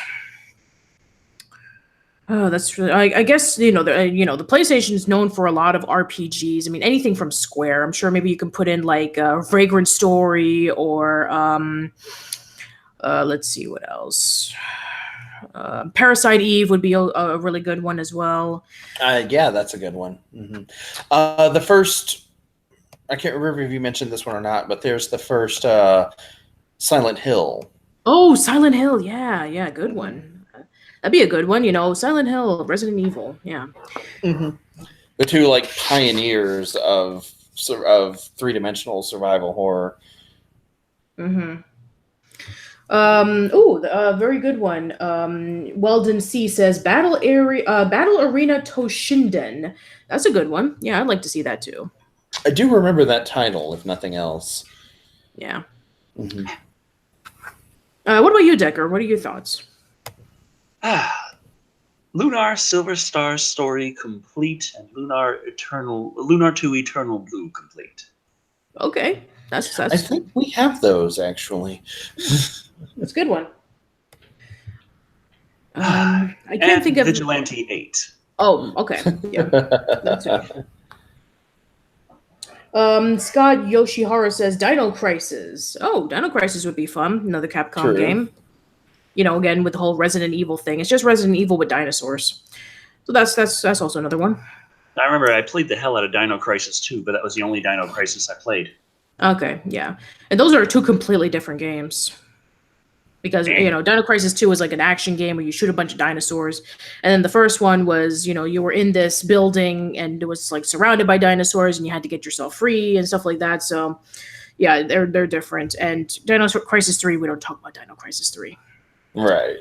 Oh, that's really, I guess, the PlayStation is known for a lot of RPGs. I mean, anything from Square. I'm sure maybe you can put in like Vagrant Story or let's see what else. Parasite Eve would be a really good one as well. Yeah, that's a good one. Mm-hmm. The first, I can't remember if you mentioned this one or not, but there's the first Silent Hill. Oh, Silent Hill. Yeah, good one. That'd be a good one, Silent Hill, Resident Evil. Yeah. Mm-hmm. The two like pioneers of three-dimensional survival horror. Mm-hmm. Very good one. Weldon C says Battle Arena Toshinden. That's a good one. Yeah, I'd like to see that too. I do remember that title, if nothing else. Yeah. Mm-hmm. What about you, Decker? What are your thoughts? Lunar Silver Star Story complete and Lunar 2 Eternal Blue complete. Okay. That's I think we have those actually. That's a good one. I can't think of Vigilante 8. Oh, okay. Yeah. That's it. Scott Yoshihara says Dino Crisis. Oh, Dino Crisis would be fun. Another Capcom game. Again with the whole Resident Evil thing. It's just Resident Evil with dinosaurs. So that's also another one. I remember I played the hell out of Dino Crisis 2, but that was the only Dino Crisis I played. Okay, yeah. And those are two completely different games. Because, Dino Crisis 2 was like an action game where you shoot a bunch of dinosaurs. And then the first one was, you were in this building and it was like surrounded by dinosaurs and you had to get yourself free and stuff like that. So, yeah, they're different. And Dino Crisis 3, we don't talk about Dino Crisis 3. Right.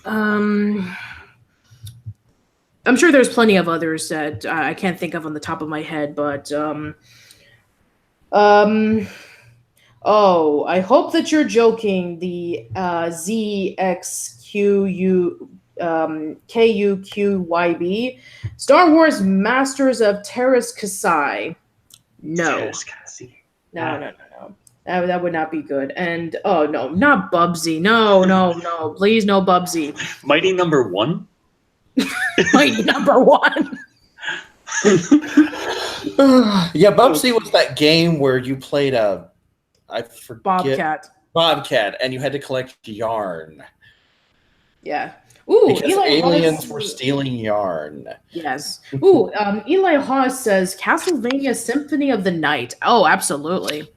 I'm sure there's plenty of others that I can't think of on the top of my head, but oh, I hope that you're joking. The ZXQUKUQYB Star Wars Masters of Terras Kasai. No. No. That would not be good. And oh no, not Bubsy. No, please, no Bubsy. Mighty Number 1. Mighty Number 1. Yeah, Bubsy was that game where you played I forget Bobcat, and you had to collect yarn. Yeah. Ooh, because Eli aliens Haas, were stealing yarn. Yes. Ooh, Eli Haas says Castlevania Symphony of the Night. Oh, absolutely.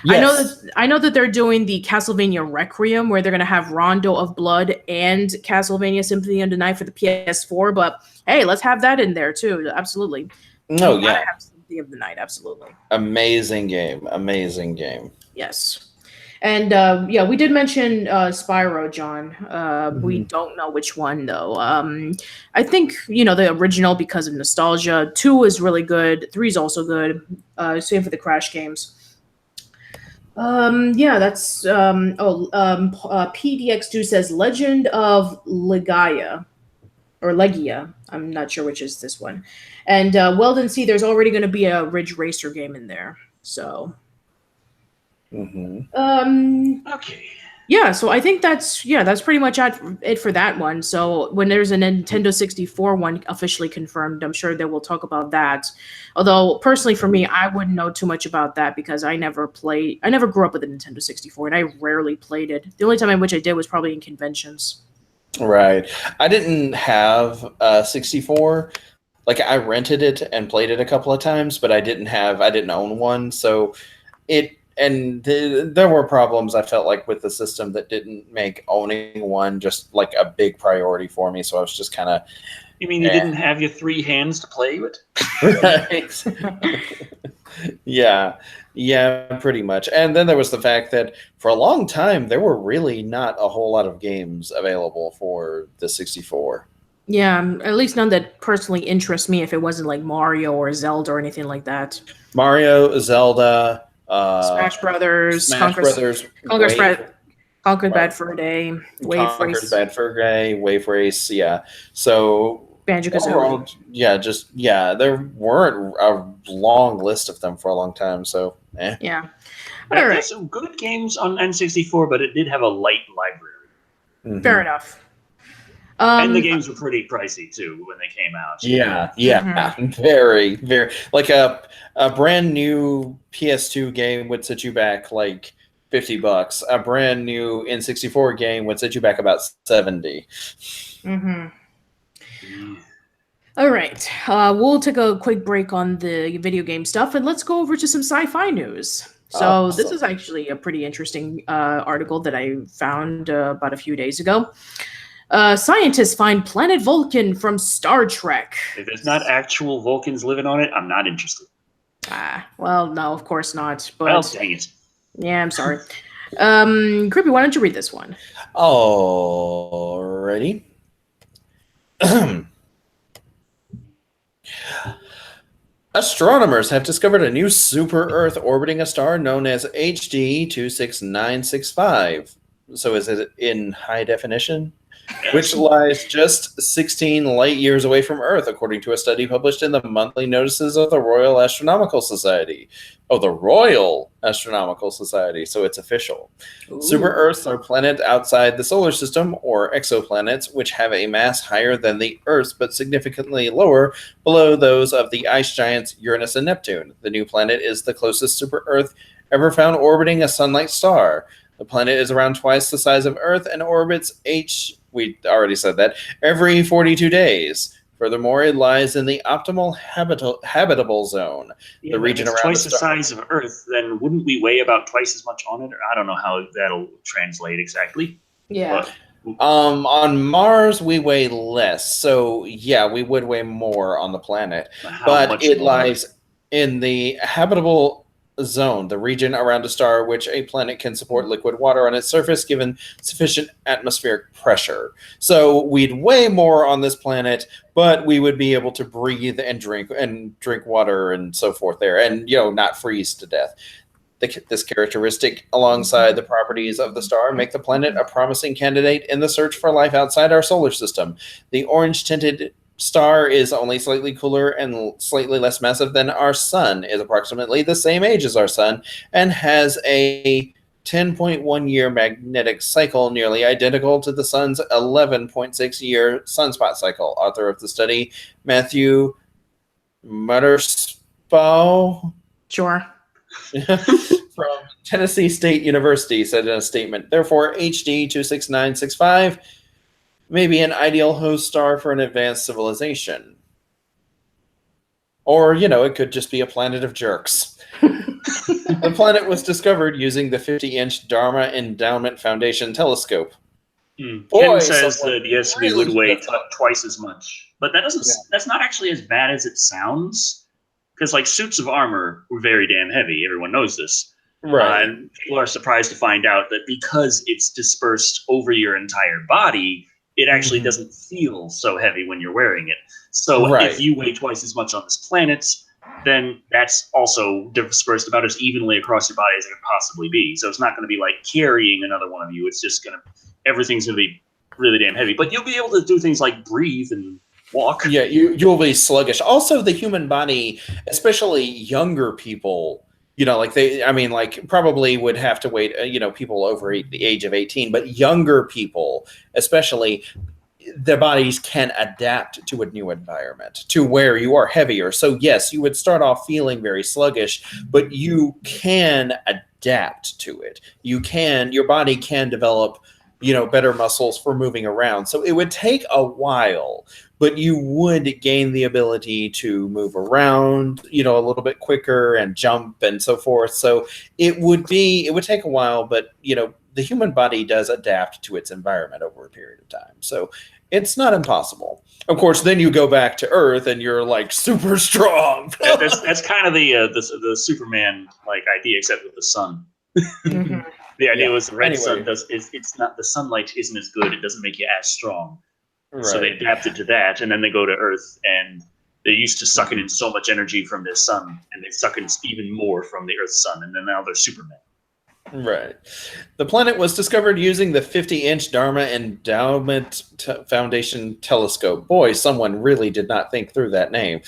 Yes. I know that they're doing the Castlevania Requiem where they're going to have Rondo of Blood and Castlevania Symphony of the Night for the PS4, but hey, let's have that in there too. Absolutely. No, yeah. Have Symphony of the Night, absolutely. Amazing game. Yes. And yeah, we did mention Spyro, John. We don't know which one though. I think the original because of nostalgia. 2 is really good. 3 is also good. Same for the Crash games. Yeah, that's PDX2 says Legend of Legaia or Legia. I'm not sure which is this one. And Weldon C, there's already going to be a Ridge Racer game in there. So Okay. Yeah, so I think that's pretty much it for that one. So when there's a Nintendo 64 one officially confirmed, I'm sure they will talk about that. Although personally for me, I wouldn't know too much about that because I never grew up with a Nintendo 64 and I rarely played it. The only time in which I did was probably in conventions. Right. I didn't have a 64. Like I rented it and played it a couple of times, but I didn't own one. So there were problems I felt like with the system that didn't make owning one just like a big priority for me. So I was just kind of. You mean you didn't have your 3 hands to play with? Right. Yeah, pretty much. And then there was the fact that for a long time there were really not a whole lot of games available for the 64. Yeah, at least none that personally interest me if it wasn't like Mario or Zelda or anything like that. Mario, Zelda, Smash Brothers, Conquered Bad Fur Day, Wave Race, Wave Race, yeah. So Banjo-Kazooie. There weren't a long list of them for a long time. So yeah. All right. Some good games on N64, but it did have a light library. Mm-hmm. Fair enough. And the games were pretty pricey too when they came out. Yeah, very, very. Like a brand new PS2 game would set you back like $50. A brand new N64 game would set you back about $70. All right, we'll take a quick break on the video game stuff, and let's go over to some sci-fi news. So this is actually a pretty interesting article that I found about a few days ago. Scientists find planet Vulcan from Star Trek. If there's not actual Vulcans living on it, I'm not interested. Well, no, of course not. But well, dang it. Yeah, I'm sorry. Creepy, why don't you read this one? Alrighty. Astronomers have discovered a new super-Earth orbiting a star known as HD 26965. So is it in high definition? Which lies just 16 light years away from Earth, according to a study published in the monthly notices of the Royal Astronomical Society. Oh, the Royal Astronomical Society, so it's official. Super-Earths are planets outside the solar system, or exoplanets, which have a mass higher than the Earth's, but significantly lower below those of the ice giants Uranus and Neptune. The new planet is the closest super-Earth ever found orbiting a sun-like star. The planet is around twice the size of Earth and orbits we already said that, every 42 days. Furthermore, it lies in the optimal habitable zone. The region around twice the size of Earth, then wouldn't we weigh about twice as much on it? Or I don't know how that'll translate exactly. Yeah. But, on Mars, we weigh less. So, yeah, we would weigh more on the planet. But it lies in the habitable zone, the region around a star which a planet can support liquid water on its surface given sufficient atmospheric pressure. So we'd weigh more on this planet, but we would be able to breathe and drink water and so forth there, and not freeze to death. This characteristic, alongside the properties of the star, make the planet a promising candidate in the search for life outside our solar system. The orange-tinted star is only slightly cooler and slightly less massive than our sun, is approximately the same age as our sun, and has a 10.1 year magnetic cycle nearly identical to the sun's 11.6 year sunspot cycle. Author of the study, Matthew Mutterspow. Sure. From Tennessee State University said in a statement, therefore HD 26965 may be an ideal host star for an advanced civilization. Or, it could just be a planet of jerks. The planet was discovered using the 50-inch Dharma Endowment Foundation telescope. Ken says that, yes, we would weigh twice as much. But that's not actually as bad as it sounds. Because, suits of armor were very damn heavy. Everyone knows this. Right. And people are surprised to find out that because it's dispersed over your entire body, it actually doesn't feel so heavy when you're wearing it. So if you weigh twice as much on this planet, then that's also dispersed about as evenly across your body as it could possibly be. So it's not going to be like carrying another one of you. It's just everything's going to be really damn heavy. But you'll be able to do things like breathe and walk. Yeah, you'll be sluggish. Also, the human body, especially younger people, You know, like probably would have to wait, people over the age of 18, but younger people, especially, their bodies can adapt to a new environment to where you are heavier. So yes, you would start off feeling very sluggish, but you can adapt to it. Your body can develop, better muscles for moving around. So it would take a while, but you would gain the ability to move around, a little bit quicker and jump and so forth. So it would take a while, but the human body does adapt to its environment over a period of time. So it's not impossible. Of course, then you go back to Earth and you're like super strong. That's kind of the Superman like idea, except with the sun. Mm-hmm. The idea was the red sun it's not, the sunlight isn't as good. It doesn't make you as strong. Right. So they adapted to that, and then they go to Earth, and they're used to sucking in so much energy from the sun, and they suck in even more from the Earth's sun, and then now they're Superman. Right. The planet was discovered using the 50-inch Dharma Endowment Foundation telescope. Boy, someone really did not think through that name.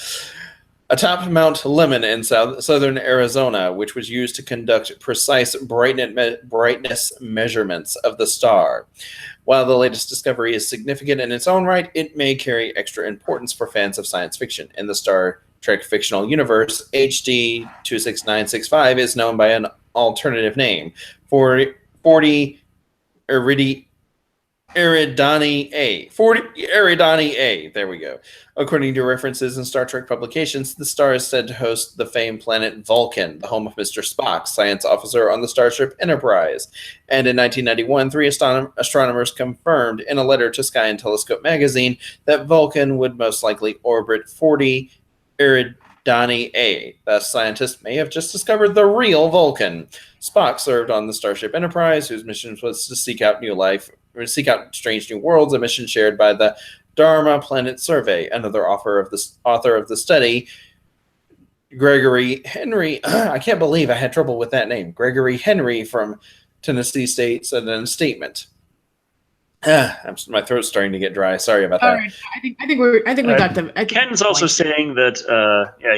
Atop Mount Lemmon in southern Arizona, which was used to conduct precise brightness measurements of the star. While the latest discovery is significant in its own right, it may carry extra importance for fans of science fiction. In the Star Trek fictional universe, HD 26965 is known by an alternative name, 40 Eridani A. There we go. According to references in Star Trek publications, the star is said to host the famed planet Vulcan, the home of Mr. Spock, science officer on the starship Enterprise. And in 1991, 3 astronomers confirmed in a letter to Sky and Telescope magazine that Vulcan would most likely orbit 40 Eridani A. Thus, scientists may have just discovered the real Vulcan. Spock served on the starship Enterprise, whose mission was to seek out strange new worlds, a mission shared by the Dharma Planet Survey. Another author of the study, Gregory Henry. I can't believe I had trouble with that name. Gregory Henry from Tennessee State said in a statement. My throat's starting to get dry. Sorry about that. All right. I think we got them. Ken's also saying that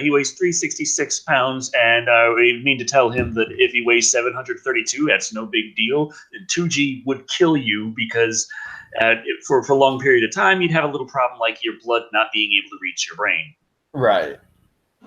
he weighs 366 pounds, and we need to tell him that if he weighs 732, that's no big deal. And 2G would kill you because for a long period of time, you'd have a little problem like your blood not being able to reach your brain. Right.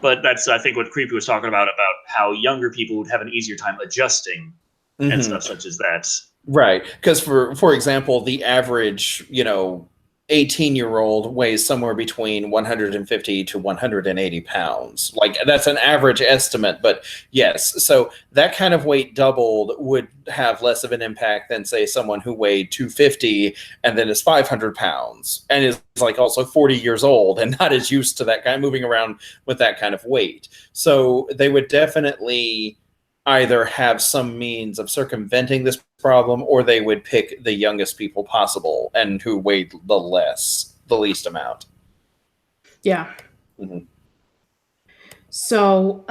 But that's, I think, what Creepy was talking about how younger people would have an easier time adjusting and stuff such as that. Right, because for example, the average 18-year-old weighs somewhere between 150 to 180 pounds. Like, that's an average estimate, but yes, so that kind of weight doubled would have less of an impact than, say, someone who weighed 250 and then is 500 pounds and is like also 40 years old and not as used to that kind of moving around with that kind of weight. So they would definitely either have some means of circumventing this problem, or they would pick the youngest people possible and who weighed the least amount. Yeah. Mm-hmm. So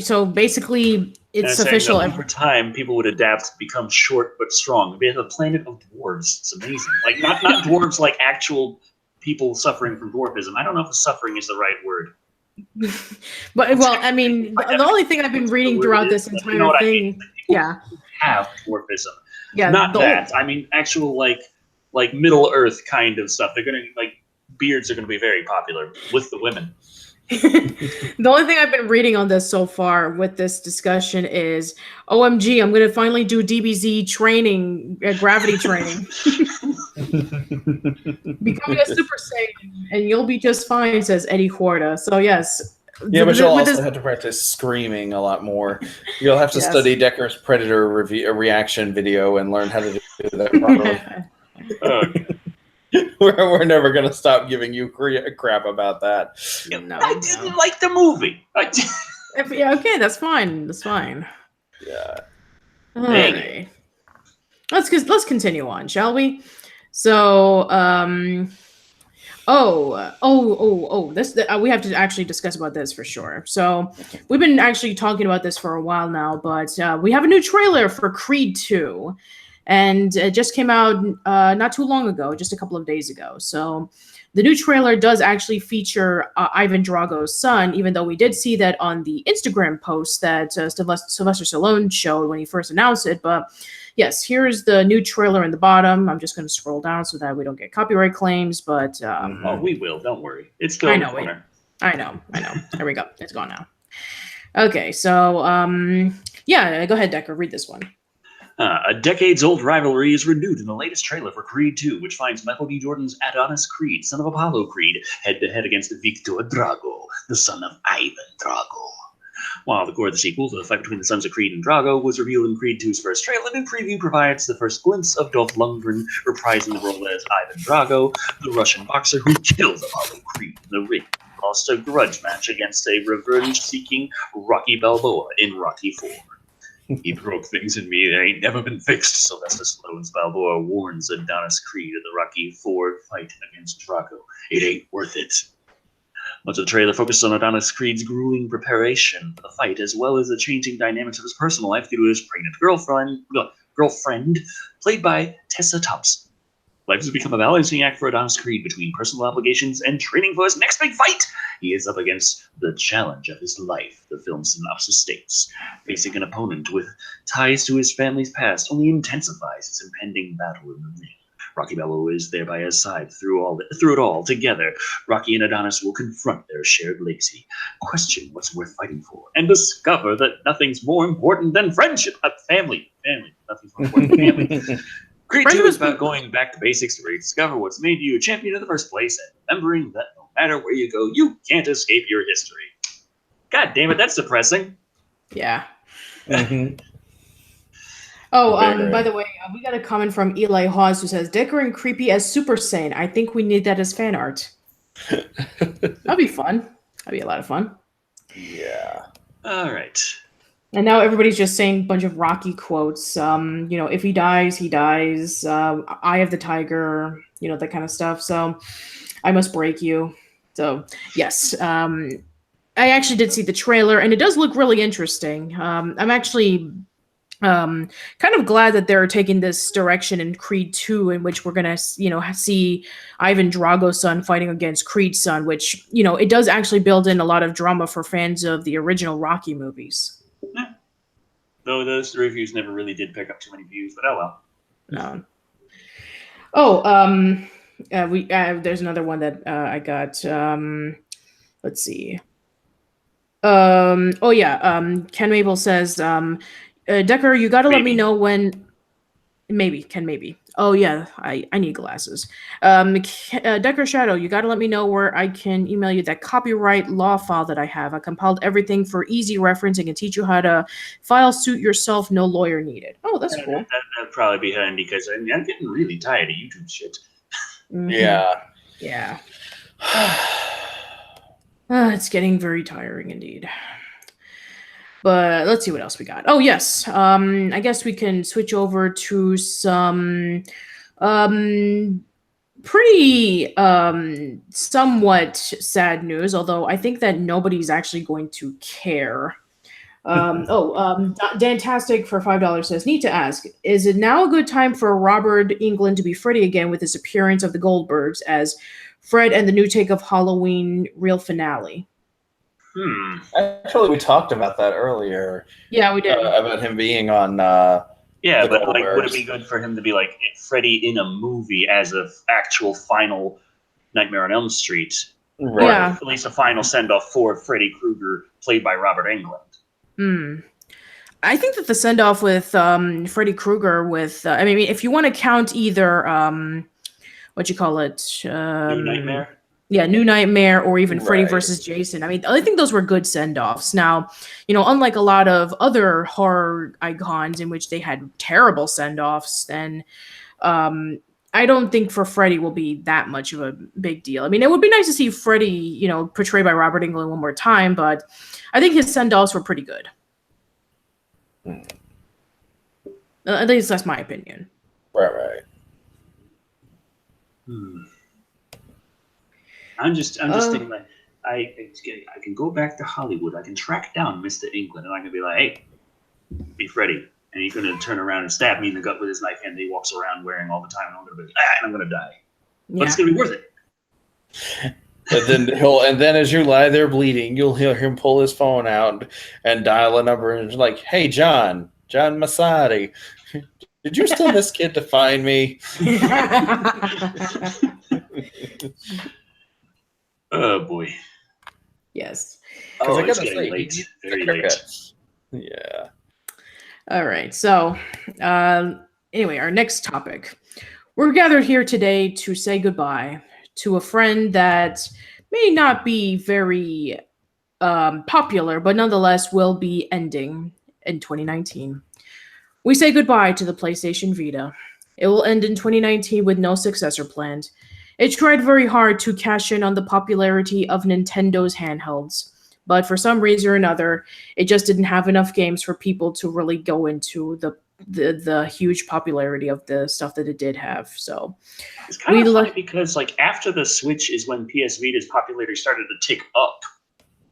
so basically it's official. Over time, people would adapt to become short but strong. We have a planet of dwarves. It's amazing. Like not dwarves like actual people suffering from dwarfism. I don't know if suffering is the right word. But I mean, the only thing I've been reading throughout this entire thing, have dwarfism. Yeah, not that. I mean, actual like Middle Earth kind of stuff. They're gonna beards are gonna be very popular with the women. The only thing I've been reading on this so far with this discussion is, OMG, I'm gonna finally do DBZ training, gravity training. Becoming a Super Saiyan, and you'll be just fine, says Eddie Horta. So yes. Yeah, but you'll also have to practice screaming a lot more. You'll have to study Decker's Predator reaction video and learn how to do that properly. We're never going to stop giving you crap about that. I didn't like the movie. Yeah, okay, that's fine. That's fine. Yeah. All right. Let's continue on, shall we? So, this we have to actually discuss about this for sure. So, we've been actually talking about this for a while now, but we have a new trailer for Creed 2, and it just came out not too long ago, just a couple of days ago. So, the new trailer does actually feature Ivan Drago's son, even though we did see that on the Instagram post that Sylvester Stallone showed when he first announced it. But yes, here's the new trailer in the bottom. I'm just going to scroll down so that we don't get copyright claims. But oh, we will. Don't worry. It's still in the corner. I know. There we go. It's gone now. Okay, so yeah, go ahead, Decker. Read this one. A decades-old rivalry is renewed in the latest trailer for Creed 2, which finds Michael B. Jordan's Adonis Creed, son of Apollo Creed, head-to-head against Victor Drago, the son of Ivan Drago. While the core of the sequel, the fight between the sons of Creed and Drago, was revealed in Creed 2's first trailer, the new preview provides the first glimpse of Dolph Lundgren reprising the role as Ivan Drago, the Russian boxer who killed Apollo Creed in the ring. Lost a grudge match against a revenge-seeking Rocky Balboa in Rocky IV. He broke things in me that ain't never been fixed, Sylvester Stallone's Balboa warns Adonis Creed in the Rocky IV fight against Drago. It ain't worth it. Much of the trailer focused on Adonis Creed's grueling preparation for the fight, as well as the changing dynamics of his personal life due to his pregnant girlfriend played by Tessa Thompson. Life has become a balancing act for Adonis Creed between personal obligations and training for his next big fight. He is up against the challenge of his life, the film's synopsis states. Facing an opponent with ties to his family's past only intensifies his impending battle in the ring. Rocky Balboa is there by his side through it all. Together, Rocky and Adonis will confront their shared legacy, question what's worth fighting for, and discover that nothing's more important than friendship. Family. Nothing's more important than family. Creed 2 is about going back to basics to rediscover what's made you a champion in the first place and remembering that no matter where you go, you can't escape your history. God damn it, that's depressing. Yeah. Mm-hmm. Oh, by the way, we got a comment from Eli Hawes who says, Decker and Creepy as Super Saiyan. I think we need that as fan art. That'd be fun. That'd be a lot of fun. Yeah. All right. And now everybody's just saying a bunch of Rocky quotes. If he dies, he dies. Eye of the tiger, that kind of stuff. So I must break you. So yes, I actually did see the trailer and it does look really interesting. I'm actually kind of glad that they're taking this direction in Creed 2, in which we're going to, see Ivan Drago's son fighting against Creed's son, which, it does actually build in a lot of drama for fans of the original Rocky movies. Yeah. Though those reviews never really did pick up too many views, but oh well. No. Oh, there's another one that I got. Let's see. Ken Mabel says, Decker, you got to let me know when. Maybe. Oh yeah, I need glasses. Decker Shado, you got to let me know where I can email you that copyright law file that I have. I compiled everything for easy reference and can teach you how to file suit yourself. No lawyer needed. Oh, that's cool. That'd probably be handy because I'm getting really tired of YouTube shit. Mm-hmm. Yeah. It's getting very tiring indeed. But let's see what else we got. Oh, yes. I guess we can switch over to some pretty somewhat sad news, although I think that nobody's actually going to care. Dantastic for $5 says, need to ask, is it now a good time for Robert Englund to be Freddy again with his appearance of the Goldbergs as Fred and the new take of Halloween real finale? Actually, we talked about that earlier. Yeah, we did. About him being on. But would it be good for him to be like Freddy in a movie as an actual final Nightmare on Elm Street? Right. Yeah. At least a final send-off for Freddy Krueger, played by Robert Englund. I think that the send-off with Freddy Krueger if you want to count either, New Nightmare? Yeah, New Nightmare or even Freddy Right. versus Jason. I think those were good send-offs. Now, unlike a lot of other horror icons in which they had terrible send-offs, then I don't think for Freddy will be that much of a big deal. I mean, it would be nice to see Freddy, portrayed by Robert Englund one more time, but I think his send-offs were pretty good. At least that's my opinion. Right. I'm just thinking like I can go back to Hollywood. I can track down Mr. Englund, and I can be like, hey, be Freddy, and he's gonna turn around and stab me in the gut with his knife hand that he walks around wearing all the time, and I'm gonna die. Yeah. But it's gonna be worth it. And then as you lie there bleeding, you'll hear him pull his phone out and dial a number and it's like, "Hey, John Masadi, did you tell this kid to find me?" Oh boy. Yes. Oh, I it's gotta getting say, late. he needs Very the late. haircuts. Yeah. All right. So, anyway, our next topic. We're gathered here today to say goodbye to a friend that may not be very popular, but nonetheless will be ending in 2019. We say goodbye to the PlayStation Vita. It will end in 2019 with no successor planned. It tried very hard to cash in on the popularity of Nintendo's handhelds, but for some reason or another, it just didn't have enough games for people to really go into the huge popularity of the stuff that it did have. So It's kind of funny because like after the Switch is when PS Vita's popularity started to tick up.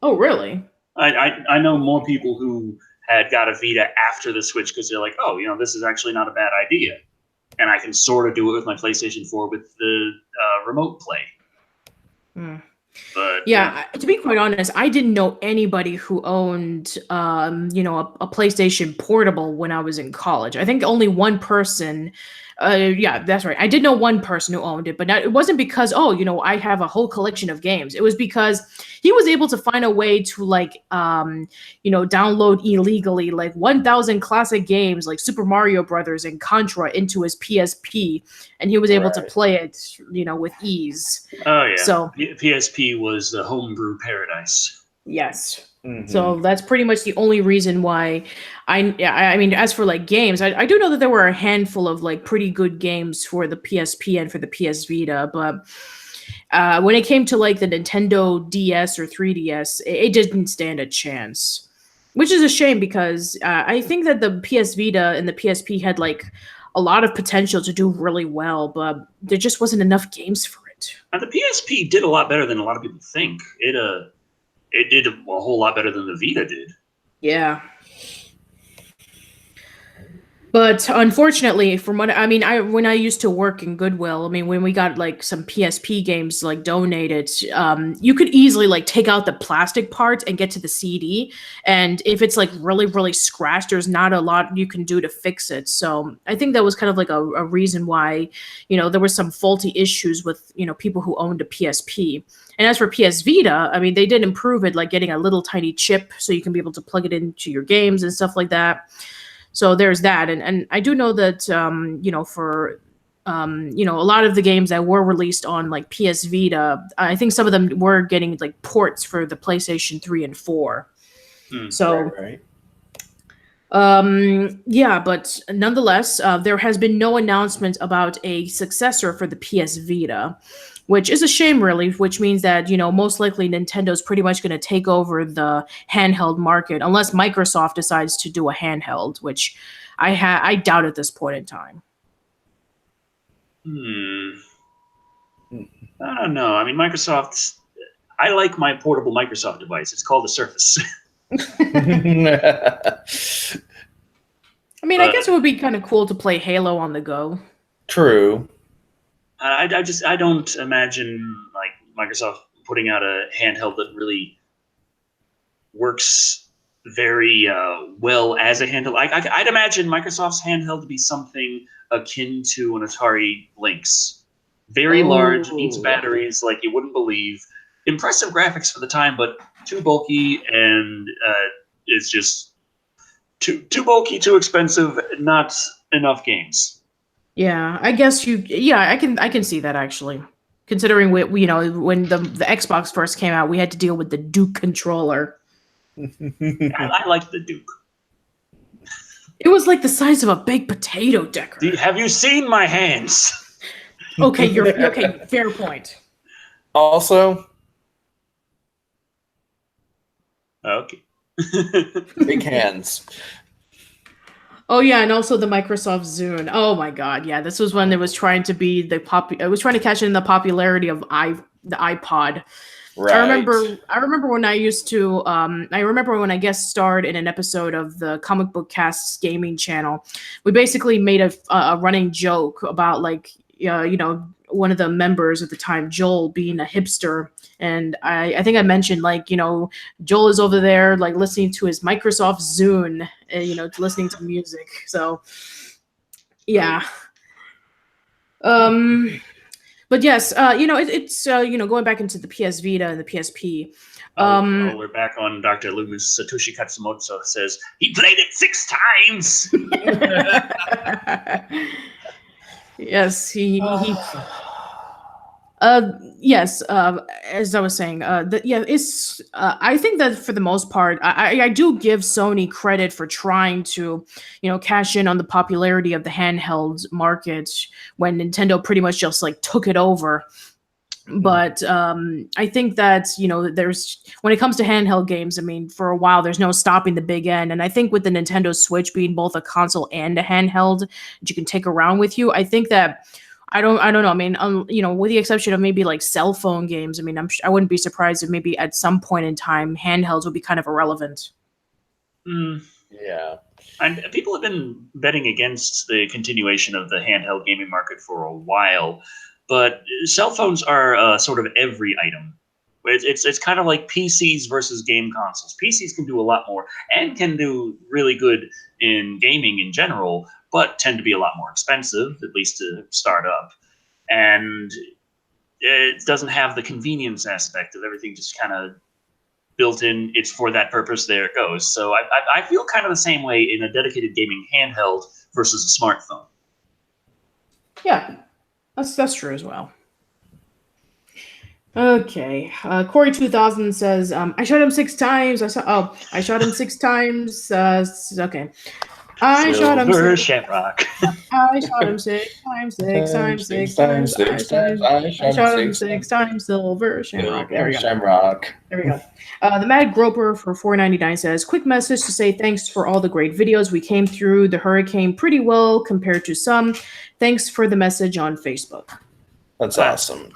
Oh, really? I know more people who had got a Vita after the Switch because they're like, oh, this is actually not a bad idea, and I can sort of do it with my PlayStation 4 with the remote play. But yeah, to be quite honest, I didn't know anybody who owned, a PlayStation Portable when I was in college. I think only one person. Yeah, that's right. I did know one person who owned it, but it wasn't because I have a whole collection of games. It was because he was able to find a way to download illegally like 1,000 classic games like Super Mario Brothers and Contra into his PSP, and he was able to play it, with ease. Oh yeah. So PSP was the homebrew paradise. Yes. Mm-hmm. So that's pretty much the only reason why I mean, as for like games, I do know that there were a handful of like pretty good games for the PSP and for the PS Vita, but when it came to like the Nintendo DS or 3DS, it didn't stand a chance, which is a shame because I think that the PS Vita and the PSP had like a lot of potential to do really well, but there just wasn't enough games for it. And the PSP did a lot better than a lot of people think. It did a whole lot better than the Vita did. Yeah. But unfortunately, from what when I used to work in Goodwill, when we got like some PSP games like donated, you could easily like take out the plastic parts and get to the CD. And if it's like really, really scratched, there's not a lot you can do to fix it. So I think that was kind of like a reason why, there were some faulty issues with, people who owned a PSP. And as for PS Vita, they did improve it, like getting a little tiny chip so you can be able to plug it into your games and stuff like that. So there's that, and I do know that for a lot of the games that were released on like PS Vita, I think some of them were getting like ports for the PlayStation 3 and 4. So right. Yeah, but nonetheless, there has been no announcement about a successor for the PS Vita, which is a shame, really, which means that, most likely Nintendo's pretty much going to take over the handheld market unless Microsoft decides to do a handheld, which I doubt at this point in time. I don't know. Microsoft's... I like my portable Microsoft device. It's called the Surface. I guess it would be kind of cool to play Halo on the go. True. I don't imagine like Microsoft putting out a handheld that really works very well as a handheld. I'd imagine Microsoft's handheld to be something akin to an Atari Lynx. Very large, needs batteries like you wouldn't believe. Impressive graphics for the time, but too bulky and it's just too bulky, too expensive, not enough games. Yeah, I guess I can see that actually. Considering when the Xbox first came out, we had to deal with the Duke controller. I like the Duke. It was like the size of a baked potato, Decker. Have you seen my hands? Okay, okay. Fair point. Also, okay. big hands. Oh yeah, and also the Microsoft Zune. Oh my God, yeah, this was when it was trying to be it was trying to catch in the popularity of the iPod. Right. I remember when I used to. I remember when I guest starred in an episode of the Comic Book Cast's gaming channel. We basically made a running joke about like one of the members at the time, Joel, being a hipster. And I think I mentioned, like, Joel is over there, like, listening to his Microsoft Zune, listening to music. So, yeah. But yes, it's going back into the PS Vita and the PSP. We're back on Dr. Loomis. Satoshi Katsumoto says he played it 6 times. Yes, he yes, as I was saying, it's. I think that for the most part, I do give Sony credit for trying to, cash in on the popularity of the handheld market when Nintendo pretty much just like took it over. But I think that there's when it comes to handheld games, I mean, for a while there's no stopping the big end, and I think with the Nintendo Switch being both a console and a handheld that you can take around with you, I think that. I don't know. I mean, with the exception of maybe like cell phone games, I mean, I wouldn't be surprised if maybe at some point in time handhelds would be kind of irrelevant. Yeah. And people have been betting against the continuation of the handheld gaming market for a while, but cell phones are sort of every item. It's kind of like PCs versus game consoles. PCs can do a lot more and can do really good in gaming in general, but tend to be a lot more expensive, at least to start up. And it doesn't have the convenience aspect of everything just kind of built in. It's for that purpose, there it goes. So I feel kind of the same way in a dedicated gaming handheld versus a smartphone. Yeah, that's true as well. Okay, Corey 2000 says, I shot him 6 times. I shot him 6 times. Okay. I shot him 6 Shamrock. I shot him 6 times, 6 times, 6 times. I shot him 6 times, Silver Shamrock. There we go. Shamrock. There we go. The Mad Groper for $4.99 says, quick message to say thanks for all the great videos. We came through the hurricane pretty well compared to some. Thanks for the message on Facebook. That's awesome.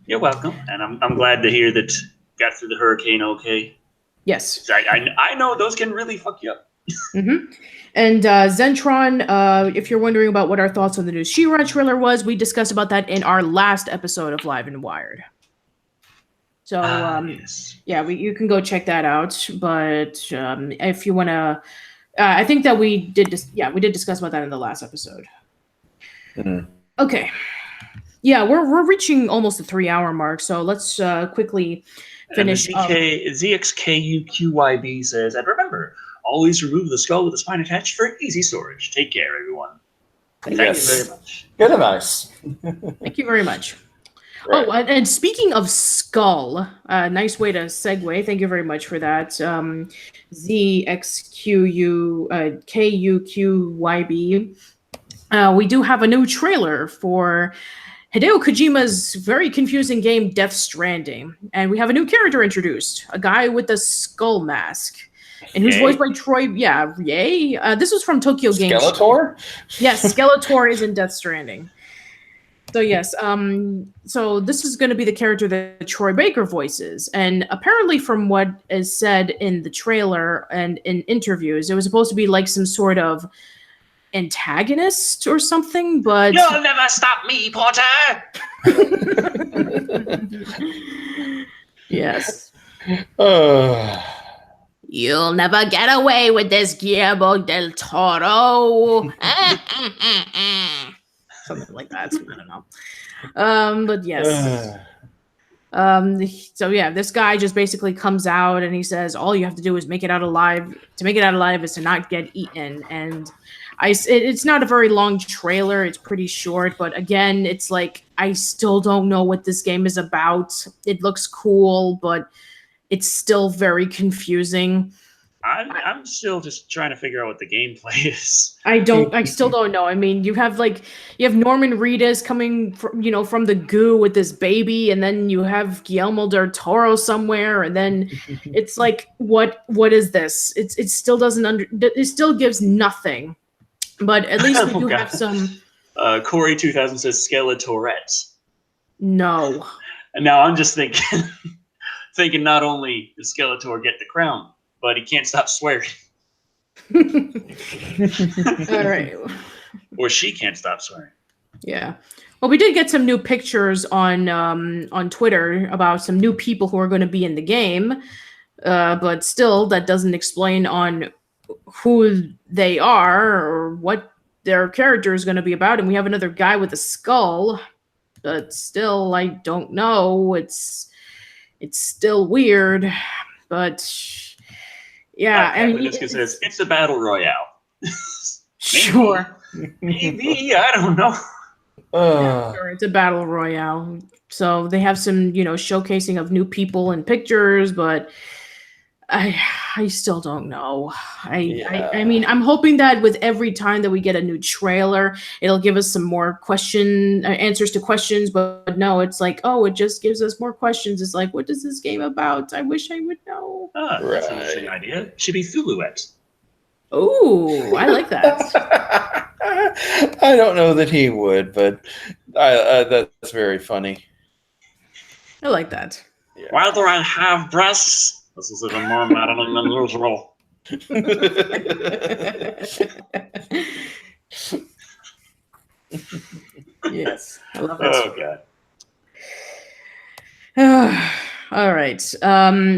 You're welcome. And I'm glad to hear that got through the hurricane okay. Yes. I know those can really fuck you up. Mm-hmm. And Zentron, if you're wondering about what our thoughts on the new She-Ra trailer was, we discussed about that in our last episode of Live and Wired. So yes. Yeah, you can go check that out. But if you want to, I think that we did discuss about that in the last episode. Mm-hmm. Okay. Yeah, we're reaching almost the 3-hour mark, so let's quickly finish. ZXKUQYB says, and remember, always remove the skull with the spine attached for easy storage. Take care, everyone. Thank you very much. Good advice. Thank you very much. Right. Oh, and speaking of skull, nice way to segue. Thank you very much for that. ZXKUQYB. We do have a new trailer for Hideo Kojima's very confusing game Death Stranding. And we have a new character introduced, a guy with a skull mask. And who's voiced by Troy, yay. This was from Tokyo Game Show. Skeletor? Yes, Skeletor is in Death Stranding. So yes, so this is going to be the character that Troy Baker voices. And apparently from what is said in the trailer and in interviews, it was supposed to be like some sort of antagonist or something, but you'll never stop me, Porter. Yes. You'll never get away with this, Guillermo del Toro. Something like that. I don't know. But yes. So yeah, this guy just basically comes out and he says, all you have to do is make it out alive. To make it out alive is to not get eaten. And it's not a very long trailer. It's pretty short, but again, it's like, I still don't know what this game is about. It looks cool, but it's still very confusing. I'm still just trying to figure out what the gameplay is. I still don't know. I mean, you have Norman Reedus coming from the goo with this baby, and then you have Guillermo del Toro somewhere, and then it's like, what is this? It still it still gives nothing. But at least we do have some. Corey 2000 says Skeletorette. No. And now I'm just thinking not only does Skeletor get the crown, but he can't stop swearing. All right. Or she can't stop swearing. Yeah. Well, we did get some new pictures on Twitter about some new people who are going to be in the game, but still, that doesn't explain on who they are or what their character is going to be about. And we have another guy with a skull, but still, I don't know. It's still weird, but yeah, I mean, Disco says it's a battle royale. sure. Maybe, I don't know. Sure, it's a battle royale. So they have some, showcasing of new people and pictures, but I still don't know. I mean, I'm hoping that with every time that we get a new trailer, it'll give us some more answers to questions. But no, it's like, oh, it just gives us more questions. It's like, what is this game about? I wish I would know. That's an interesting idea. Should be Fuluet. Oh, I like that. I don't know that he would, but that's very funny. I like that. Yeah. Why do I have breasts? This is even more maddening than usual. Yes, I love that. Oh, God. All right.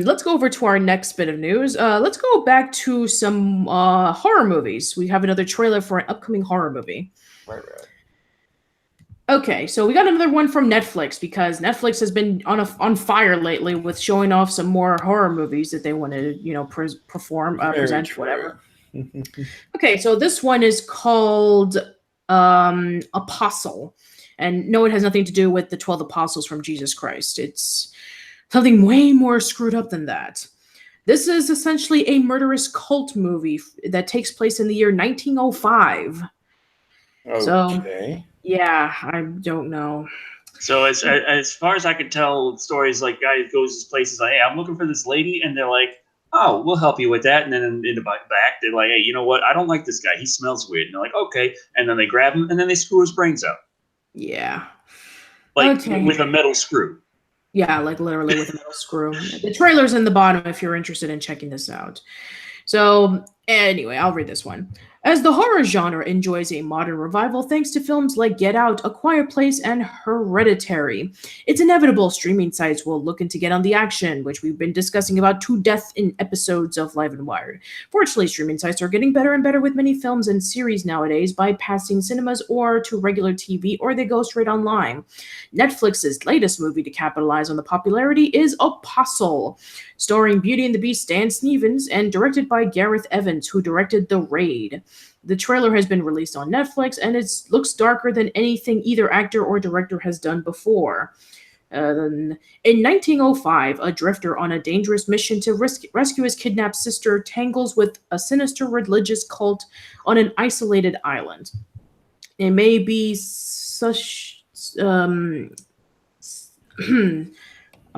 Let's go over to our next bit of news. Let's go back to some horror movies. We have another trailer for an upcoming horror movie. Right. Okay, so we got another one from Netflix because Netflix has been on fire lately with showing off some more horror movies that they want to, present, whatever. Okay, so this one is called Apostle, and no, it has nothing to do with the 12 apostles from Jesus Christ. It's something way more screwed up than that. This is essentially a murderous cult movie that takes place in the year 1905. Okay. So, yeah, I don't know. So as far as I could tell, stories like guy goes to places like, hey, I'm looking for this lady, and they're like, oh, we'll help you with that. And then in the back, they're like, hey, you know what? I don't like this guy. He smells weird. And they're like, okay. And then they grab him, and then they screw his brains out. Yeah. With a metal screw. Yeah, like literally with a metal screw. The trailer's in the bottom if you're interested in checking this out. So, anyway, I'll read this one. As the horror genre enjoys a modern revival thanks to films like Get Out, A Quiet Place, and Hereditary, it's inevitable streaming sites will look into get on the action, which we've been discussing about to death in episodes of Live and Wired. Fortunately, streaming sites are getting better and better with many films and series nowadays, bypassing cinemas or to regular TV, or they go straight online. Netflix's latest movie to capitalize on the popularity is Apostle, starring Beauty and the Beast Dan Stevens and directed by Gareth Evans, who directed The Raid. The trailer has been released on Netflix, and it looks darker than anything either actor or director has done before. In 1905, a drifter on a dangerous mission to rescue his kidnapped sister tangles with a sinister religious cult on an isolated island. It may be such... I'm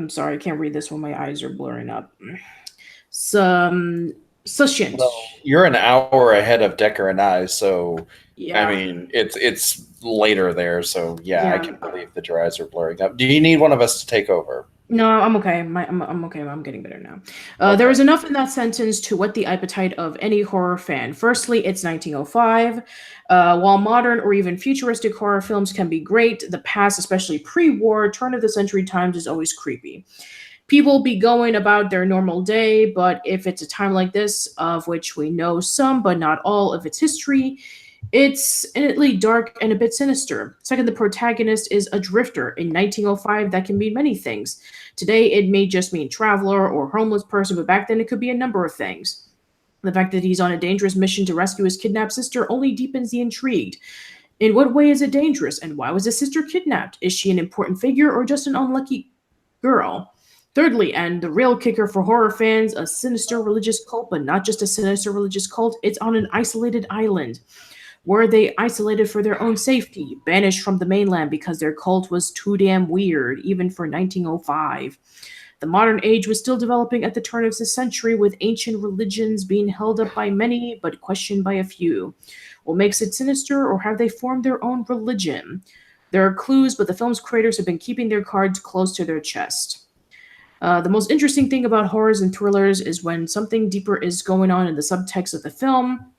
sorry, I can't read this when my eyes are blurring up. Sushient. Well, you're an hour ahead of Decker and I, so yeah. I mean it's later there, so yeah, I can believe that your eyes are blurring up. Do you need one of us to take over? No, I'm okay. I'm okay. I'm getting better now. Okay. There is enough in that sentence to whet the appetite of any horror fan. Firstly, it's 1905. While modern or even futuristic horror films can be great, the past, especially pre-war, turn-of-the-century times, is always creepy. People be going about their normal day, but if it's a time like this, of which we know some but not all of its history, it's innately dark and a bit sinister. Second, the protagonist is a drifter. In 1905, that can mean many things. Today, it may just mean traveler or homeless person, but back then it could be a number of things. The fact that he's on a dangerous mission to rescue his kidnapped sister only deepens the intrigue. In what way is it dangerous, and why was his sister kidnapped? Is she an important figure or just an unlucky girl? Thirdly, and the real kicker for horror fans, a sinister religious cult, but not just a sinister religious cult, it's on an isolated island. Were they isolated for their own safety, banished from the mainland because their cult was too damn weird, even for 1905? The modern age was still developing at the turn of the century, with ancient religions being held up by many, but questioned by a few. What makes it sinister, or have they formed their own religion? There are clues, but the film's creators have been keeping their cards close to their chest. The most interesting thing about horrors and thrillers is when something deeper is going on in the subtext of the film.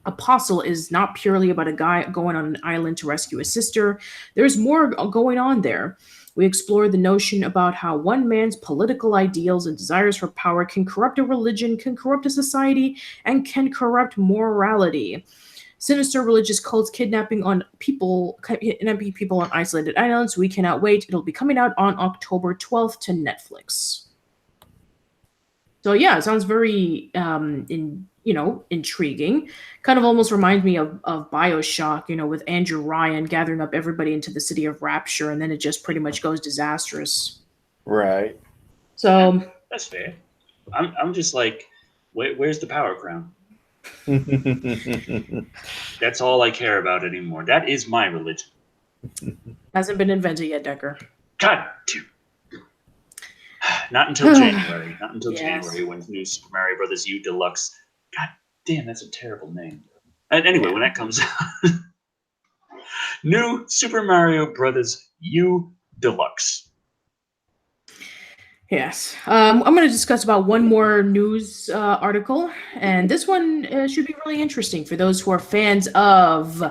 Apostle is not purely about a guy going on an island to rescue his sister. There's more going on there. We explore the notion about how one man's political ideals and desires for power can corrupt a religion, can corrupt a society, and can corrupt morality. Sinister religious cults kidnapping people on isolated islands. We cannot wait. It'll be coming out on October 12th to Netflix. So yeah, it sounds very intriguing. Kind of almost reminds me of BioShock, with Andrew Ryan gathering up everybody into the city of Rapture, and then it just pretty much goes disastrous. Right. So that's fair. I'm just like, where's the power crown? That's all I care about anymore. That is my religion. Hasn't been invented yet, Decker. God damn. Not until January. Not until January when new Super Mario Brothers U Deluxe. God damn, that's a terrible name. And anyway, when that comes out, new Super Mario Brothers U Deluxe. Yes. I'm going to discuss about one more news article, and this one should be really interesting for those who are fans of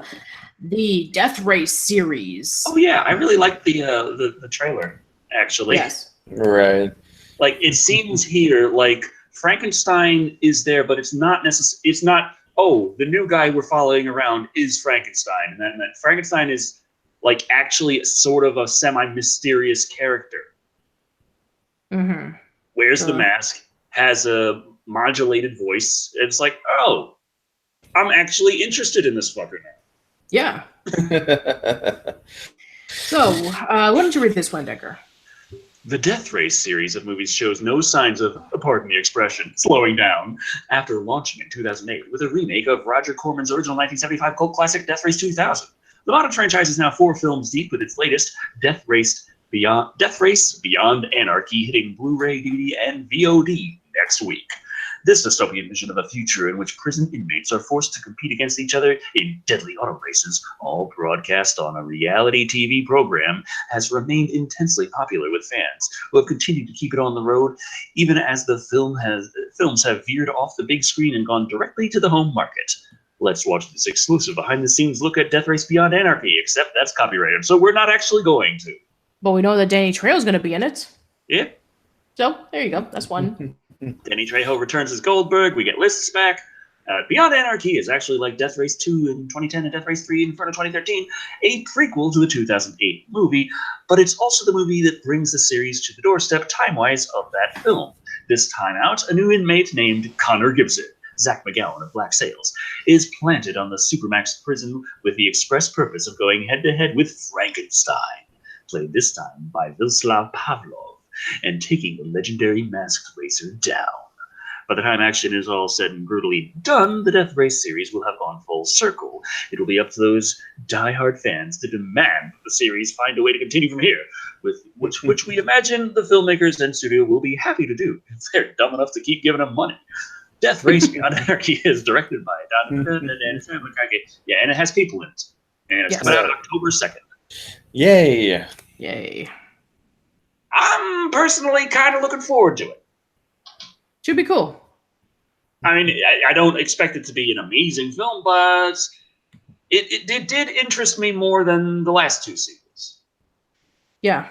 the Death Race series. Oh yeah, I really like the trailer, actually. Yes. Right. Like, it seems here like Frankenstein is there, but it's not necessarily. It's not. Oh, the new guy we're following around is Frankenstein, and then Frankenstein is like actually sort of a semi-mysterious character. Mm-hmm. Wears the mask, has a modulated voice. And it's like, oh, I'm actually interested in this fucker now. Yeah. So, why don't you read this one, Decker? The Death Race series of movies shows no signs of, pardon the expression, slowing down after launching in 2008 with a remake of Roger Corman's original 1975 cult classic Death Race 2000. The modern franchise is now 4 films deep, with its latest, Death Race Beyond Anarchy, hitting Blu-ray, DVD, and VOD next week. This dystopian vision of a future in which prison inmates are forced to compete against each other in deadly auto races, all broadcast on a reality TV program, has remained intensely popular with fans, who have continued to keep it on the road, even as the films have veered off the big screen and gone directly to the home market. Let's watch this exclusive behind-the-scenes look at Death Race Beyond Anarchy, except that's copyrighted, so we're not actually going to. But we know that Danny Trejo's going to be in it. Yeah. So, there you go. That's one. Danny Trejo returns as Goldberg. We get lists back. Beyond Anarchy is actually like Death Race 2 in 2010 and Death Race 3 in front of 2013, a prequel to the 2008 movie, but it's also the movie that brings the series to the doorstep time-wise of that film. This time out, a new inmate named Connor Gibson, Zach McGowan of Black Sails, is planted on the Supermax prison with the express purpose of going head-to-head with Frankenstein, played this time by Vilslav Pavlov, and taking the legendary masked racer down. By the time action is all said and brutally done, the Death Race series will have gone full circle. It will be up to those die-hard fans to demand that the series find a way to continue from here, with which we imagine the filmmakers and studio will be happy to do if they're dumb enough to keep giving them money. Death Race Beyond Anarchy is directed by Don and yeah, and it has people in it. And it's coming out October 2nd. Yay. Yay. I'm personally kind of looking forward to it. Should be cool. I mean, I don't expect it to be an amazing film, but it did interest me more than the last 2 sequels. Yeah.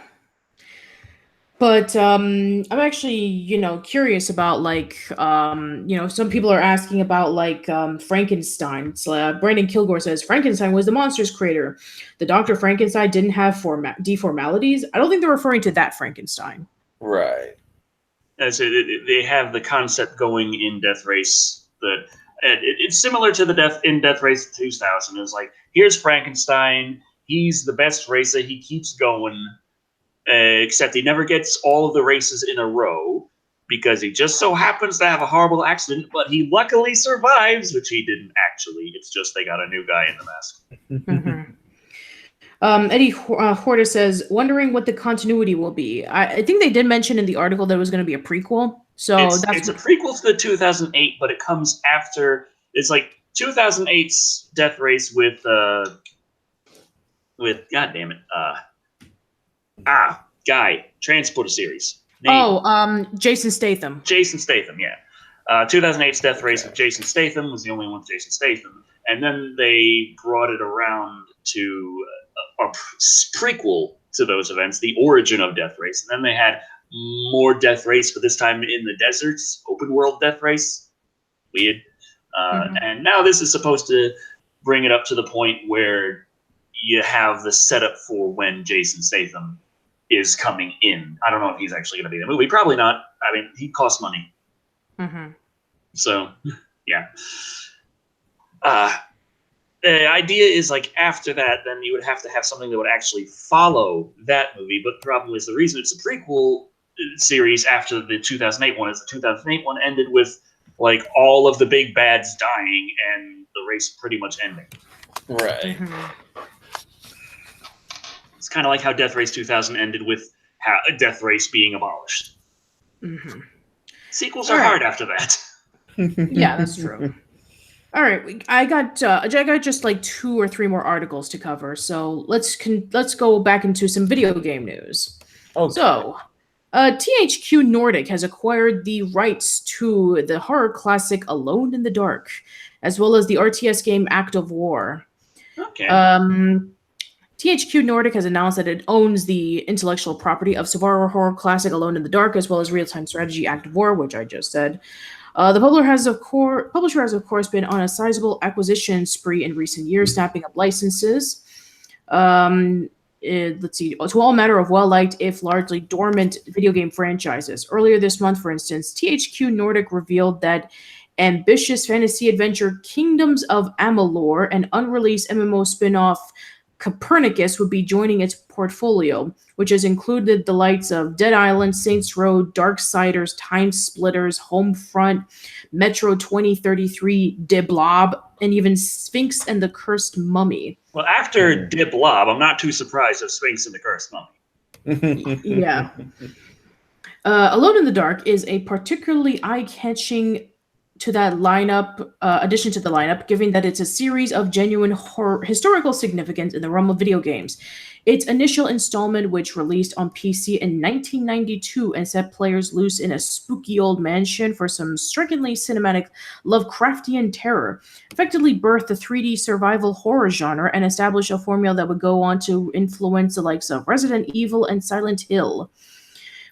But I'm actually, curious about some people are asking about Frankenstein. So, Brandon Kilgore says Frankenstein was the monster's creator. The Dr. Frankenstein didn't have deformalities. I don't think they're referring to that Frankenstein. Right. So they have the concept going in Death Race that it's similar to the Death Race 2000. It's like, here's Frankenstein. He's the best racer. He keeps going. Except he never gets all of the races in a row because he just so happens to have a horrible accident, but he luckily survives, which he didn't actually. It's just they got a new guy in the mask. Mm-hmm. Eddie Horta says, wondering what the continuity will be. I think they did mention in the article that it was going to be a prequel. So it's a prequel to the 2008, but it comes after. It's like 2008's Death Race with God damn it. Guy, Transporter series. Name. Jason Statham. Jason Statham, yeah. 2008's Death Race with Jason Statham was the only one with Jason Statham. And then they brought it around to a prequel to those events, the origin of Death Race. And then they had more Death Race, but this time in the deserts, open world Death Race. Weird. And now this is supposed to bring it up to the point where you have the setup for when Jason Statham is coming in. I don't know if he's actually going to be in the movie. Probably not. I mean, he costs money. So, yeah. The idea is like after that, then you would have to have something that would actually follow that movie. But the problem is the reason it's a prequel series after the 2008 one is the 2008 one ended with like all of the big bads dying and the race pretty much ending. Right. It's kind of like how Death Race 2000 ended with Death Race being abolished. Sequels are hard after that. Yeah, that's true. All right, I got just like 2 or 3 more articles to cover, so let's go back into some video game news. Okay. So, THQ Nordic has acquired the rights to the horror classic Alone in the Dark, as well as the RTS game Act of War. Okay. THQ Nordic has announced that it owns the intellectual property of survival horror classic Alone in the Dark, as well as real-time strategy Act of War, which I just said. The publisher has, of course, been on a sizable acquisition spree in recent years, snapping up licenses. Let's see, to all matter of well-liked, if largely dormant, video game franchises. Earlier this month, for instance, THQ Nordic revealed that ambitious fantasy adventure Kingdoms of Amalur, an unreleased MMO spin-off Copernicus, would be joining its portfolio, which has included the likes of Dead Island, Saints Row, Darksiders, Time Splitters, Homefront, Metro 2033, De Blob, and even Sphinx and the Cursed Mummy. Well, after De Blob, I'm not too surprised of Sphinx and the Cursed Mummy. Yeah. Alone in the Dark is a particularly eye-catching addition to the lineup, given that it's a series of genuine historical significance in the realm of video games. Its initial installment, which released on PC in 1992 and set players loose in a spooky old mansion for some strikingly cinematic Lovecraftian terror, effectively birthed the 3D survival horror genre and established a formula that would go on to influence the likes of Resident Evil and Silent Hill.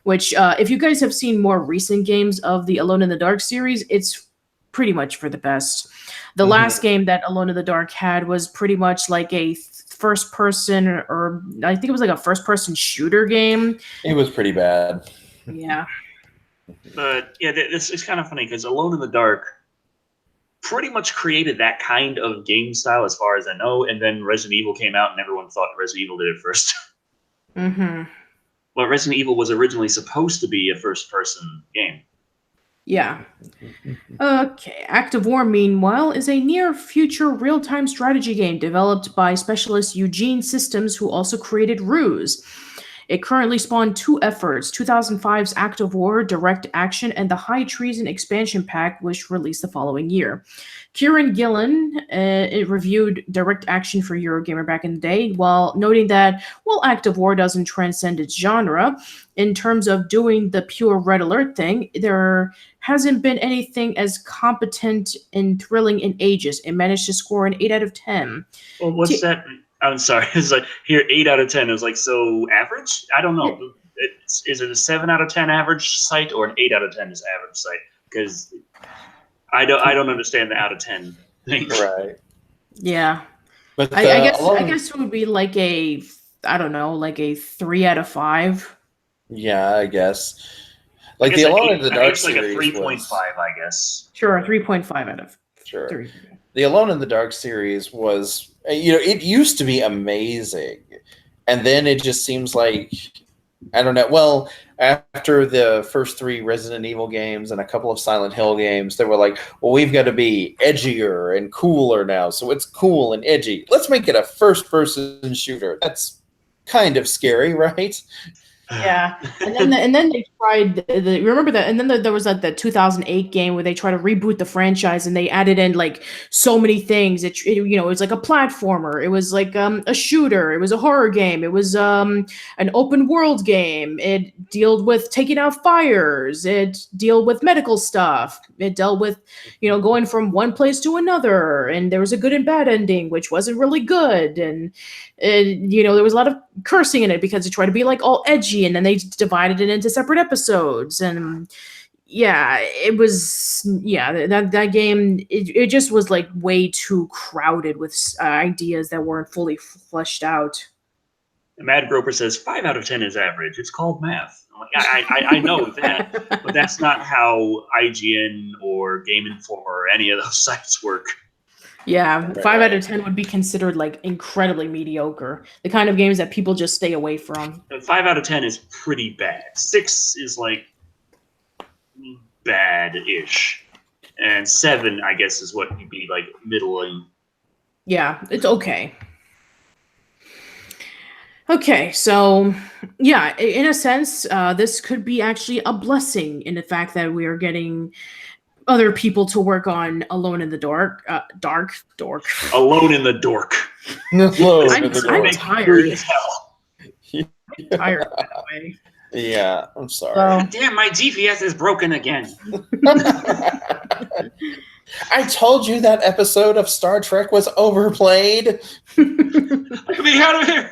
Which, if you guys have seen more recent games of the Alone in the Dark series, it's pretty much for the best. The last game that Alone in the Dark had was pretty much like a first-person, or I think it was like a first-person shooter game. It was pretty bad. Yeah. But yeah, it's kind of funny because Alone in the Dark pretty much created that kind of game style as far as I know, and then Resident Evil came out and everyone thought Resident Evil did it first. Well, Resident Evil was originally supposed to be a first-person game. Yeah. Okay. Act of War, meanwhile, is a near-future real-time strategy game developed by specialist Eugene Systems, who also created Ruse. It currently spawned 2 efforts, 2005's Act of War Direct Action and the High Treason expansion pack, which released the following year. Kieran Gillen reviewed Direct Action for Eurogamer back in the day, while noting that, while Act of War doesn't transcend its genre, in terms of doing the pure red alert thing, there hasn't been anything as competent and thrilling in ages. It managed to score an 8 out of 10. Well, what's that? I'm sorry. It's like, here, 8 out of 10 is like, so average? I don't know. Is it a 7 out of 10 average site or an 8 out of 10 is average site? Because I don't understand the out of 10 thing. Right. Yeah. But I guess it would be like a 3 out of 5. Yeah, I guess. Like the Alone in the Dark it's like series a 3.5, I guess. Sure, a 3.5 out of 3. The Alone in the Dark series was, it used to be amazing. And then it just seems like, I don't know. Well, after the first 3 Resident Evil games and a couple of Silent Hill games, they were like, well, we've got to be edgier and cooler now. So it's cool and edgy. Let's make it a first-person shooter. That's kind of scary, right? Yeah, and then they tried remember that, and then there was like the 2008 game where they tried to reboot the franchise and they added in like so many things. It was like a platformer, it was like a shooter, it was a horror game, it was an open world game. It dealt with taking out fires. It dealt with medical stuff. It dealt with going from one place to another, and there was a good and bad ending, which wasn't really good, and there was a lot of cursing in it because they tried to be like all edgy, and then they divided it into separate episodes. And yeah, it was that game, it just was like way too crowded with ideas that weren't fully fleshed out. Mad Groper says 5 out of 10 is average. It's called math. I'm like, I know that, but that's not how IGN or Game Informer or any of those sites work. Yeah, 5 out of 10 would be considered like incredibly mediocre. The kind of games that people just stay away from. 5 out of 10 is pretty bad. 6 is like bad-ish. And 7, I guess, is what you'd be like middling. Yeah, it's okay. Okay, so yeah, in a sense, this could be actually a blessing in the fact that we are getting other people to work on Alone in the Dark. Dork. Alone in the Dork. I'm tired. I'm tired, by the way. Yeah, I'm sorry. Damn, my GPS is broken again. I told you that episode of Star Trek was overplayed. Let me out of here.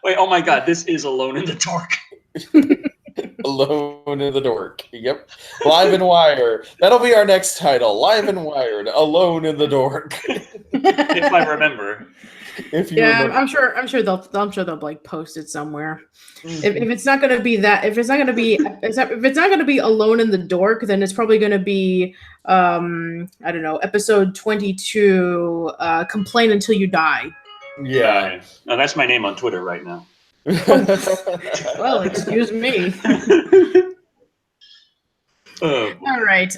Wait, oh my god, this is Alone in the Dark. Alone in the Dork. Yep. Live and Wired. That'll be our next title. Live and Wired. Alone in the Dork. If I remember. Remember. I'm sure they'll like post it somewhere. If it's not gonna be that, if it's not gonna be Alone in the Dork, then it's probably gonna be I don't know, episode 22, Complain Until You Die. Yeah. No, that's my name on Twitter right now. Well, excuse me. All right.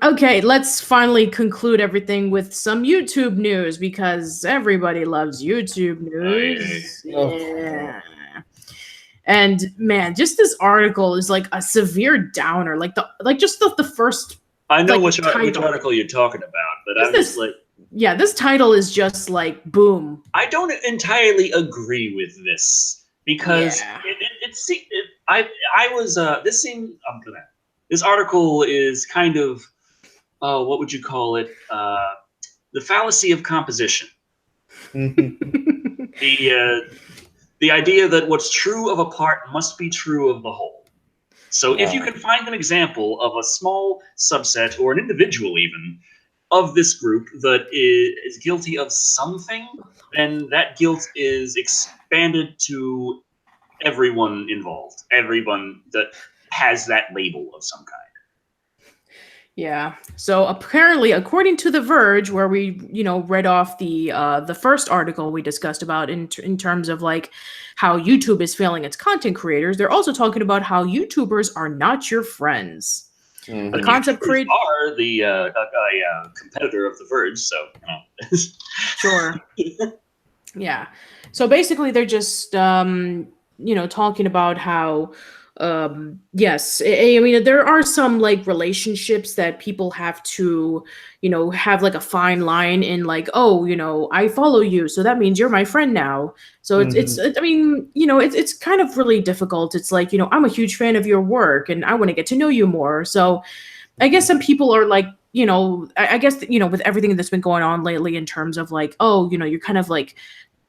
Okay, let's finally conclude everything with some YouTube news because everybody loves YouTube news. Yeah. And man, just this article is like a severe downer. Like just the first. I know which article you're talking about, but I'm just like. Yeah, this title is just like boom. I don't entirely agree with this because this article is kind of what would you call it? The fallacy of composition. The idea that what's true of a part must be true of the whole. So if you can find an example of a small subset or an individual even of this group that is guilty of something, then that guilt is expanded to everyone involved, everyone that has that label of some kind. Yeah. So apparently, according to The Verge, where we, read off the first article we discussed about in terms of like how YouTube is failing its content creators, they're also talking about how YouTubers are not your friends. Mm-hmm. The concept creators are the competitor of The Verge, so sure. Yeah. So basically, they're just talking about how yes, I mean there are some like relationships that people have to have like a fine line in, like, oh, I follow you, so that means you're my friend now. So it's I mean, it's kind of really difficult. It's like, I'm a huge fan of your work and I want to get to know you more. So I guess some people are like, I guess with everything that's been going on lately in terms of like, oh, you're kind of like,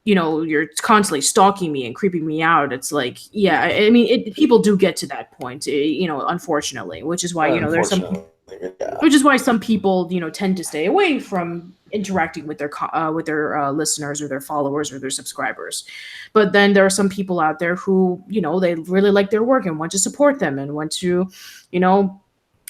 you're constantly stalking me and creeping me out. It's like, yeah, I mean, people do get to that point, unfortunately, which is why, there's some, which is why some people, tend to stay away from interacting with their listeners or their followers or their subscribers. But then there are some people out there who, they really like their work and want to support them and want to,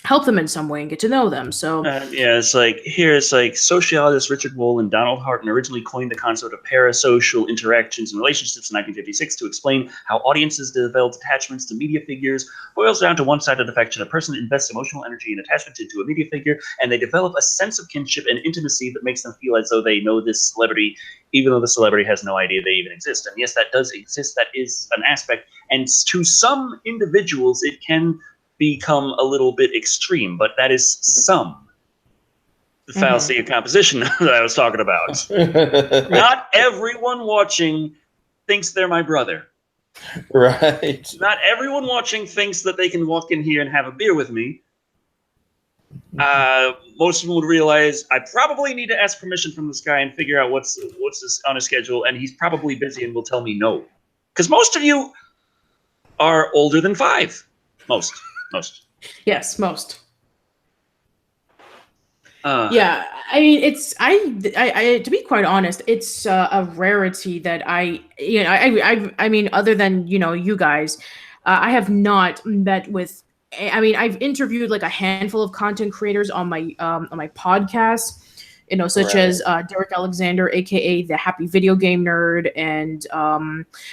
help them in some way and get to know them. So it's like sociologists Richard Wohl and Donald Harton originally coined the concept of parasocial interactions and relationships in 1956 to explain how audiences develop attachments to media figures. Boils down to one-sided affection. A person invests emotional energy and attachment into a media figure, and they develop a sense of kinship and intimacy that makes them feel as though they know this celebrity, even though the celebrity has no idea they even exist. And yes, that does exist. That is an aspect. And to some individuals, it can become a little bit extreme, but that is the fallacy of composition that I was talking about. Not everyone watching thinks they're my brother. Right. Not everyone watching thinks that they can walk in here and have a beer with me. Most of them would realize I probably need to ask permission from this guy and figure out what's this on his schedule, and he's probably busy and will tell me no. Because most of you are older than 5. Most. yes, most. Yeah, I mean, it's I to be quite honest, it's a rarity that I mean, other than you guys, I have not met with. I mean, I've interviewed like a handful of content creators on my podcast. Such as Derek Alexander, aka the Happy Video Game Nerd, and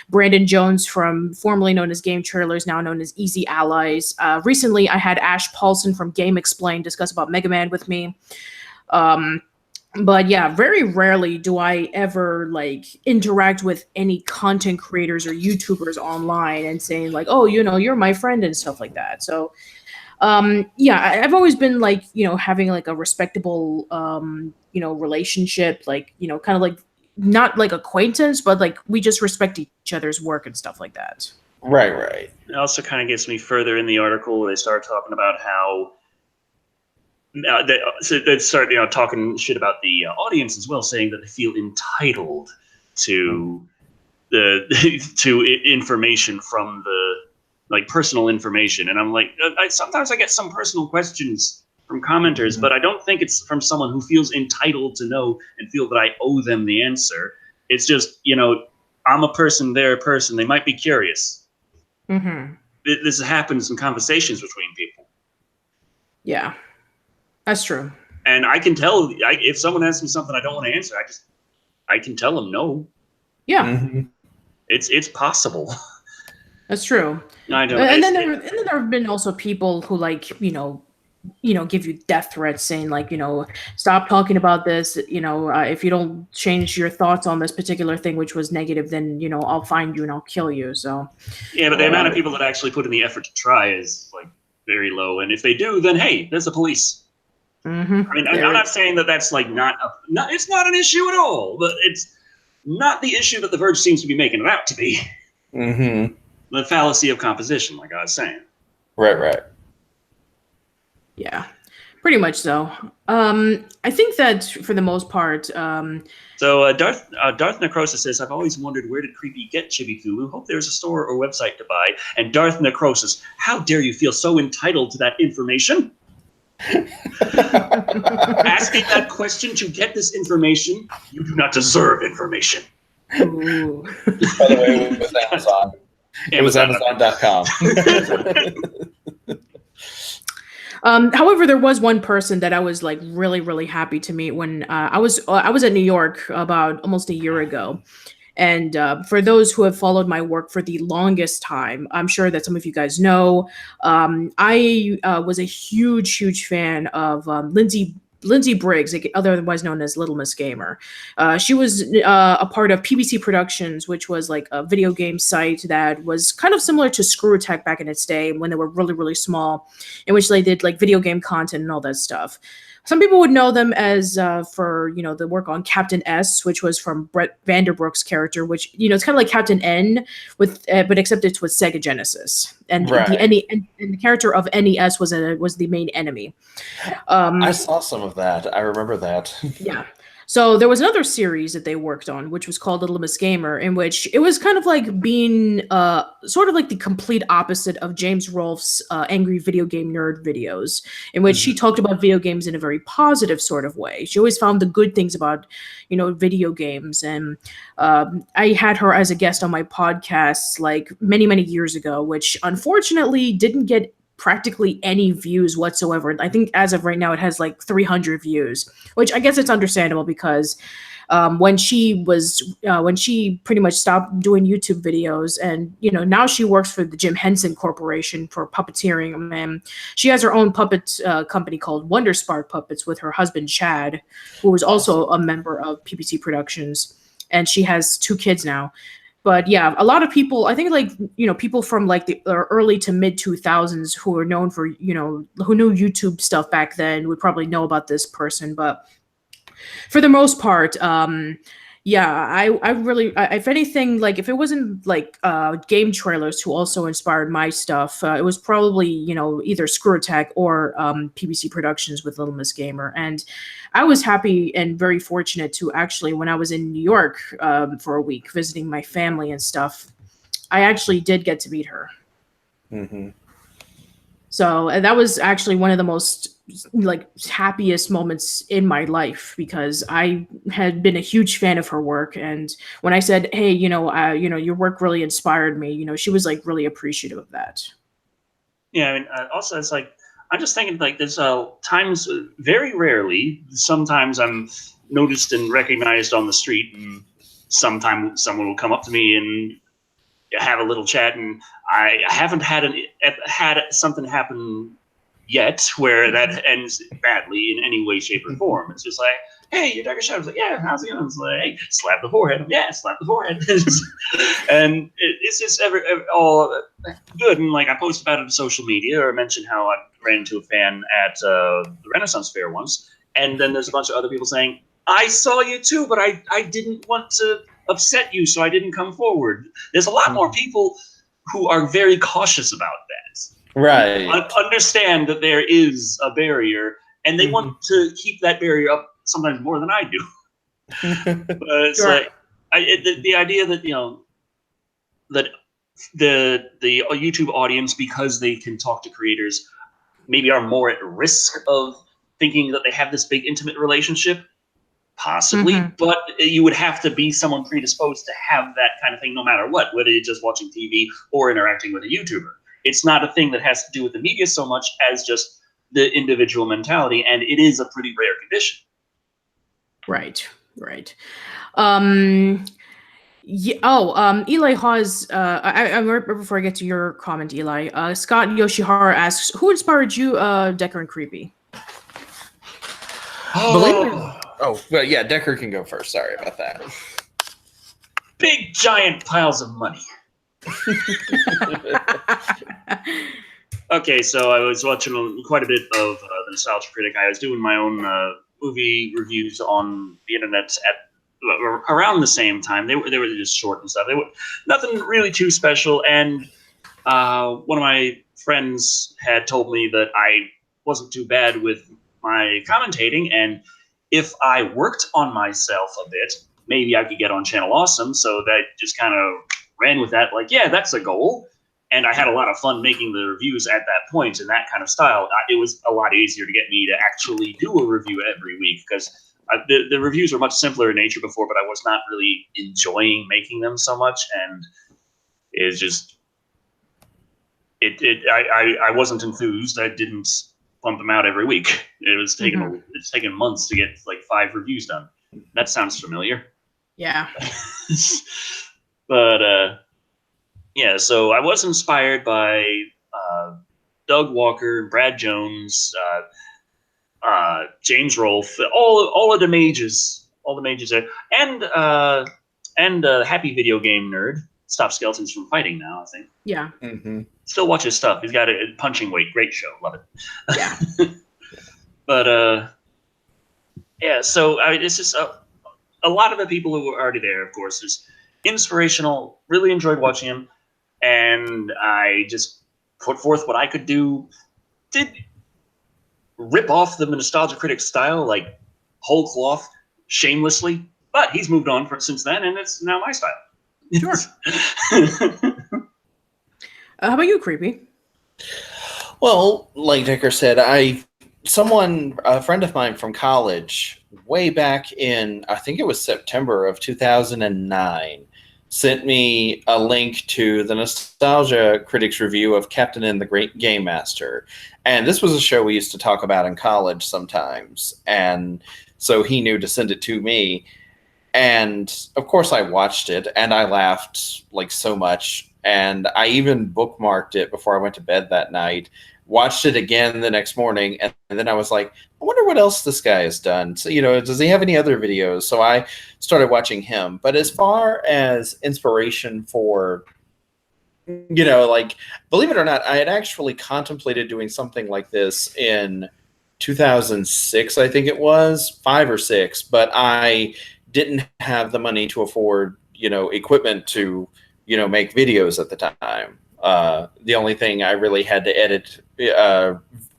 Brandon Jones from formerly known as Game Trailers, now known as Easy Allies. Recently, I had Ash Paulson from Game Explained discuss about Mega Man with me. But yeah, very rarely do I ever like interact with any content creators or YouTubers online and saying like, oh, you're my friend and stuff like that. So yeah, I've always been like, having like a respectable, relationship, like, kind of like not like acquaintance, but like we just respect each other's work and stuff like that. Right. It also kind of gets me further in the article where they start talking about how they start, talking shit about the audience as well, saying that they feel entitled to to information from the like personal information, and I'm like, sometimes I get some personal questions from commenters, but I don't think it's from someone who feels entitled to know and feel that I owe them the answer. It's just, I'm a person, they're a person. They might be curious. Mm-hmm. This happens in conversations between people. Yeah, that's true. And I can tell if someone asks me something I don't want to answer, I can tell them no. Yeah, it's possible. That's true. I don't. And then there have been also people who like give you death threats saying like stop talking about this. If you don't change your thoughts on this particular thing, which was negative, then I'll find you and I'll kill you. So yeah, but the amount of people that actually put in the effort to try is like very low. And if they do, then hey, there's the police. Mm-hmm. I mean, I'm not saying that that's like it's not an issue at all, but it's not the issue that The Verge seems to be making it out to be. Mm-hmm. The fallacy of composition, like I was saying. Right. Yeah, pretty much so. I think that for the most part. So Darth Necrosis says, I've always wondered, where did Creepy get Chibi Fulu? Hope there's a store or website to buy. And Darth Necrosis, how dare you feel so entitled to that information? Asking that question to get this information, you do not deserve information. Ooh. By the way, it was Amazon. It was Amazon.com. However, there was one person that I was like really, really happy to meet when I was at New York about almost a year ago. And for those who have followed my work for the longest time, I'm sure that some of you guys know, I was a huge fan of Lindsay Briggs, otherwise known as Little Miss Gamer. She was a part of PBC Productions, which was like a video game site that was kind of similar to Screw Attack back in its day when they were really, really small, in which they did like video game content and all that stuff. Some people would know them as for the work on Captain S, which was from Brett Vanderbrook's character, which it's kind of like Captain N with, but except it's with Sega Genesis, and the character of NES was the main enemy. I saw some of that. I remember that. Yeah. So there was another series that they worked on, which was called Little Miss Gamer, in which it was kind of like being sort of like the complete opposite of James Rolfe's Angry Video Game Nerd videos, in which she talked about video games in a very positive sort of way. She always found the good things about, video games. And I had her as a guest on my podcast like many, many years ago, which unfortunately didn't get practically any views whatsoever. I think as of right now, it has like 300 views, which I guess it's understandable because when she pretty much stopped doing YouTube videos, and now she works for the Jim Henson Corporation for puppeteering, and she has her own puppet company called Wonder Spark Puppets with her husband Chad, who is also a member of PPC Productions, and she has 2 kids now. But yeah, a lot of people, I think, like, people from like the early to mid 2000s who are known for, who knew YouTube stuff back then would probably know about this person. But for the most part, yeah, I really, if anything, like if it wasn't like game trailers who also inspired my stuff, it was probably, either Screw Attack or PBC Productions with Little Miss Gamer. And I was happy and very fortunate to actually, when I was in New York for a week visiting my family and stuff, I actually did get to meet her. Mm-hmm. So that was actually one of the most like happiest moments in my life, because I had been a huge fan of her work, and when I said, "Hey, your work really inspired me," she was like really appreciative of that. Yeah, I mean, also it's like I'm just thinking like there's times, very rarely, sometimes I'm noticed and recognized on the street, and sometimes someone will come up to me and have a little chat, and I haven't had something happen yet where that ends badly in any way, shape, or form. It's just like, hey, you're Dr. Shado. It's like, yeah, how's it going? It's like, hey, slap the forehead. Yeah, slap the forehead. And it's just all good. And like I post about it on social media, or mention how I ran into a fan at the Renaissance Fair once, and then there's a bunch of other people saying, I saw you too, but I didn't want to upset you, so I didn't come forward. There's a lot more people who are very cautious about that. Right. Understand that there is a barrier, and they want to keep that barrier up sometimes more than I do. But it's Sure. like the idea that that the YouTube audience, because they can talk to creators, maybe are more at risk of thinking that they have this big intimate relationship. Possibly, but you would have to be someone predisposed to have that kind of thing no matter what, whether you're just watching TV or interacting with a YouTuber. It's not a thing that has to do with the media so much as just the individual mentality, and it is a pretty rare condition. Right. Eli Hawes, before I get to your comment, Eli, Scott Yoshihara asks, who inspired you, Decker and Creepy? Well, yeah, Decker can go first. Sorry about that. Big giant piles of money. Okay, so I was watching quite a bit of the Nostalgia Critic. I was doing my own movie reviews on the internet at around the same time. They were just short and stuff. They were nothing really too special. And one of my friends had told me that I wasn't too bad with my commentating, and if I worked on myself a bit, maybe I could get on Channel Awesome. So that just kind of ran with that. Like, yeah, that's a goal. And I had a lot of fun making the reviews at that point in that kind of style. It was a lot easier to get me to actually do a review every week, because the reviews were much simpler in nature before, but I was not really enjoying making them so much. And it's just, I wasn't enthused. I didn't pump them out every week. It's taken months to get like 5 reviews done. That sounds familiar. Yeah. But yeah, so I was inspired by Doug Walker, Brad Jones, James Rolfe, all of the mages there, and Happy Video Game Nerd. Stop Skeletons from Fighting now, I think. Yeah. Still watch his stuff. He's got a Punching Weight. Great show. Love it. Yeah. But yeah, so it's just a lot of the people who were already there, of course, is inspirational. Really enjoyed watching him, and I just put forth what I could do. Did rip off the Nostalgia Critic style, like whole cloth, shamelessly, but he's moved on since then, and it's now my style. Sure. How about you, Creepy? Well, like Decker said, a friend of mine from college, way back in, I think it was September of 2009, sent me a link to the Nostalgia Critics review of Captain and the Great Game Master. And this was a show we used to talk about in college sometimes. And so he knew to send it to me. And of course I watched it and I laughed like so much. And I even bookmarked it before I went to bed that night, watched it again the next morning. And then I was like, I wonder what else this guy has done. So, does he have any other videos? So I started watching him. But as far as inspiration for, like, believe it or not, I had actually contemplated doing something like this in 2006, I think it was, 5 or 6. But I didn't have the money to afford, equipment to, make videos at the time. The only thing I really had to edit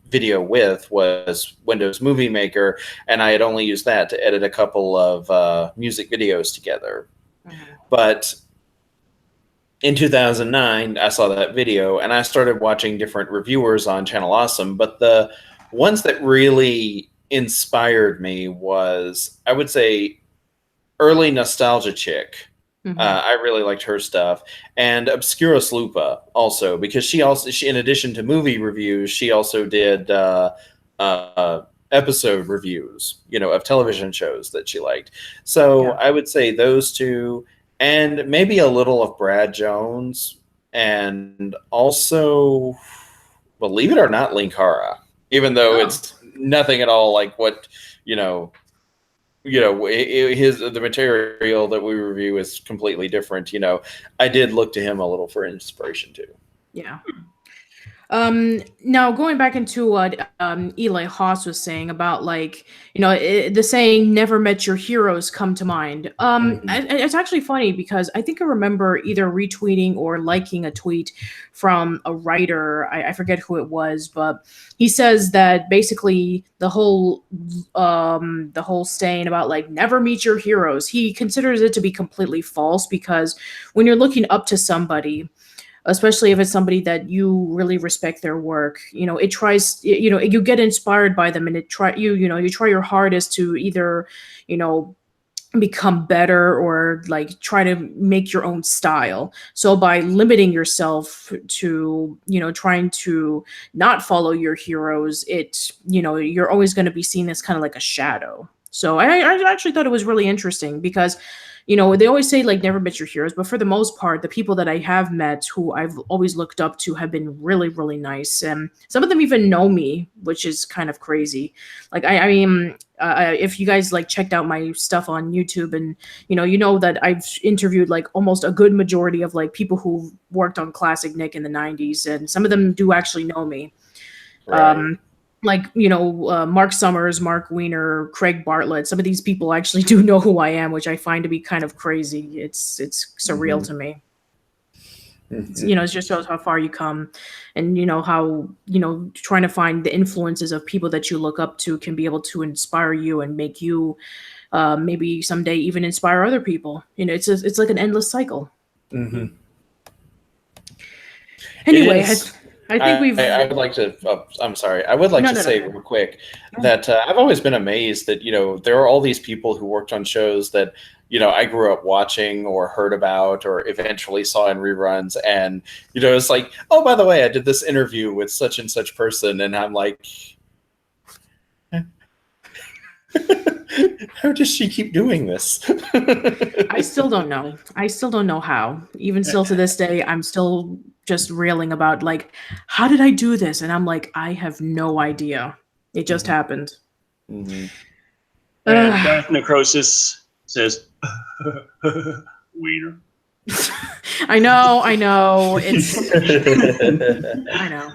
video with was Windows Movie Maker, and I had only used that to edit a couple of music videos together. Mm-hmm. But in 2009, I saw that video, and I started watching different reviewers on Channel Awesome, but the ones that really inspired me was, I would say, early Nostalgia Chick. Mm-hmm. I really liked her stuff, and Obscurus Lupa also, because she in addition to movie reviews, she also did episode reviews, of television shows that she liked. So yeah. I would say those two, and maybe a little of Brad Jones, and also, believe it or not, Linkara, even though it's nothing at all like what the material that we review is completely different. I did look to him a little for inspiration too. Yeah. Now going back into what Eli Haas was saying about, like, the saying "never met your heroes" come to mind. It's actually funny because I think I remember either retweeting or liking a tweet from a writer. I forget who it was, but he says that basically the whole saying about, like, never meet your heroes, he considers it to be completely false, because when you're looking up to somebody, especially if it's somebody that you really respect their work, it tries, you get inspired by them, and you try your hardest to either, become better or like try to make your own style. So by limiting yourself to, trying to not follow your heroes, you're always going to be seen as kind of like a shadow. So I actually thought it was really interesting because, they always say, like, never met your heroes, but for the most part, the people that I have met who I've always looked up to have been really, really nice. And some of them even know me, which is kind of crazy. Like, I mean, if you guys, like, checked out my stuff on YouTube, and, you know that I've interviewed, like, almost a good majority of, like, people who worked on Classic Nick in the 90s, and some of them do actually know me. Right. Like, Mark Summers, Mark Weiner, Craig Bartlett, some of these people actually do know who I am, which I find to be kind of crazy. It's surreal to me. Mm-hmm. It just shows how far you come, and, how, trying to find the influences of people that you look up to can be able to inspire you and make you maybe someday even inspire other people. It's like an endless cycle. Mm-hmm. Anyway, I think I would like to. I'm sorry. I would like to say real quick that I've always been amazed that there are all these people who worked on shows that I grew up watching or heard about or eventually saw in reruns, and it's like, oh, by the way, I did this interview with such and such person, and I'm like, how does she keep doing this? I still don't know. I still don't know how. Even still to this day, I'm still just reeling about, like, how did I do this? And I'm like, I have no idea. It just happened. Mm-hmm. Darth Necrosis says, Wiener. I know. It's I know.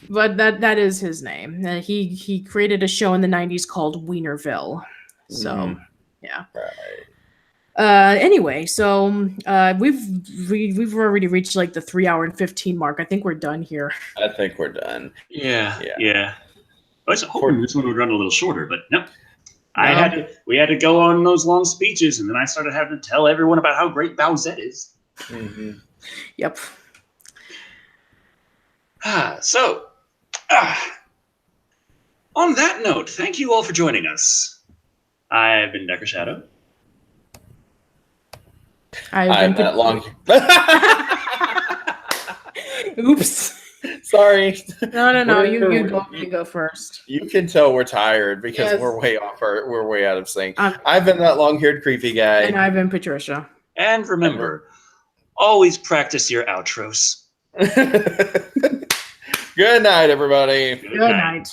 But that is his name. He created a show in the 90s called Wienerville. So, yeah. Right. Anyway, so we've already reached, like, the 3 hour and 15 mark. I think we're done here. I think we're done. Yeah. I was hoping this one would run a little shorter, but no. We had to go on those long speeches, and then I started having to tell everyone about how great Bowsette is. Mm-hmm. Yep. So, on that note, thank you all for joining us. I've been Decker Shado. I'm that long. Oops. Sorry. No. You go first. You can tell we're tired because Yes. we're way out of sync. I've been that long-haired creepy guy. And I've been Patricia. And remember, always practice your outros. Good night, everybody. Good night.